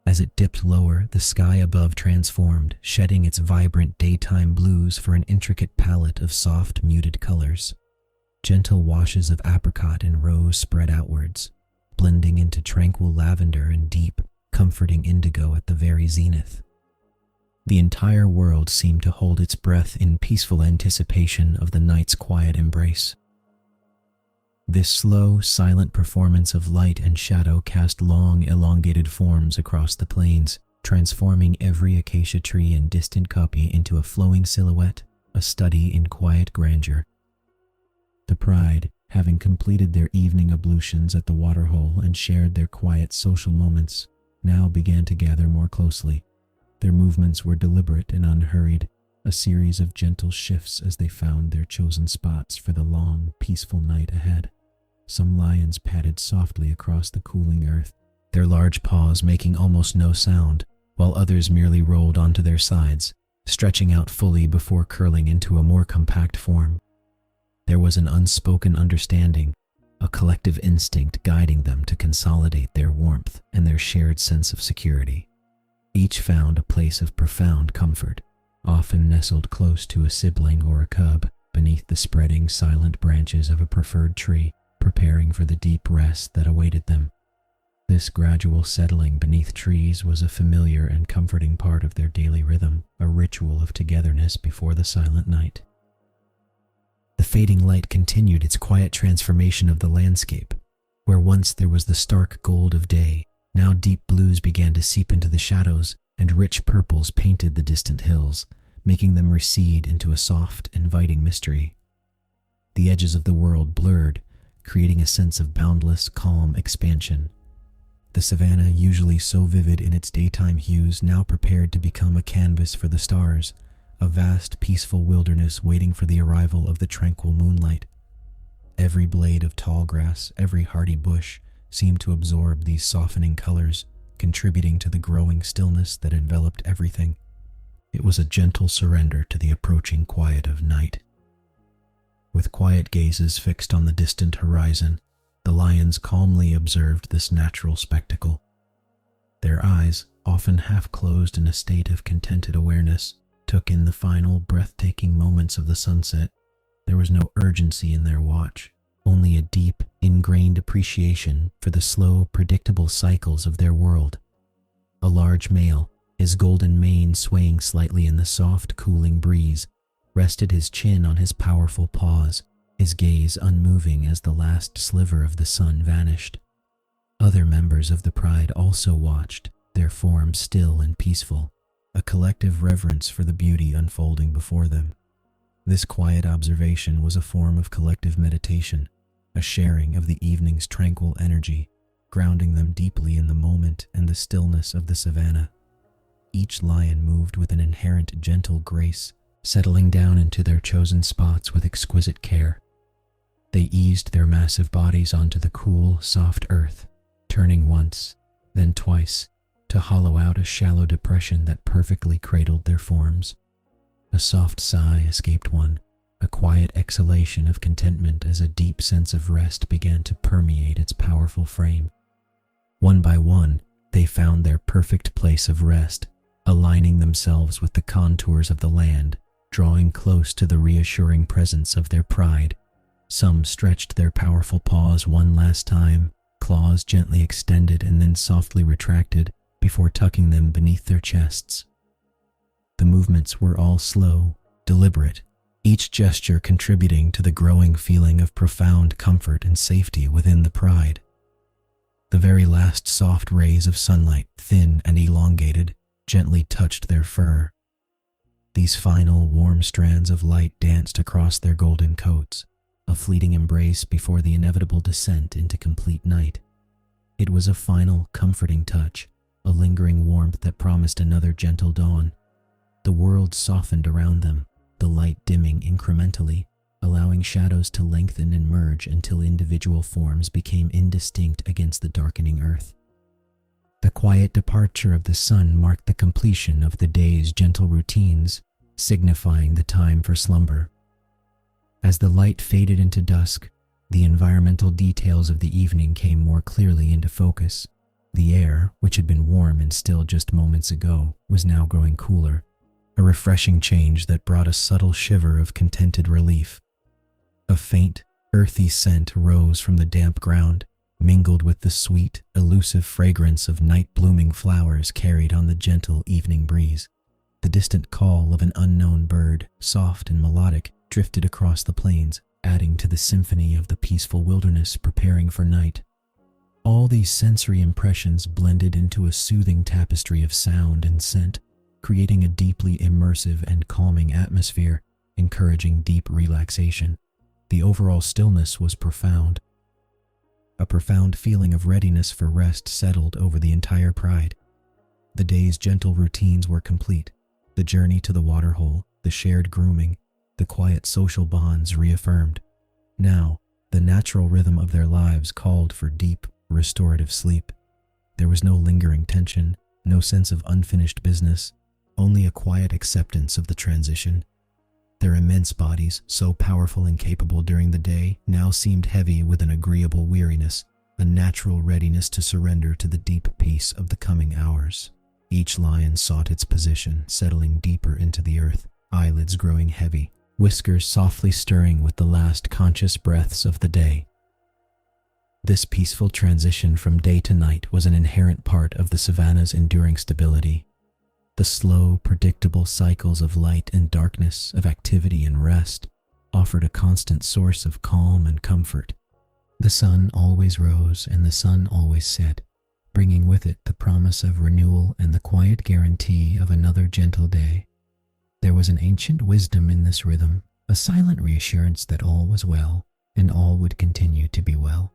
As it dipped lower, the sky above transformed, shedding its vibrant daytime blues for an intricate palette of soft, muted colors. Gentle washes of apricot and rose spread outwards, blending into tranquil lavender and deep, comforting indigo at the very zenith. The entire world seemed to hold its breath in peaceful anticipation of the night's quiet embrace. This slow, silent performance of light and shadow cast long, elongated forms across the plains, transforming every acacia tree and distant copy into a flowing silhouette, a study in quiet grandeur. The pride, having completed their evening ablutions at the waterhole and shared their quiet social moments, now began to gather more closely. Their movements were deliberate and unhurried, a series of gentle shifts as they found their chosen spots for the long, peaceful night ahead. Some lions padded softly across the cooling earth, their large paws making almost no sound, while others merely rolled onto their sides, stretching out fully before curling into a more compact form. There was an unspoken understanding, a collective instinct guiding them to consolidate their warmth and their shared sense of security. Each found a place of profound comfort, often nestled close to a sibling or a cub, beneath the spreading, silent branches of a preferred tree, preparing for the deep rest that awaited them. This gradual settling beneath trees was a familiar and comforting part of their daily rhythm, a ritual of togetherness before the silent night. The fading light continued its quiet transformation of the landscape. Where once there was the stark gold of day, now deep blues began to seep into the shadows, and rich purples painted the distant hills, making them recede into a soft, inviting mystery. The edges of the world blurred, creating a sense of boundless, calm expansion. The savannah, usually so vivid in its daytime hues, now prepared to become a canvas for the stars, a vast, peaceful wilderness waiting for the arrival of the tranquil moonlight. Every blade of tall grass, every hardy bush, seemed to absorb these softening colors, contributing to the growing stillness that enveloped everything. It was a gentle surrender to the approaching quiet of night. With quiet gazes fixed on the distant horizon, the lions calmly observed this natural spectacle. Their eyes, often half closed in a state of contented awareness, took in the final, breathtaking moments of the sunset. There was no urgency in their watch, only a deep, ingrained appreciation for the slow, predictable cycles of their world. A large male, his golden mane swaying slightly in the soft, cooling breeze, rested his chin on his powerful paws, his gaze unmoving as the last sliver of the sun vanished. Other members of the pride also watched, their forms still and peaceful, a collective reverence for the beauty unfolding before them. This quiet observation was a form of collective meditation, a sharing of the evening's tranquil energy, grounding them deeply in the moment and the stillness of the savannah. Each lion moved with an inherent gentle grace, settling down into their chosen spots with exquisite care. They eased their massive bodies onto the cool, soft earth, turning once, then twice, to hollow out a shallow depression that perfectly cradled their forms. A soft sigh escaped one, a quiet exhalation of contentment as a deep sense of rest began to permeate its powerful frame. One by one, they found their perfect place of rest, aligning themselves with the contours of the land, drawing close to the reassuring presence of their pride. Some stretched their powerful paws one last time, claws gently extended and then softly retracted, before tucking them beneath their chests. The movements were all slow, deliberate, each gesture contributing to the growing feeling of profound comfort and safety within the pride. The very last soft rays of sunlight, thin and elongated, gently touched their fur. These final, warm strands of light danced across their golden coats, a fleeting embrace before the inevitable descent into complete night. It was a final, comforting touch, a lingering warmth that promised another gentle dawn. The world softened around them, the light dimming incrementally, allowing shadows to lengthen and merge until individual forms became indistinct against the darkening earth. The quiet departure of the sun marked the completion of the day's gentle routines, signifying the time for slumber. As the light faded into dusk, the environmental details of the evening came more clearly into focus. The air, which had been warm and still just moments ago, was now growing cooler, a refreshing change that brought a subtle shiver of contented relief. A faint, earthy scent rose from the damp ground, mingled with the sweet, elusive fragrance of night-blooming flowers carried on the gentle evening breeze. The distant call of an unknown bird, soft and melodic, drifted across the plains, adding to the symphony of the peaceful wilderness preparing for night. All these sensory impressions blended into a soothing tapestry of sound and scent, creating a deeply immersive and calming atmosphere, encouraging deep relaxation. The overall stillness was profound. A profound feeling of readiness for rest settled over the entire pride. The day's gentle routines were complete. The journey to the waterhole, the shared grooming, the quiet social bonds reaffirmed. Now, the natural rhythm of their lives called for deep, restorative sleep. There was no lingering tension, no sense of unfinished business, only a quiet acceptance of the transition. Their immense bodies, so powerful and capable during the day, now seemed heavy with an agreeable weariness, a natural readiness to surrender to the deep peace of the coming hours. Each lion sought its position, settling deeper into the earth, eyelids growing heavy, whiskers softly stirring with the last conscious breaths of the day. This peaceful transition from day to night was an inherent part of the savannah's enduring stability. The slow, predictable cycles of light and darkness, of activity and rest, offered a constant source of calm and comfort. The sun always rose and the sun always set, bringing with it the promise of renewal and the quiet guarantee of another gentle day. There was an ancient wisdom in this rhythm, a silent reassurance that all was well, and all would continue to be well.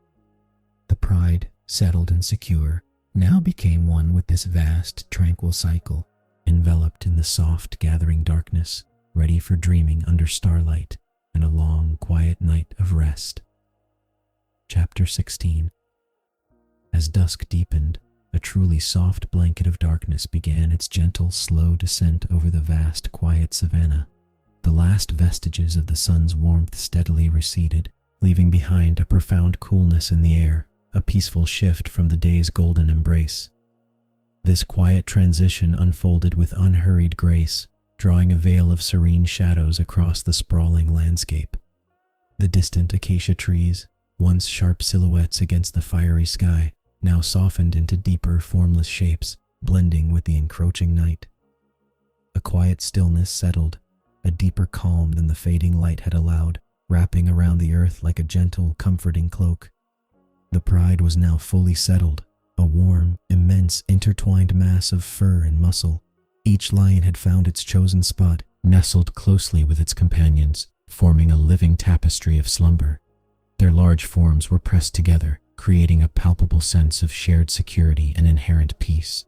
The pride, settled and secure, now became one with this vast, tranquil cycle, enveloped in the soft, gathering darkness, ready for dreaming under starlight and a long, quiet night of rest. Chapter 16. As dusk deepened, a truly soft blanket of darkness began its gentle, slow descent over the vast, quiet savannah. The last vestiges of the sun's warmth steadily receded, leaving behind a profound coolness in the air, a peaceful shift from the day's golden embrace. This quiet transition unfolded with unhurried grace, drawing a veil of serene shadows across the sprawling landscape. The distant acacia trees, once sharp silhouettes against the fiery sky, now softened into deeper, formless shapes, blending with the encroaching night. A quiet stillness settled, a deeper calm than the fading light had allowed, wrapping around the earth like a gentle, comforting cloak. The pride was now fully settled, a warm, immense, intertwined mass of fur and muscle. Each lion had found its chosen spot, nestled closely with its companions, forming a living tapestry of slumber. Their large forms were pressed together, creating a palpable sense of shared security and inherent peace.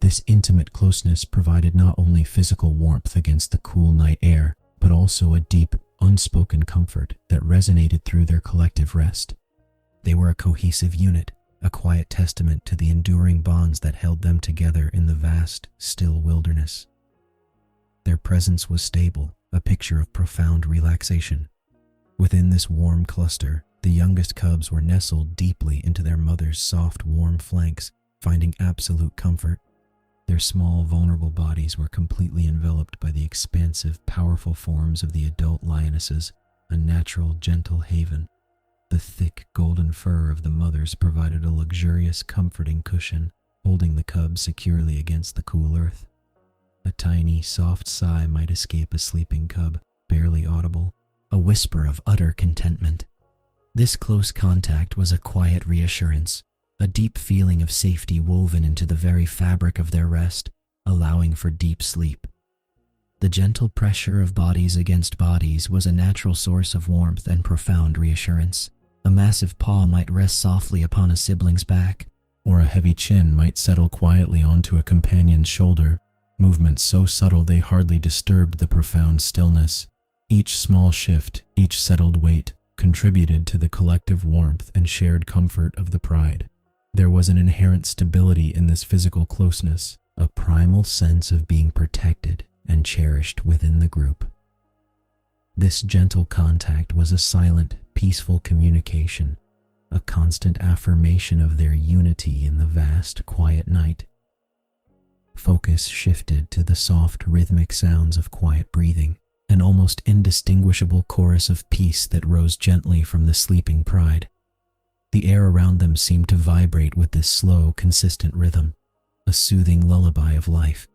This intimate closeness provided not only physical warmth against the cool night air, but also a deep, unspoken comfort that resonated through their collective rest. They were a cohesive unit, a quiet testament to the enduring bonds that held them together in the vast, still wilderness. Their presence was stable, a picture of profound relaxation. Within this warm cluster, the youngest cubs were nestled deeply into their mother's soft, warm flanks, finding absolute comfort. Their small, vulnerable bodies were completely enveloped by the expansive, powerful forms of the adult lionesses, a natural, gentle haven. The thick, golden fur of the mothers provided a luxurious, comforting cushion, holding the cubs securely against the cool earth. A tiny, soft sigh might escape a sleeping cub, barely audible, a whisper of utter contentment. This close contact was a quiet reassurance, a deep feeling of safety woven into the very fabric of their rest, allowing for deep sleep. The gentle pressure of bodies against bodies was a natural source of warmth and profound reassurance. A massive paw might rest softly upon a sibling's back, or a heavy chin might settle quietly onto a companion's shoulder, movements so subtle they hardly disturbed the profound stillness. Each small shift, each settled weight, contributed to the collective warmth and shared comfort of the pride. There was an inherent stability in this physical closeness, a primal sense of being protected and cherished within the group. This gentle contact was a silent, peaceful communication, a constant affirmation of their unity in the vast, quiet night. Focus shifted to the soft, rhythmic sounds of quiet breathing, an almost indistinguishable chorus of peace that rose gently from the sleeping pride. The air around them seemed to vibrate with this slow, consistent rhythm, a soothing lullaby of life.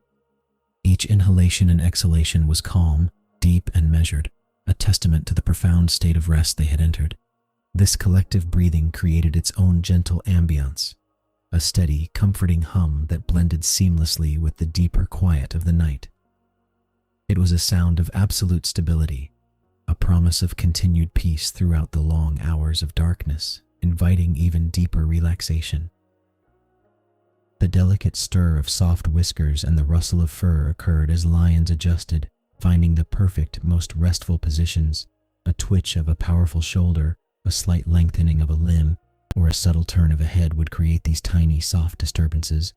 Each inhalation and exhalation was calm, deep, and measured, a testament to the profound state of rest they had entered. This collective breathing created its own gentle ambience, a steady, comforting hum that blended seamlessly with the deeper quiet of the night. It was a sound of absolute stability, a promise of continued peace throughout the long hours of darkness, inviting even deeper relaxation. The delicate stir of soft whiskers and the rustle of fur occurred as lions adjusted, finding the perfect, most restful positions. A twitch of a powerful shoulder, a slight lengthening of a limb, or a subtle turn of a head would create these tiny, soft disturbances.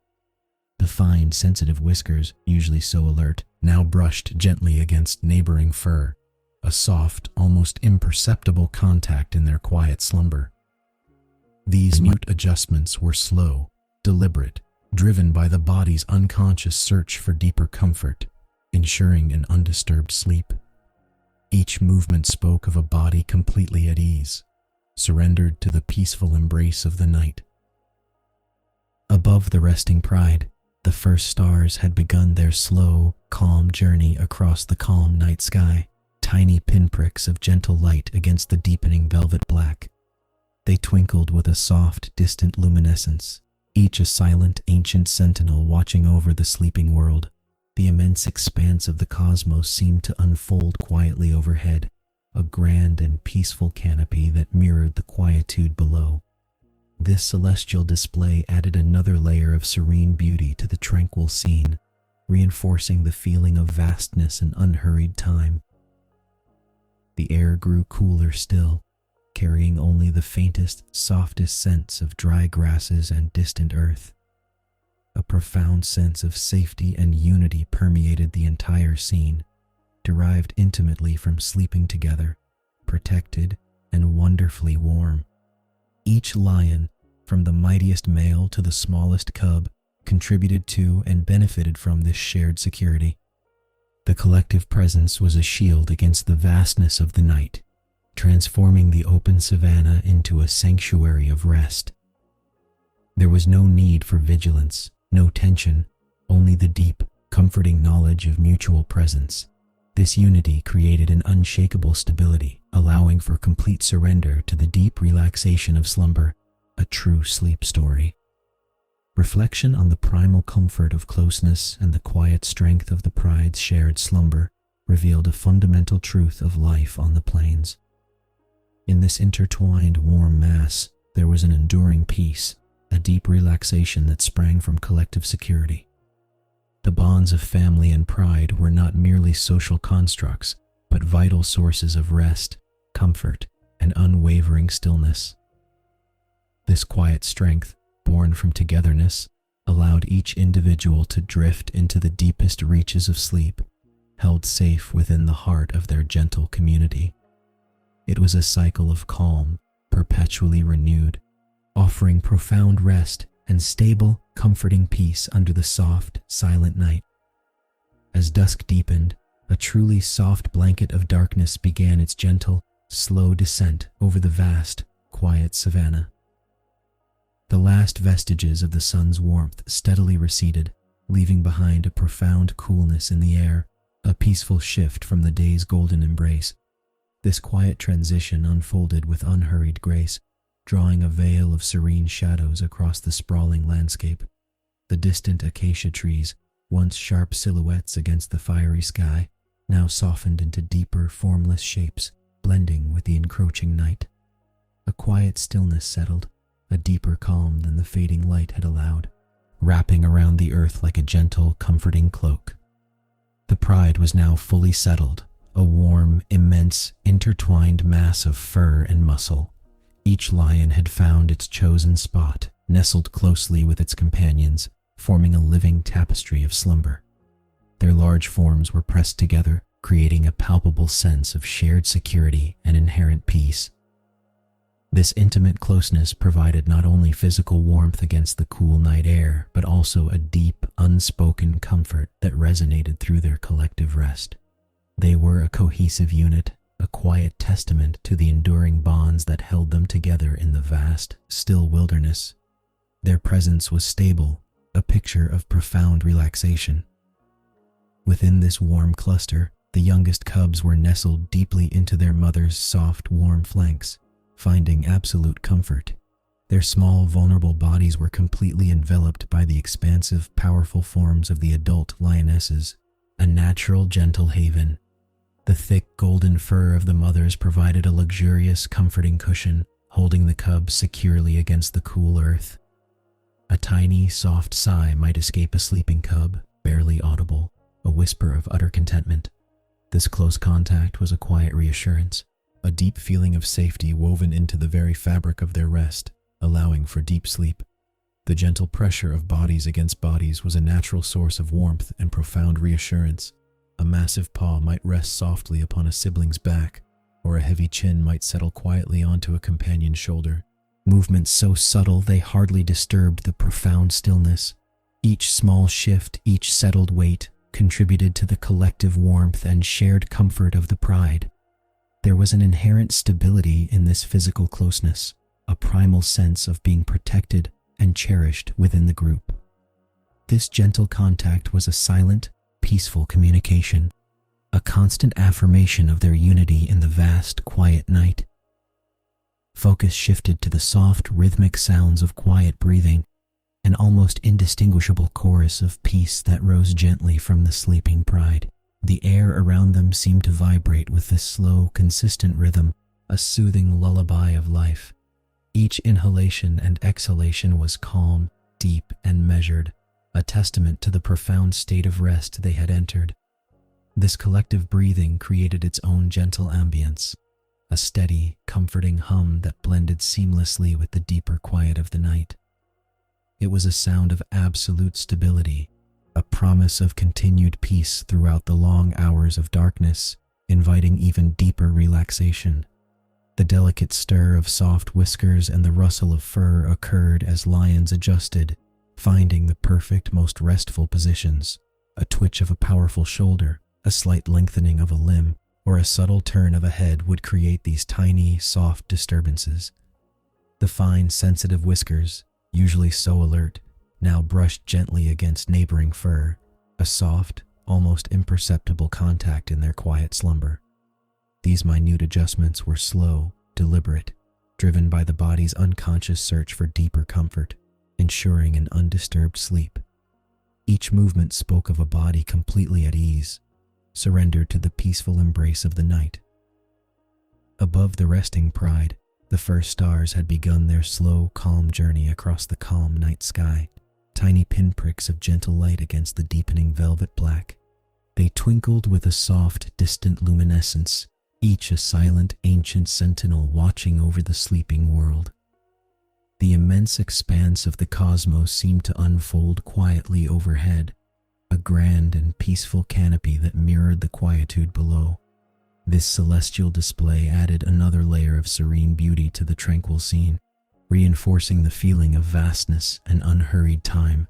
The fine, sensitive whiskers, usually so alert, now brushed gently against neighboring fur, a soft, almost imperceptible contact in their quiet slumber. These mute adjustments were slow, deliberate, driven by the body's unconscious search for deeper comfort, ensuring an undisturbed sleep. Each movement spoke of a body completely at ease, surrendered to the peaceful embrace of the night. Above the resting pride, the first stars had begun their slow, calm journey across the calm night sky, tiny pinpricks of gentle light against the deepening velvet black. They twinkled with a soft, distant luminescence, each a silent, ancient sentinel watching over the sleeping world. The immense expanse of the cosmos seemed to unfold quietly overhead, a grand and peaceful canopy that mirrored the quietude below. This celestial display added another layer of serene beauty to the tranquil scene, reinforcing the feeling of vastness and unhurried time. The air grew cooler still, carrying only the faintest, softest scents of dry grasses and distant earth. A profound sense of safety and unity permeated the entire scene, derived intimately from sleeping together, protected and wonderfully warm. Each lion, from the mightiest male to the smallest cub, contributed to and benefited from this shared security. The collective presence was a shield against the vastness of the night, transforming the open savannah into a sanctuary of rest. There was no need for vigilance, no tension, only the deep, comforting knowledge of mutual presence. This unity created an unshakable stability, allowing for complete surrender to the deep relaxation of slumber, a true sleep story. Reflection on the primal comfort of closeness and the quiet strength of the pride's shared slumber revealed a fundamental truth of life on the plains. In this intertwined warm mass, there was an enduring peace, a deep relaxation that sprang from collective security. The bonds of family and pride were not merely social constructs, but vital sources of rest, comfort, and unwavering stillness. This quiet strength, born from togetherness, allowed each individual to drift into the deepest reaches of sleep, held safe within the heart of their gentle community. It was a cycle of calm, perpetually renewed, offering profound rest and stable, comforting peace under the soft, silent night. As dusk deepened, a truly soft blanket of darkness began its gentle, slow descent over the vast, quiet savannah. The last vestiges of the sun's warmth steadily receded, leaving behind a profound coolness in the air, a peaceful shift from the day's golden embrace. This quiet transition unfolded with unhurried grace, drawing a veil of serene shadows across the sprawling landscape. The distant acacia trees, once sharp silhouettes against the fiery sky, now softened into deeper, formless shapes, blending with the encroaching night. A quiet stillness settled, a deeper calm than the fading light had allowed, wrapping around the earth like a gentle, comforting cloak. The pride was now fully settled, a warm, immense, intertwined mass of fur and muscle. Each lion had found its chosen spot, nestled closely with its companions, forming a living tapestry of slumber. Their large forms were pressed together, creating a palpable sense of shared security and inherent peace. This intimate closeness provided not only physical warmth against the cool night air, but also a deep, unspoken comfort that resonated through their collective rest. They were a cohesive unit, a quiet testament to the enduring bonds that held them together in the vast, still wilderness. Their presence was stable, a picture of profound relaxation. Within this warm cluster, the youngest cubs were nestled deeply into their mother's soft, warm flanks, finding absolute comfort. Their small, vulnerable bodies were completely enveloped by the expansive, powerful forms of the adult lionesses, a natural, gentle haven. The thick, golden fur of the mothers provided a luxurious, comforting cushion, holding the cubs securely against the cool earth. A tiny, soft sigh might escape a sleeping cub, barely audible, a whisper of utter contentment. This close contact was a quiet reassurance, a deep feeling of safety woven into the very fabric of their rest, allowing for deep sleep. The gentle pressure of bodies against bodies was a natural source of warmth and profound reassurance. A massive paw might rest softly upon a sibling's back, or a heavy chin might settle quietly onto a companion's shoulder. Movements so subtle they hardly disturbed the profound stillness. Each small shift, each settled weight, contributed to the collective warmth and shared comfort of the pride. There was an inherent stability in this physical closeness, a primal sense of being protected and cherished within the group. This gentle contact was a silent, peaceful communication, a constant affirmation of their unity in the vast, quiet night. Focus shifted to the soft, rhythmic sounds of quiet breathing, an almost indistinguishable chorus of peace that rose gently from the sleeping pride. The air around them seemed to vibrate with this slow, consistent rhythm, a soothing lullaby of life. Each inhalation and exhalation was calm, deep, and measured, a testament to the profound state of rest they had entered. This collective breathing created its own gentle ambience, a steady, comforting hum that blended seamlessly with the deeper quiet of the night. It was a sound of absolute stability, a promise of continued peace throughout the long hours of darkness, inviting even deeper relaxation. The delicate stir of soft whiskers and the rustle of fur occurred as lions adjusted, finding the perfect, most restful positions. A twitch of a powerful shoulder, a slight lengthening of a limb, or a subtle turn of a head would create these tiny, soft disturbances. The fine, sensitive whiskers, usually so alert, now brushed gently against neighboring fur, a soft, almost imperceptible contact in their quiet slumber. These minute adjustments were slow, deliberate, driven by the body's unconscious search for deeper comfort, ensuring an undisturbed sleep. Each movement spoke of a body completely at ease, surrendered to the peaceful embrace of the night. Above the resting pride, the first stars had begun their slow, calm journey across the calm night sky, tiny pinpricks of gentle light against the deepening velvet black. They twinkled with a soft, distant luminescence, each a silent, ancient sentinel watching over the sleeping world. The immense expanse of the cosmos seemed to unfold quietly overhead, a grand and peaceful canopy that mirrored the quietude below. This celestial display added another layer of serene beauty to the tranquil scene, reinforcing the feeling of vastness and unhurried time.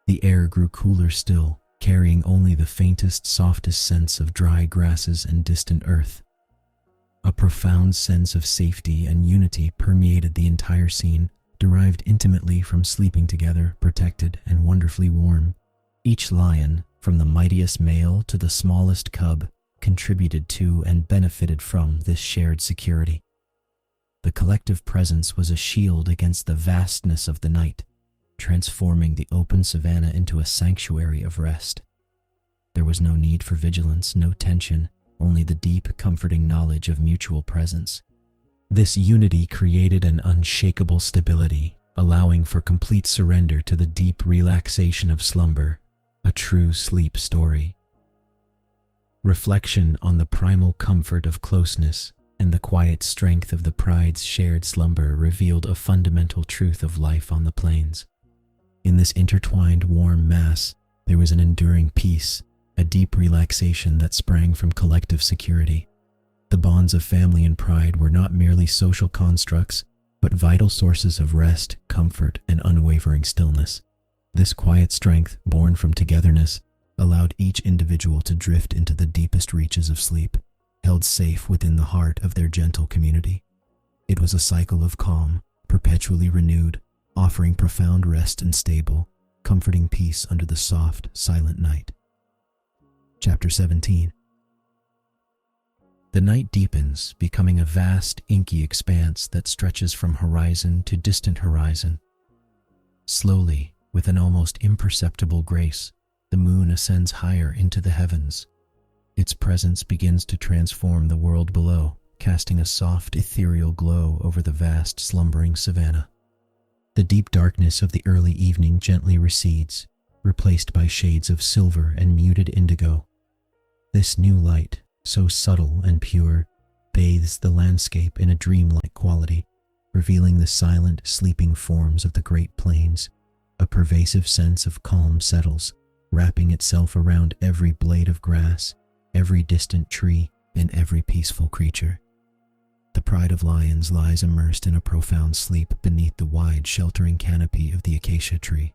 The air grew cooler still, carrying only the faintest, softest sense of dry grasses and distant earth. A profound sense of safety and unity permeated the entire scene, derived intimately from sleeping together, protected and wonderfully warm. Each lion, from the mightiest male to the smallest cub, contributed to and benefited from this shared security. The collective presence was a shield against the vastness of the night, transforming the open savannah into a sanctuary of rest. There was no need for vigilance, no tension, only the deep, comforting knowledge of mutual presence. This unity created an unshakable stability, allowing for complete surrender to the deep relaxation of slumber, a true sleep story. Reflection on the primal comfort of closeness and the quiet strength of the pride's shared slumber revealed a fundamental truth of life on the plains. In this intertwined warm mass, there was an enduring peace, a deep relaxation that sprang from collective security. The bonds of family and pride were not merely social constructs, but vital sources of rest, comfort, and unwavering stillness. This quiet strength, born from togetherness, allowed each individual to drift into the deepest reaches of sleep, held safe within the heart of their gentle community. It was a cycle of calm, perpetually renewed, offering profound rest and stable, comforting peace under the soft, silent night. Chapter 17. The night deepens, becoming a vast, inky expanse that stretches from horizon to distant horizon. Slowly, with an almost imperceptible grace, the moon ascends higher into the heavens. Its presence begins to transform the world below, casting a soft, ethereal glow over the vast, slumbering savannah. The deep darkness of the early evening gently recedes, replaced by shades of silver and muted indigo. This new light, so subtle and pure, bathes the landscape in a dreamlike quality, revealing the silent, sleeping forms of the Great Plains. A pervasive sense of calm settles, wrapping itself around every blade of grass, every distant tree, and every peaceful creature. The pride of lions lies immersed in a profound sleep beneath the wide, sheltering canopy of the acacia tree.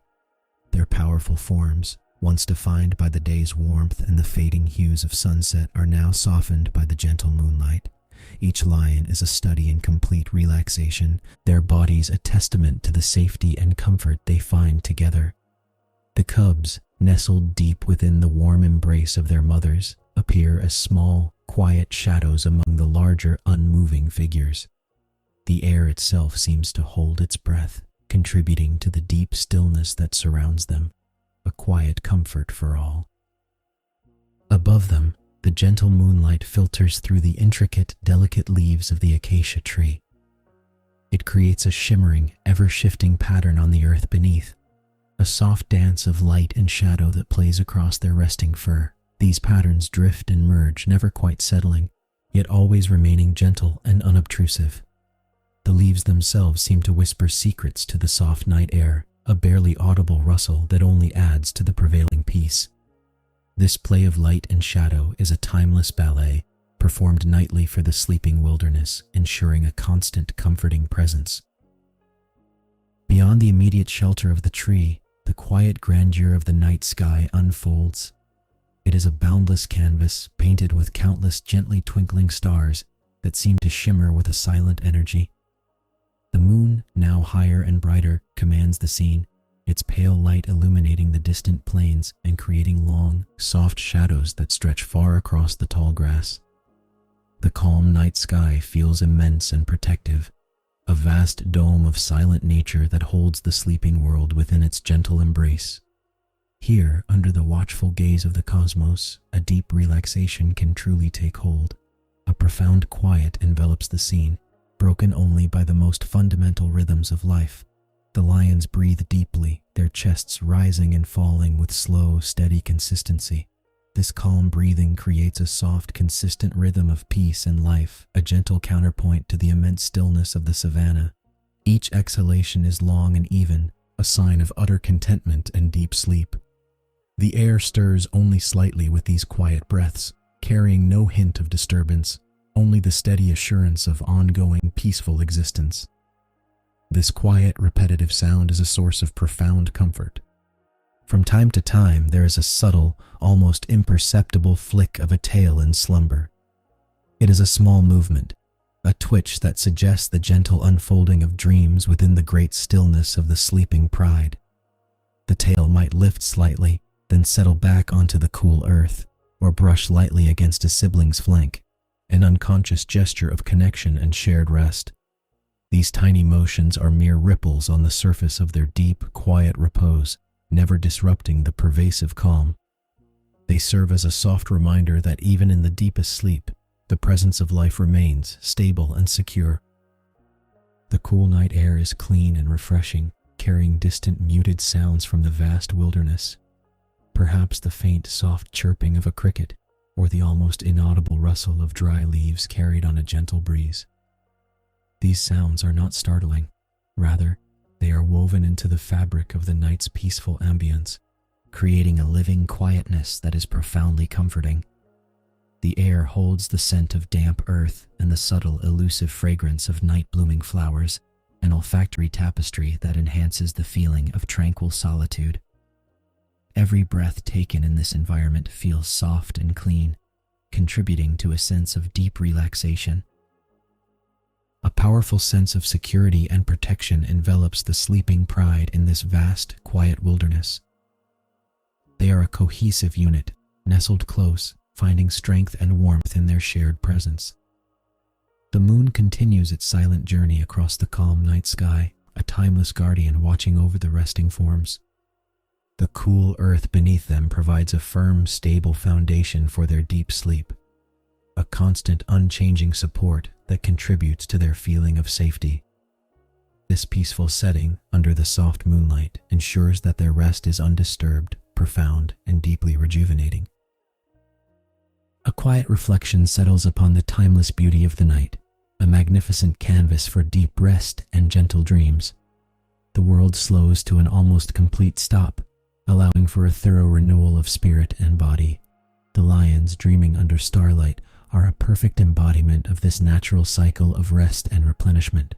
Their powerful forms, once defined by the day's warmth and the fading hues of sunset, are now softened by the gentle moonlight. Each lion is a study in complete relaxation, their bodies a testament to the safety and comfort they find together. The cubs, nestled deep within the warm embrace of their mothers, appear as small, quiet shadows among the larger, unmoving figures. The air itself seems to hold its breath, contributing to the deep stillness that surrounds them, a quiet comfort for all. Above them, the gentle moonlight filters through the intricate, delicate leaves of the acacia tree. It creates a shimmering, ever-shifting pattern on the earth beneath, a soft dance of light and shadow that plays across their resting fur. These patterns drift and merge, never quite settling, yet always remaining gentle and unobtrusive. The leaves themselves seem to whisper secrets to the soft night air, a barely audible rustle that only adds to the prevailing peace. This play of light and shadow is a timeless ballet, performed nightly for the sleeping wilderness, ensuring a constant, comforting presence. Beyond the immediate shelter of the tree, the quiet grandeur of the night sky unfolds. It is a boundless canvas, painted with countless gently twinkling stars that seem to shimmer with a silent energy. The moon, now higher and brighter, commands the scene, its pale light illuminating the distant plains and creating long, soft shadows that stretch far across the tall grass. The calm night sky feels immense and protective, a vast dome of silent nature that holds the sleeping world within its gentle embrace. Here, under the watchful gaze of the cosmos, a deep relaxation can truly take hold. A profound quiet envelops the scene, broken only by the most fundamental rhythms of life. The lions breathe deeply, their chests rising and falling with slow, steady consistency. This calm breathing creates a soft, consistent rhythm of peace and life, a gentle counterpoint to the immense stillness of the savannah. Each exhalation is long and even, a sign of utter contentment and deep sleep. The air stirs only slightly with these quiet breaths, carrying no hint of disturbance, only the steady assurance of ongoing, peaceful existence. This quiet, repetitive sound is a source of profound comfort. From time to time, there is a subtle, almost imperceptible flick of a tail in slumber. It is a small movement, a twitch that suggests the gentle unfolding of dreams within the great stillness of the sleeping pride. The tail might lift slightly, then settle back onto the cool earth, or brush lightly against a sibling's flank, an unconscious gesture of connection and shared rest. These tiny motions are mere ripples on the surface of their deep, quiet repose, never disrupting the pervasive calm. They serve as a soft reminder that even in the deepest sleep, the presence of life remains stable and secure. The cool night air is clean and refreshing, carrying distant muted sounds from the vast wilderness. Perhaps the faint, soft chirping of a cricket, or the almost inaudible rustle of dry leaves carried on a gentle breeze. These sounds are not startling. Rather, they are woven into the fabric of the night's peaceful ambience, creating a living quietness that is profoundly comforting. The air holds the scent of damp earth and the subtle, elusive fragrance of night-blooming flowers, an olfactory tapestry that enhances the feeling of tranquil solitude. Every breath taken in this environment feels soft and clean, contributing to a sense of deep relaxation. A powerful sense of security and protection envelops the sleeping pride in this vast, quiet wilderness. They are a cohesive unit, nestled close, finding strength and warmth in their shared presence. The moon continues its silent journey across the calm night sky, a timeless guardian watching over the resting forms. The cool earth beneath them provides a firm, stable foundation for their deep sleep, a constant, unchanging support that contributes to their feeling of safety. This peaceful setting under the soft moonlight ensures that their rest is undisturbed, profound, and deeply rejuvenating. A quiet reflection settles upon the timeless beauty of the night, a magnificent canvas for deep rest and gentle dreams. The world slows to an almost complete stop, allowing for a thorough renewal of spirit and body. The lions dreaming under starlight are a perfect embodiment of this natural cycle of rest and replenishment.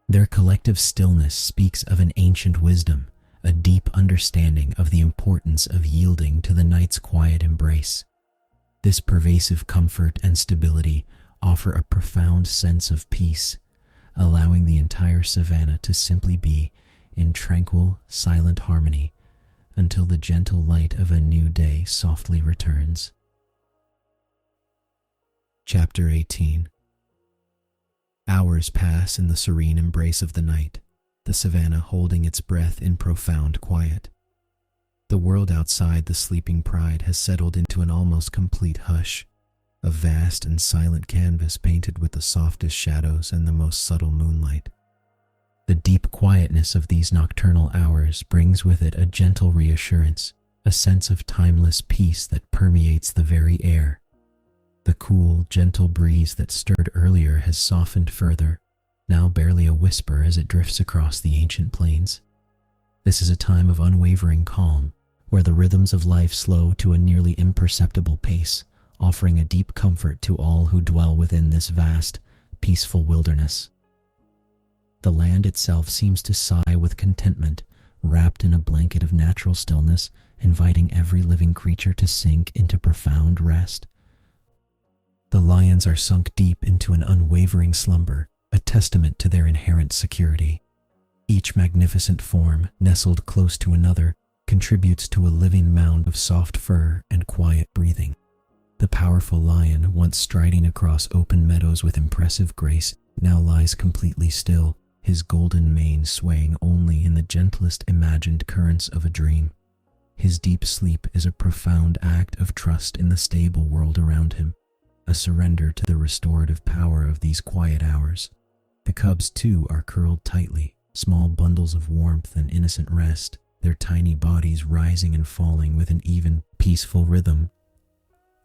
Their collective stillness speaks of an ancient wisdom, a deep understanding of the importance of yielding to the night's quiet embrace. This pervasive comfort and stability offer a profound sense of peace, allowing the entire savannah to simply be in tranquil, silent harmony until the gentle light of a new day softly returns. Chapter 18. Hours pass in the serene embrace of the night, the savannah holding its breath in profound quiet. The world outside the sleeping pride has settled into an almost complete hush, a vast and silent canvas painted with the softest shadows and the most subtle moonlight. The deep quietness of these nocturnal hours brings with it a gentle reassurance, a sense of timeless peace that permeates the very air. The cool, gentle breeze that stirred earlier has softened further, now barely a whisper as it drifts across the ancient plains. This is a time of unwavering calm, where the rhythms of life slow to a nearly imperceptible pace, offering a deep comfort to all who dwell within this vast, peaceful wilderness. The land itself seems to sigh with contentment, wrapped in a blanket of natural stillness, inviting every living creature to sink into profound rest. The lions are sunk deep into an unwavering slumber, a testament to their inherent security. Each magnificent form, nestled close to another, contributes to a living mound of soft fur and quiet breathing. The powerful lion, once striding across open meadows with impressive grace, now lies completely still, his golden mane swaying only in the gentlest imagined currents of a dream. His deep sleep is a profound act of trust in the stable world around him, a surrender to the restorative power of these quiet hours. The cubs, too, are curled tightly, small bundles of warmth and innocent rest, their tiny bodies rising and falling with an even, peaceful rhythm.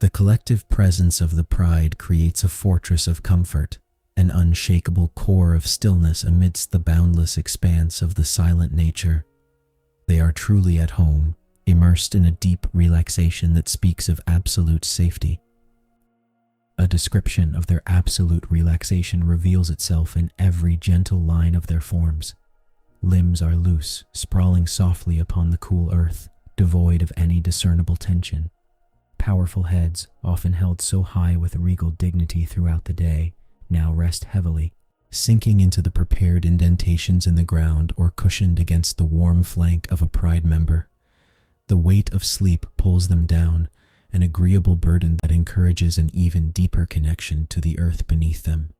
The collective presence of the pride creates a fortress of comfort, an unshakable core of stillness amidst the boundless expanse of the silent nature. They are truly at home, immersed in a deep relaxation that speaks of absolute safety. A description of their absolute relaxation reveals itself in every gentle line of their forms. Limbs are loose, sprawling softly upon the cool earth, devoid of any discernible tension. Powerful heads, often held so high with regal dignity throughout the day, now rest heavily, sinking into the prepared indentations in the ground or cushioned against the warm flank of a pride member. The weight of sleep pulls them down, an agreeable burden that encourages an even deeper connection to the earth beneath them.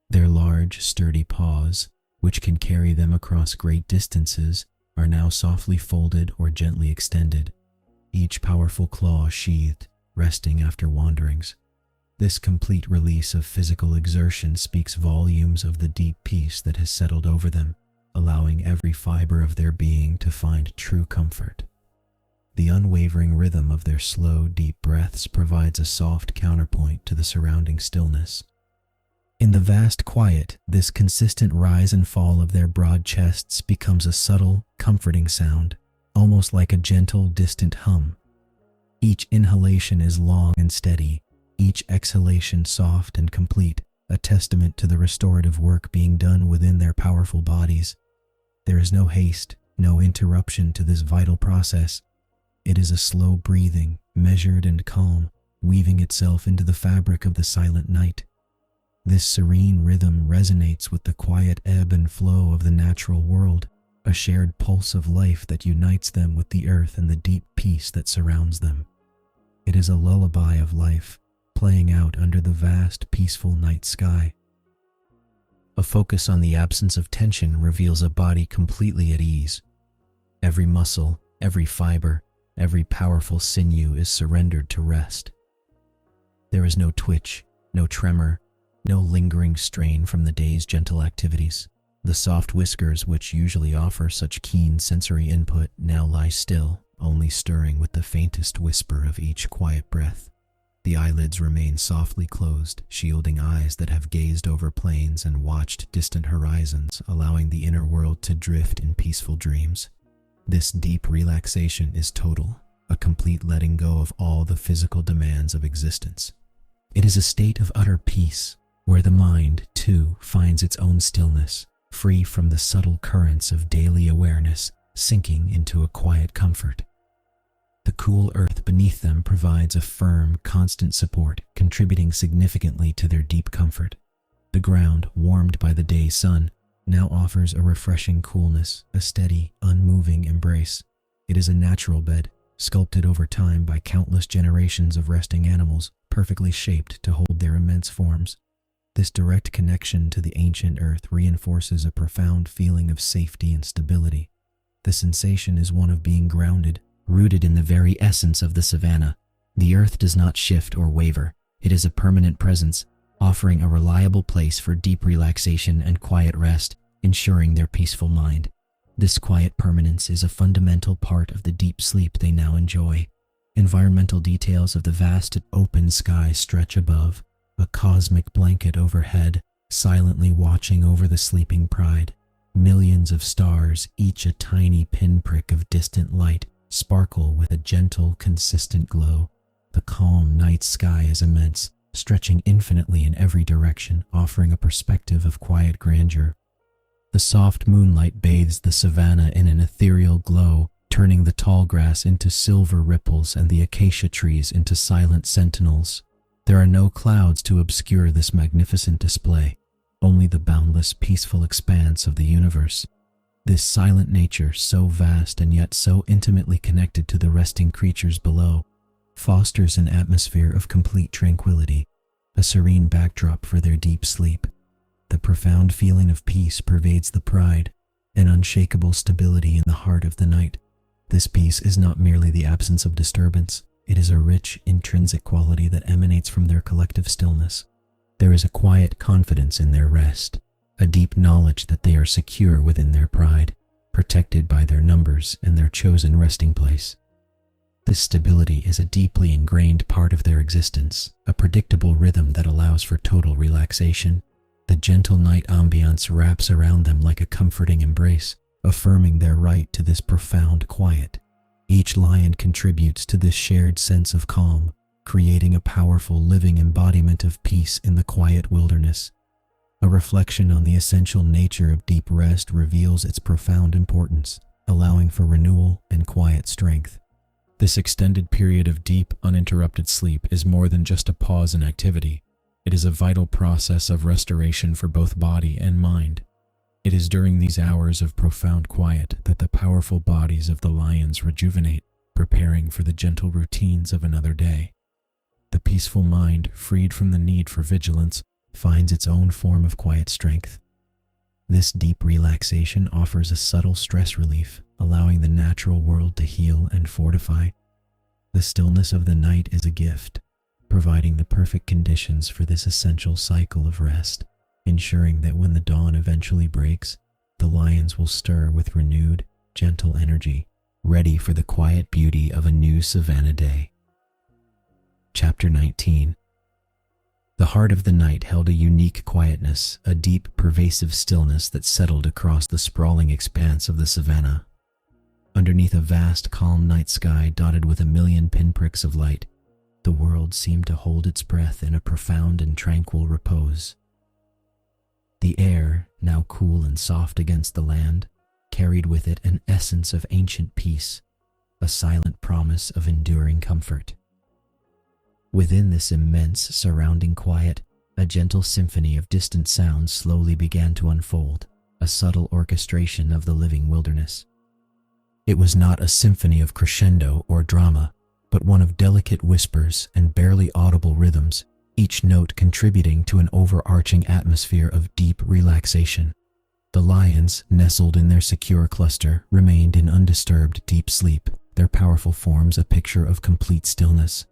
Their large, sturdy paws, which can carry them across great distances, are now softly folded or gently extended, each powerful claw sheathed, resting after wanderings. This complete release of physical exertion speaks volumes of the deep peace that has settled over them, allowing every fiber of their being to find true comfort. The unwavering rhythm of their slow, deep breaths provides a soft counterpoint to the surrounding stillness. In the vast quiet, this consistent rise and fall of their broad chests becomes a subtle, comforting sound, almost like a gentle, distant hum. Each inhalation is long and steady, each exhalation soft and complete, a testament to the restorative work being done within their powerful bodies. There is no haste, no interruption to this vital process. It is a slow breathing, measured and calm, weaving itself into the fabric of the silent night. This serene rhythm resonates with the quiet ebb and flow of the natural world, a shared pulse of life that unites them with the earth and the deep peace that surrounds them. It is a lullaby of life, playing out under the vast, peaceful night sky. A focus on the absence of tension reveals a body completely at ease. Every muscle, every fiber, every powerful sinew is surrendered to rest. There is no twitch, no tremor, no lingering strain from the day's gentle activities. The soft whiskers, which usually offer such keen sensory input, now lie still, only stirring with the faintest whisper of each quiet breath. The eyelids remain softly closed, shielding eyes that have gazed over plains and watched distant horizons, allowing the inner world to drift in peaceful dreams. This deep relaxation is total, a complete letting go of all the physical demands of existence. It is a state of utter peace, where the mind, too, finds its own stillness, free from the subtle currents of daily awareness, sinking into a quiet comfort. The cool earth beneath them provides a firm, constant support, contributing significantly to their deep comfort. The ground, warmed by the day's sun, now offers a refreshing coolness, a steady, unmoving embrace. It is a natural bed, sculpted over time by countless generations of resting animals, perfectly shaped to hold their immense forms. This direct connection to the ancient earth reinforces a profound feeling of safety and stability. The sensation is one of being grounded, rooted in the very essence of the savannah. The earth does not shift or waver. It is a permanent presence, offering a reliable place for deep relaxation and quiet rest, ensuring their peaceful mind. This quiet permanence is a fundamental part of the deep sleep they now enjoy. Environmental details of the vast open sky stretch above, a cosmic blanket overhead, silently watching over the sleeping pride. Millions of stars, each a tiny pinprick of distant light, sparkle with a gentle, consistent glow. The calm night sky is immense, stretching infinitely in every direction, offering a perspective of quiet grandeur. The soft moonlight bathes the savannah in an ethereal glow, turning the tall grass into silver ripples and the acacia trees into silent sentinels. There are no clouds to obscure this magnificent display, only the boundless, peaceful expanse of the universe. This silent nature, so vast and yet so intimately connected to the resting creatures below, fosters an atmosphere of complete tranquility, a serene backdrop for their deep sleep. The profound feeling of peace pervades the pride, an unshakable stability in the heart of the night. This peace is not merely the absence of disturbance, it is a rich, intrinsic quality that emanates from their collective stillness. There is a quiet confidence in their rest, a deep knowledge that they are secure within their pride, protected by their numbers and their chosen resting place. This stability is a deeply ingrained part of their existence, a predictable rhythm that allows for total relaxation. The gentle night ambiance wraps around them like a comforting embrace, affirming their right to this profound quiet. Each lion contributes to this shared sense of calm, creating a powerful living embodiment of peace in the quiet wilderness. A reflection on the essential nature of deep rest reveals its profound importance, allowing for renewal and quiet strength. This extended period of deep, uninterrupted sleep is more than just a pause in activity. It is a vital process of restoration for both body and mind. It is during these hours of profound quiet that the powerful bodies of the lions rejuvenate, preparing for the gentle routines of another day. The peaceful mind, freed from the need for vigilance, finds its own form of quiet strength. This deep relaxation offers a subtle stress relief, allowing the natural world to heal and fortify. The stillness of the night is a gift, providing the perfect conditions for this essential cycle of rest, ensuring that when the dawn eventually breaks, the lions will stir with renewed, gentle energy, ready for the quiet beauty of a new savannah day. Chapter 19. The heart of the night held a unique quietness, a deep, pervasive stillness that settled across the sprawling expanse of the savannah. Underneath a vast, calm night sky dotted with a million pinpricks of light, the world seemed to hold its breath in a profound and tranquil repose. The air, now cool and soft against the land, carried with it an essence of ancient peace, a silent promise of enduring comfort. Within this immense surrounding quiet, a gentle symphony of distant sounds slowly began to unfold, a subtle orchestration of the living wilderness. It was not a symphony of crescendo or drama, but one of delicate whispers and barely audible rhythms, each note contributing to an overarching atmosphere of deep relaxation. The lions, nestled in their secure cluster, remained in undisturbed deep sleep, their powerful forms a picture of complete stillness.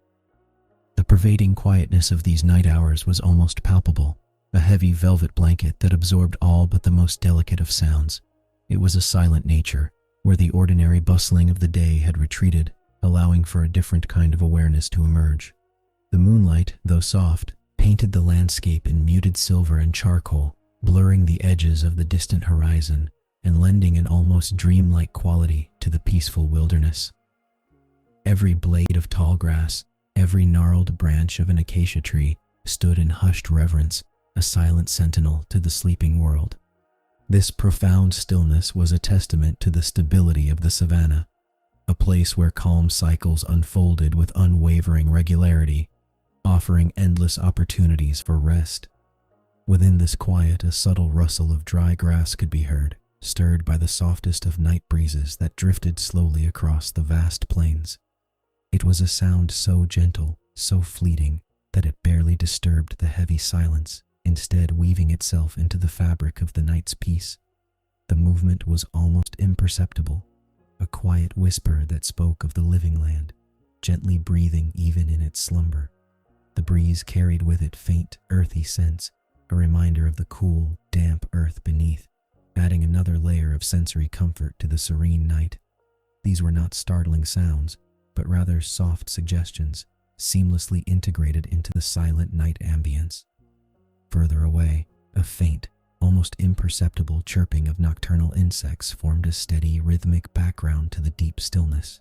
The pervading quietness of these night hours was almost palpable, a heavy velvet blanket that absorbed all but the most delicate of sounds. It was a silent nature, where the ordinary bustling of the day had retreated, allowing for a different kind of awareness to emerge. The moonlight, though soft, painted the landscape in muted silver and charcoal, blurring the edges of the distant horizon and lending an almost dreamlike quality to the peaceful wilderness. Every blade of tall grass, every gnarled branch of an acacia tree stood in hushed reverence, a silent sentinel to the sleeping world. This profound stillness was a testament to the stability of the savannah, a place where calm cycles unfolded with unwavering regularity, offering endless opportunities for rest. Within this quiet, a subtle rustle of dry grass could be heard, stirred by the softest of night breezes that drifted slowly across the vast plains. It was a sound so gentle, so fleeting, that it barely disturbed the heavy silence, instead weaving itself into the fabric of the night's peace. The movement was almost imperceptible, a quiet whisper that spoke of the living land, gently breathing even in its slumber. The breeze carried with it faint, earthy scents, a reminder of the cool, damp earth beneath. adding another layer of sensory comfort to the serene night. These were not startling sounds, but rather soft suggestions, seamlessly integrated into the silent night ambience. Further away, a faint, almost imperceptible chirping of nocturnal insects formed a steady, rhythmic background to the deep stillness.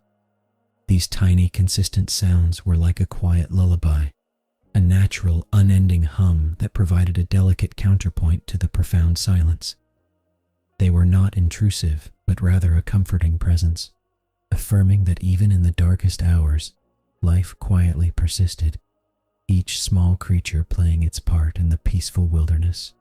These tiny, consistent sounds were like a quiet lullaby, a natural, unending hum that provided a delicate counterpoint to the profound silence. They were not intrusive, but rather a comforting presence, affirming that even in the darkest hours, life quietly persisted, each small creature playing its part in the peaceful wilderness.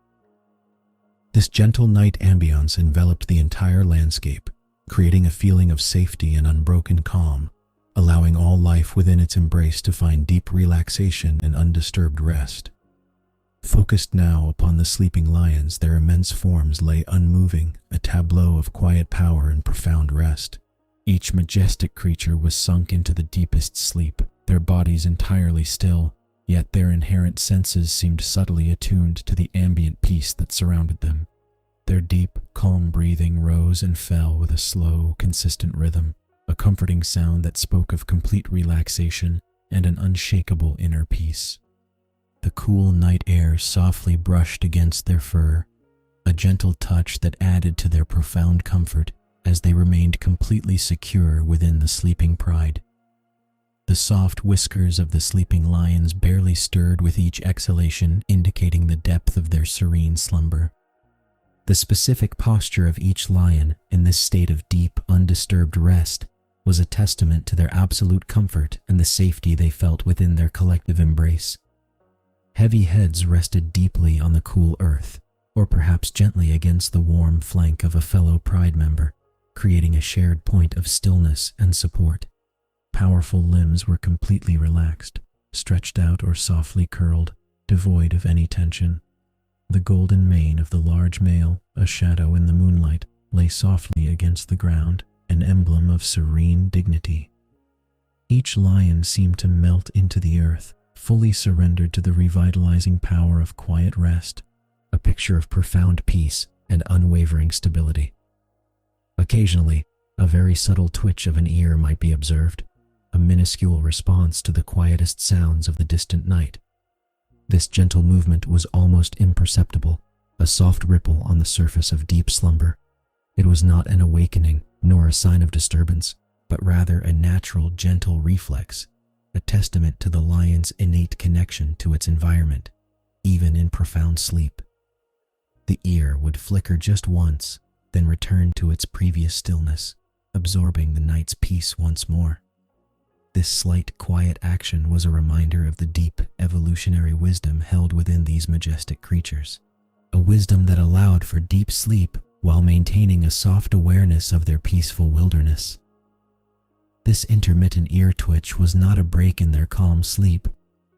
This gentle night ambience enveloped the entire landscape, creating a feeling of safety and unbroken calm, allowing all life within its embrace to find deep relaxation and undisturbed rest. Focused now upon the sleeping lions, their immense forms lay unmoving, a tableau of quiet power and profound rest. Each majestic creature was sunk into the deepest sleep, their bodies entirely still, yet their inherent senses seemed subtly attuned to the ambient peace that surrounded them. Their deep, calm breathing rose and fell with a slow, consistent rhythm, a comforting sound that spoke of complete relaxation and an unshakable inner peace. The cool night air softly brushed against their fur, a gentle touch that added to their profound comfort as they remained completely secure within the sleeping pride. The soft whiskers of the sleeping lions barely stirred with each exhalation, indicating the depth of their serene slumber. The specific posture of each lion in this state of deep, undisturbed rest was a testament to their absolute comfort and the safety they felt within their collective embrace. Heavy heads rested deeply on the cool earth, or perhaps gently against the warm flank of a fellow pride member, creating a shared point of stillness and support. Powerful limbs were completely relaxed, stretched out or softly curled, devoid of any tension. The golden mane of the large male, a shadow in the moonlight, lay softly against the ground, an emblem of serene dignity. Each lion seemed to melt into the earth, fully surrendered to the revitalizing power of quiet rest, a picture of profound peace and unwavering stability. Occasionally, a very subtle twitch of an ear might be observed, a minuscule response to the quietest sounds of the distant night. This gentle movement was almost imperceptible, a soft ripple on the surface of deep slumber. It was not an awakening nor a sign of disturbance, but rather a natural, gentle reflex, a testament to the lion's innate connection to its environment, even in profound sleep. The ear would flicker just once, then return to its previous stillness, absorbing the night's peace once more. This slight, quiet action was a reminder of the deep, evolutionary wisdom held within these majestic creatures, a wisdom that allowed for deep sleep while maintaining a soft awareness of their peaceful wilderness. This intermittent ear twitch was not a break in their calm sleep,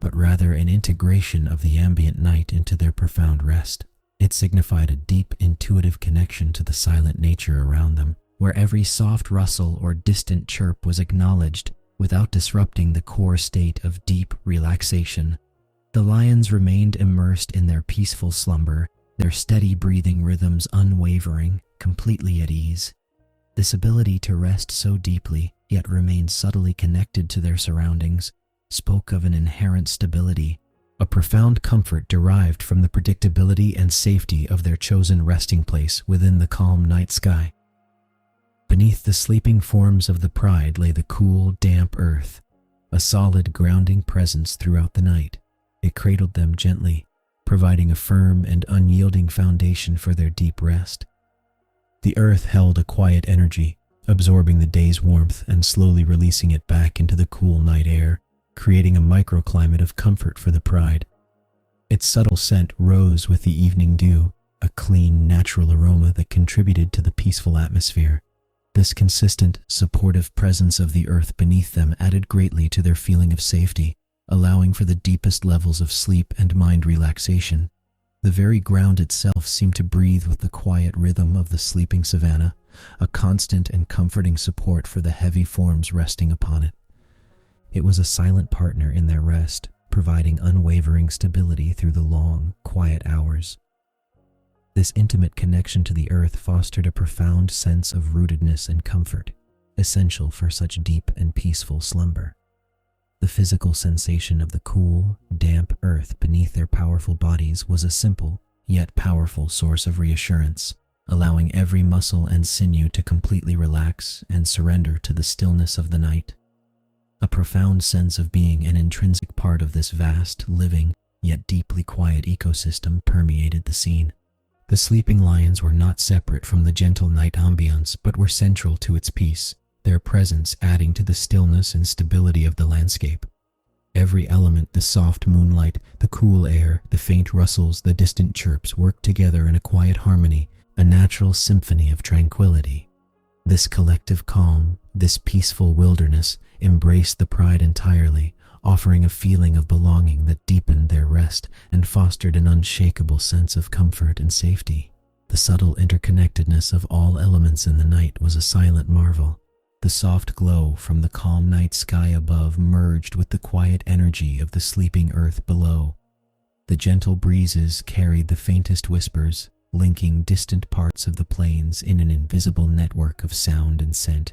but rather an integration of the ambient night into their profound rest. It signified a deep, intuitive connection to the silent nature around them, where every soft rustle or distant chirp was acknowledged without disrupting the core state of deep relaxation. The lions remained immersed in their peaceful slumber, their steady breathing rhythms unwavering, completely at ease. This ability to rest so deeply, yet remain subtly connected to their surroundings, spoke of an inherent stability, a profound comfort derived from the predictability and safety of their chosen resting place within the calm night sky. Beneath the sleeping forms of the pride lay the cool, damp earth, a solid, grounding presence throughout the night. It cradled them gently, providing a firm and unyielding foundation for their deep rest. The earth held a quiet energy, absorbing the day's warmth and slowly releasing it back into the cool night air, creating a microclimate of comfort for the pride. Its subtle scent rose with the evening dew, a clean, natural aroma that contributed to the peaceful atmosphere. This consistent, supportive presence of the earth beneath them added greatly to their feeling of safety, allowing for the deepest levels of sleep and mind relaxation. The very ground itself seemed to breathe with the quiet rhythm of the sleeping savannah, a constant and comforting support for the heavy forms resting upon it. It was a silent partner in their rest, providing unwavering stability through the long, quiet hours. This intimate connection to the earth fostered a profound sense of rootedness and comfort, essential for such deep and peaceful slumber. The physical sensation of the cool, damp earth beneath their powerful bodies was a simple, yet powerful source of reassurance, allowing every muscle and sinew to completely relax and surrender to the stillness of the night. A profound sense of being an intrinsic part of this vast, living, yet deeply quiet ecosystem permeated the scene. The sleeping lions were not separate from the gentle night ambience, but were central to its peace, their presence adding to the stillness and stability of the landscape. Every element, the soft moonlight, the cool air, the faint rustles, the distant chirps, worked together in a quiet harmony, a natural symphony of tranquility. This collective calm, this peaceful wilderness, embraced the pride entirely, offering a feeling of belonging that deepened their rest and fostered an unshakable sense of comfort and safety. The subtle interconnectedness of all elements in the night was a silent marvel. The soft glow from the calm night sky above merged with the quiet energy of the sleeping earth below. The gentle breezes carried the faintest whispers, linking distant parts of the plains in an invisible network of sound and scent.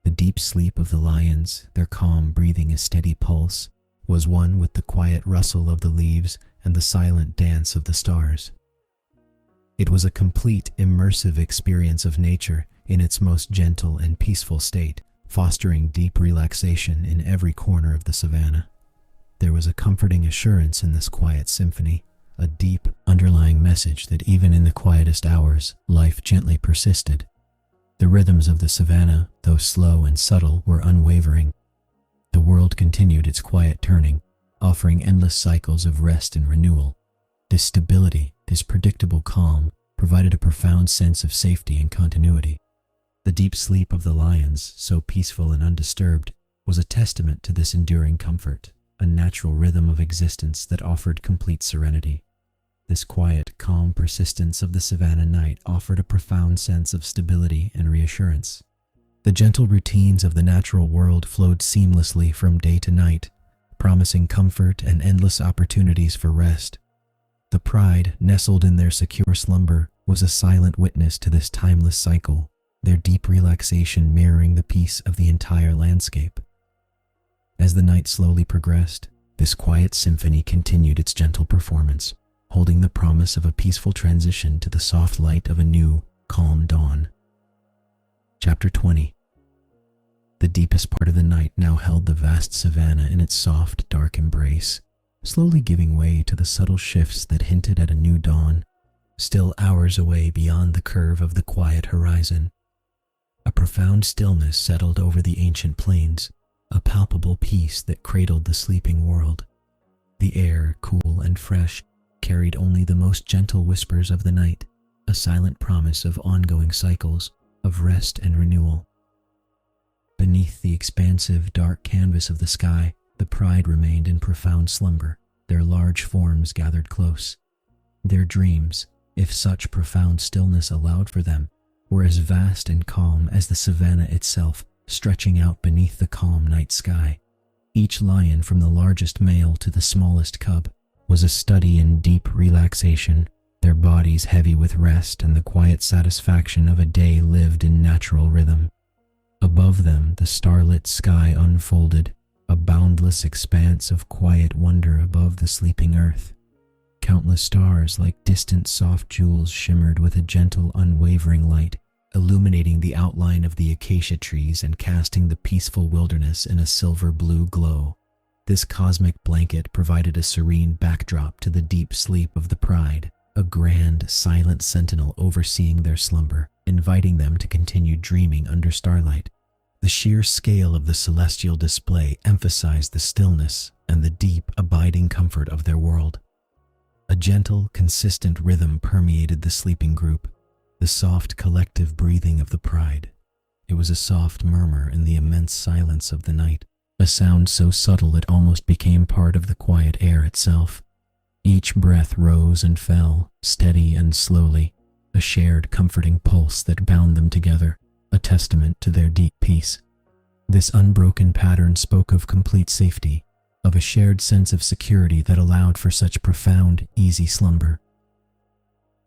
The deep sleep of the lions, their calm breathing a steady pulse, was one with the quiet rustle of the leaves and the silent dance of the stars. It was a complete, immersive experience of nature in its most gentle and peaceful state, fostering deep relaxation in every corner of the savannah. There was a comforting assurance in this quiet symphony, a deep, underlying message that even in the quietest hours, life gently persisted. The rhythms of the savannah, though slow and subtle, were unwavering. The world continued its quiet turning, offering endless cycles of rest and renewal. This stability, this predictable calm, provided a profound sense of safety and continuity. The deep sleep of the lions, so peaceful and undisturbed, was a testament to this enduring comfort, a natural rhythm of existence that offered complete serenity. This quiet, calm persistence of the savannah night offered a profound sense of stability and reassurance. The gentle routines of the natural world flowed seamlessly from day to night, promising comfort and endless opportunities for rest. The pride, nestled in their secure slumber, was a silent witness to this timeless cycle, their deep relaxation mirroring the peace of the entire landscape. As the night slowly progressed, this quiet symphony continued its gentle performance, holding the promise of a peaceful transition to the soft light of a new, calm dawn. Chapter 20. The deepest part of the night now held the vast savannah in its soft, dark embrace, slowly giving way to the subtle shifts that hinted at a new dawn, still hours away beyond the curve of the quiet horizon. A profound stillness settled over the ancient plains, a palpable peace that cradled the sleeping world. The air, cool and fresh, carried only the most gentle whispers of the night, a silent promise of ongoing cycles, of rest and renewal. Beneath the expansive, dark canvas of the sky, the pride remained in profound slumber, their large forms gathered close. Their dreams, if such profound stillness allowed for them, were as vast and calm as the savannah itself, stretching out beneath the calm night sky. Each lion, from the largest male to the smallest cub, was a study in deep relaxation, their bodies heavy with rest and the quiet satisfaction of a day lived in natural rhythm. Above them, the starlit sky unfolded, a boundless expanse of quiet wonder above the sleeping earth. Countless stars, like distant soft jewels, shimmered with a gentle, unwavering light, illuminating the outline of the acacia trees and casting the peaceful wilderness in a silver-blue glow. This cosmic blanket provided a serene backdrop to the deep sleep of the pride, a grand, silent sentinel overseeing their slumber, inviting them to continue dreaming under starlight. The sheer scale of the celestial display emphasized the stillness and the deep, abiding comfort of their world. A gentle, consistent rhythm permeated the sleeping group, the soft, collective breathing of the pride. It was a soft murmur in the immense silence of the night, a sound so subtle it almost became part of the quiet air itself. Each breath rose and fell, steady and slowly, a shared, comforting pulse that bound them together, a testament to their deep peace. This unbroken pattern spoke of complete safety, of a shared sense of security that allowed for such profound, easy slumber.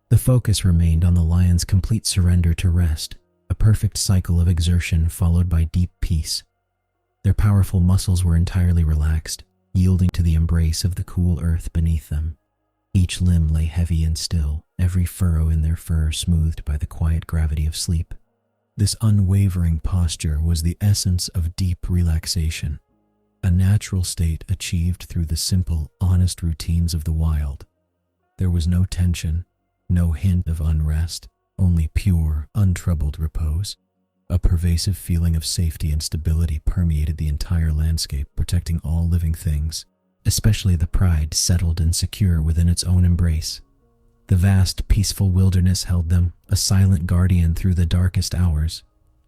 The The focus remained on the lion's complete surrender to rest, a perfect cycle of exertion followed by deep peace. Their powerful muscles were entirely relaxed, yielding to the embrace of the cool earth beneath them. Each limb lay heavy and still, every furrow in their fur smoothed by the quiet gravity of sleep. This unwavering posture was the essence of deep relaxation, a natural state achieved through the simple, honest routines of the wild. There was no tension, no hint of unrest, only pure, untroubled repose. A pervasive feeling of safety and stability permeated the entire landscape, protecting all living things, especially the pride settled and secure within its own embrace. The vast, peaceful wilderness held them, a silent guardian through the darkest hours.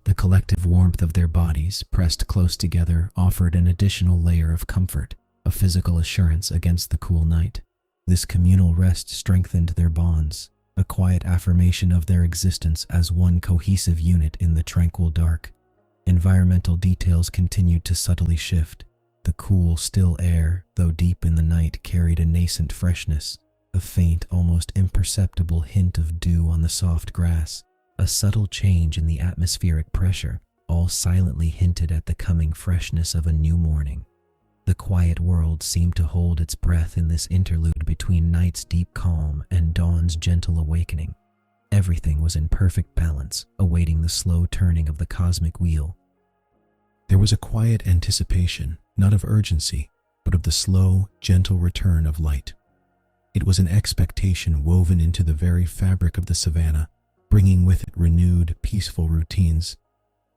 The collective warmth of their bodies, pressed close together, offered an additional layer of comfort, a physical assurance against the cool night. This communal rest strengthened their bonds, a quiet affirmation of their existence as one cohesive unit in the tranquil dark. Environmental details continued to subtly shift. The cool, still air, though deep in the night, carried a nascent freshness, a faint, almost imperceptible hint of dew on the soft grass. A subtle change in the atmospheric pressure, all silently hinted at the coming freshness of a new morning. The quiet world seemed to hold its breath in this interlude between night's deep calm and dawn's gentle awakening. Everything was in perfect balance, awaiting the slow turning of the cosmic wheel. There was a quiet anticipation, not of urgency, but of the slow, gentle return of light. It was an expectation woven into the very fabric of the savannah, bringing with it renewed, peaceful routines.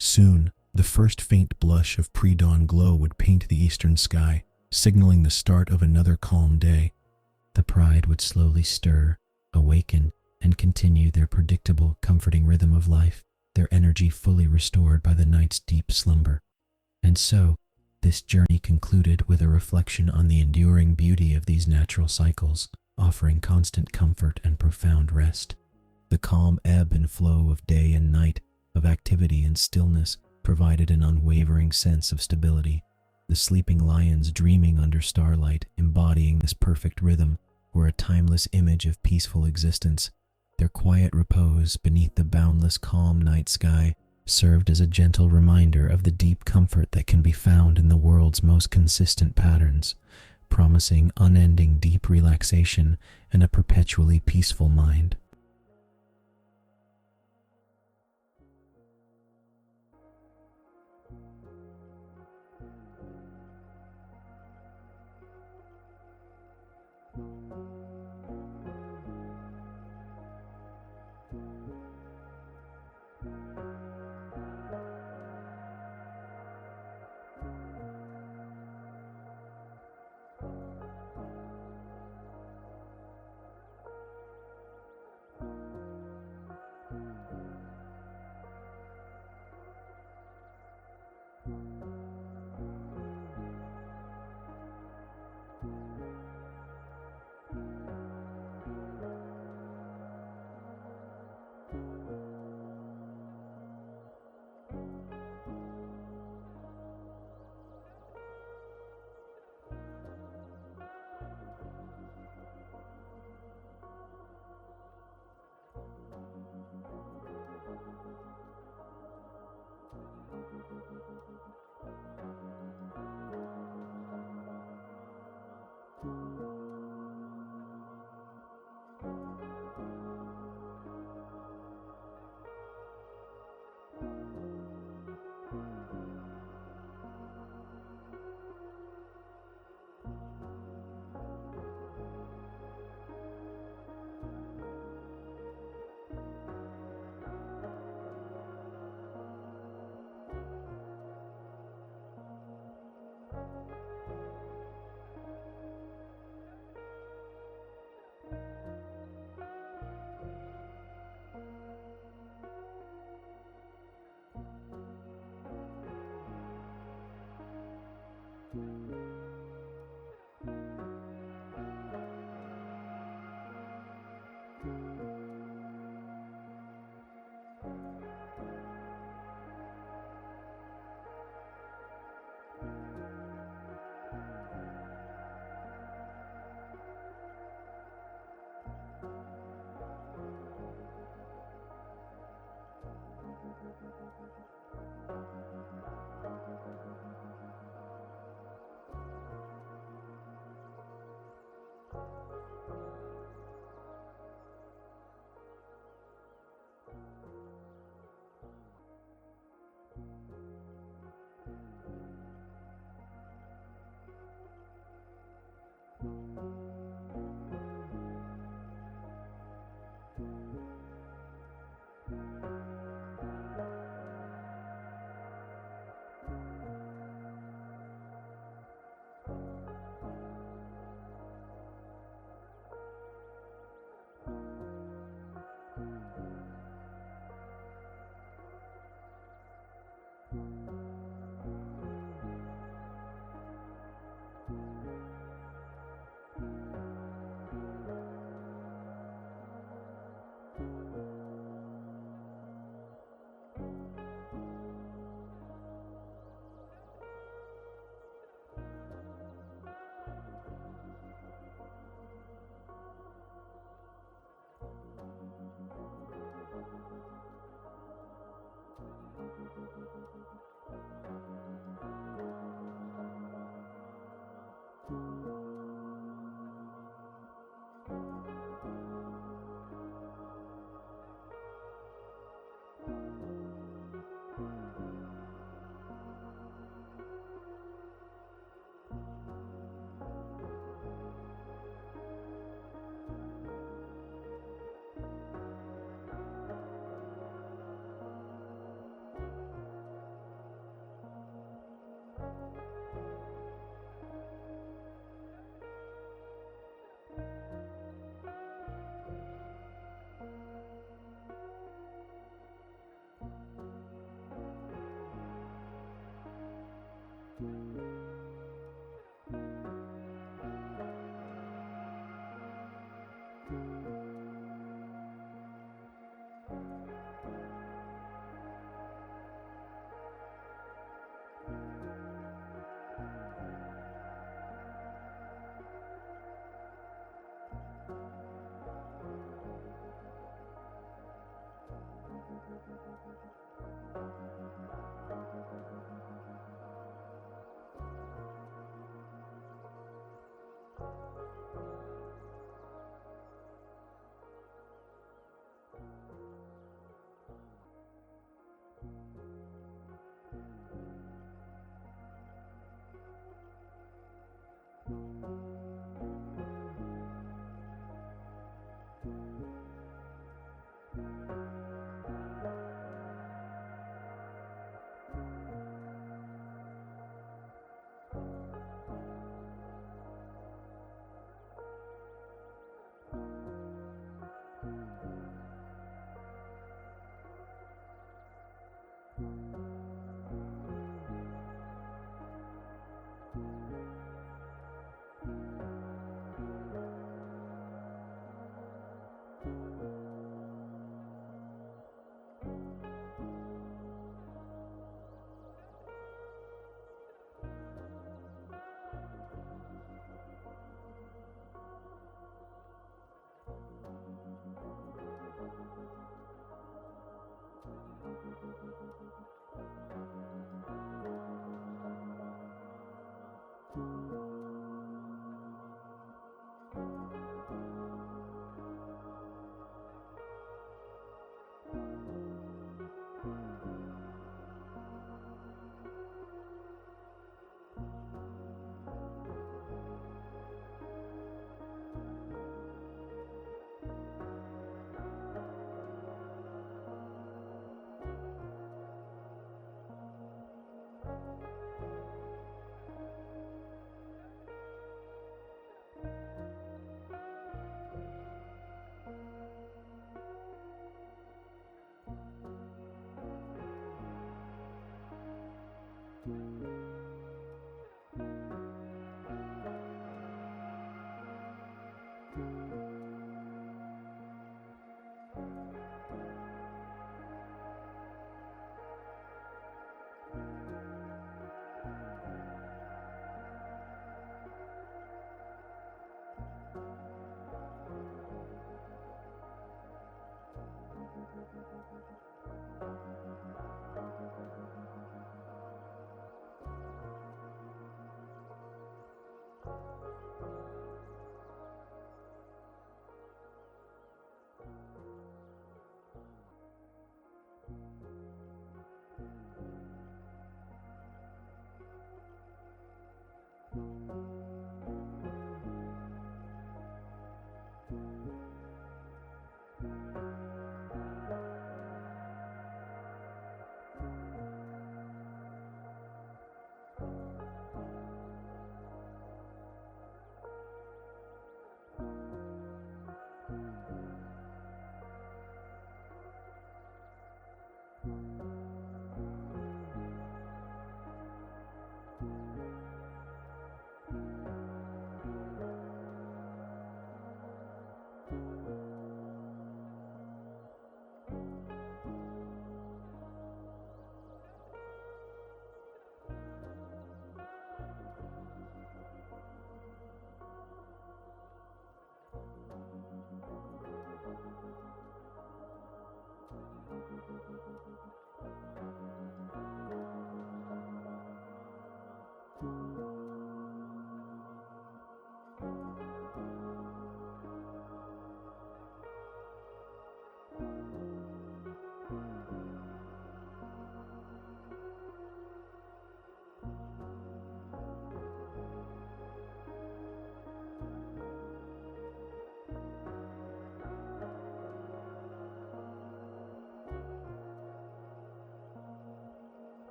Soon, the first faint blush of pre-dawn glow would paint the eastern sky, signaling the start of another calm day. The pride would slowly stir, awaken, and continue their predictable, comforting rhythm of life, their energy fully restored by the night's deep slumber. And so, this journey concluded with a reflection on the enduring beauty of these natural cycles, offering constant comfort and profound rest. The calm ebb and flow of day and night, of activity and stillness, provided an unwavering sense of stability. The sleeping lions dreaming under starlight, embodying this perfect rhythm, were a timeless image of peaceful existence. Their quiet repose beneath the boundless calm night sky served as a gentle reminder of the deep comfort that can be found in the world's most consistent patterns, promising unending deep relaxation and a perpetually peaceful mind.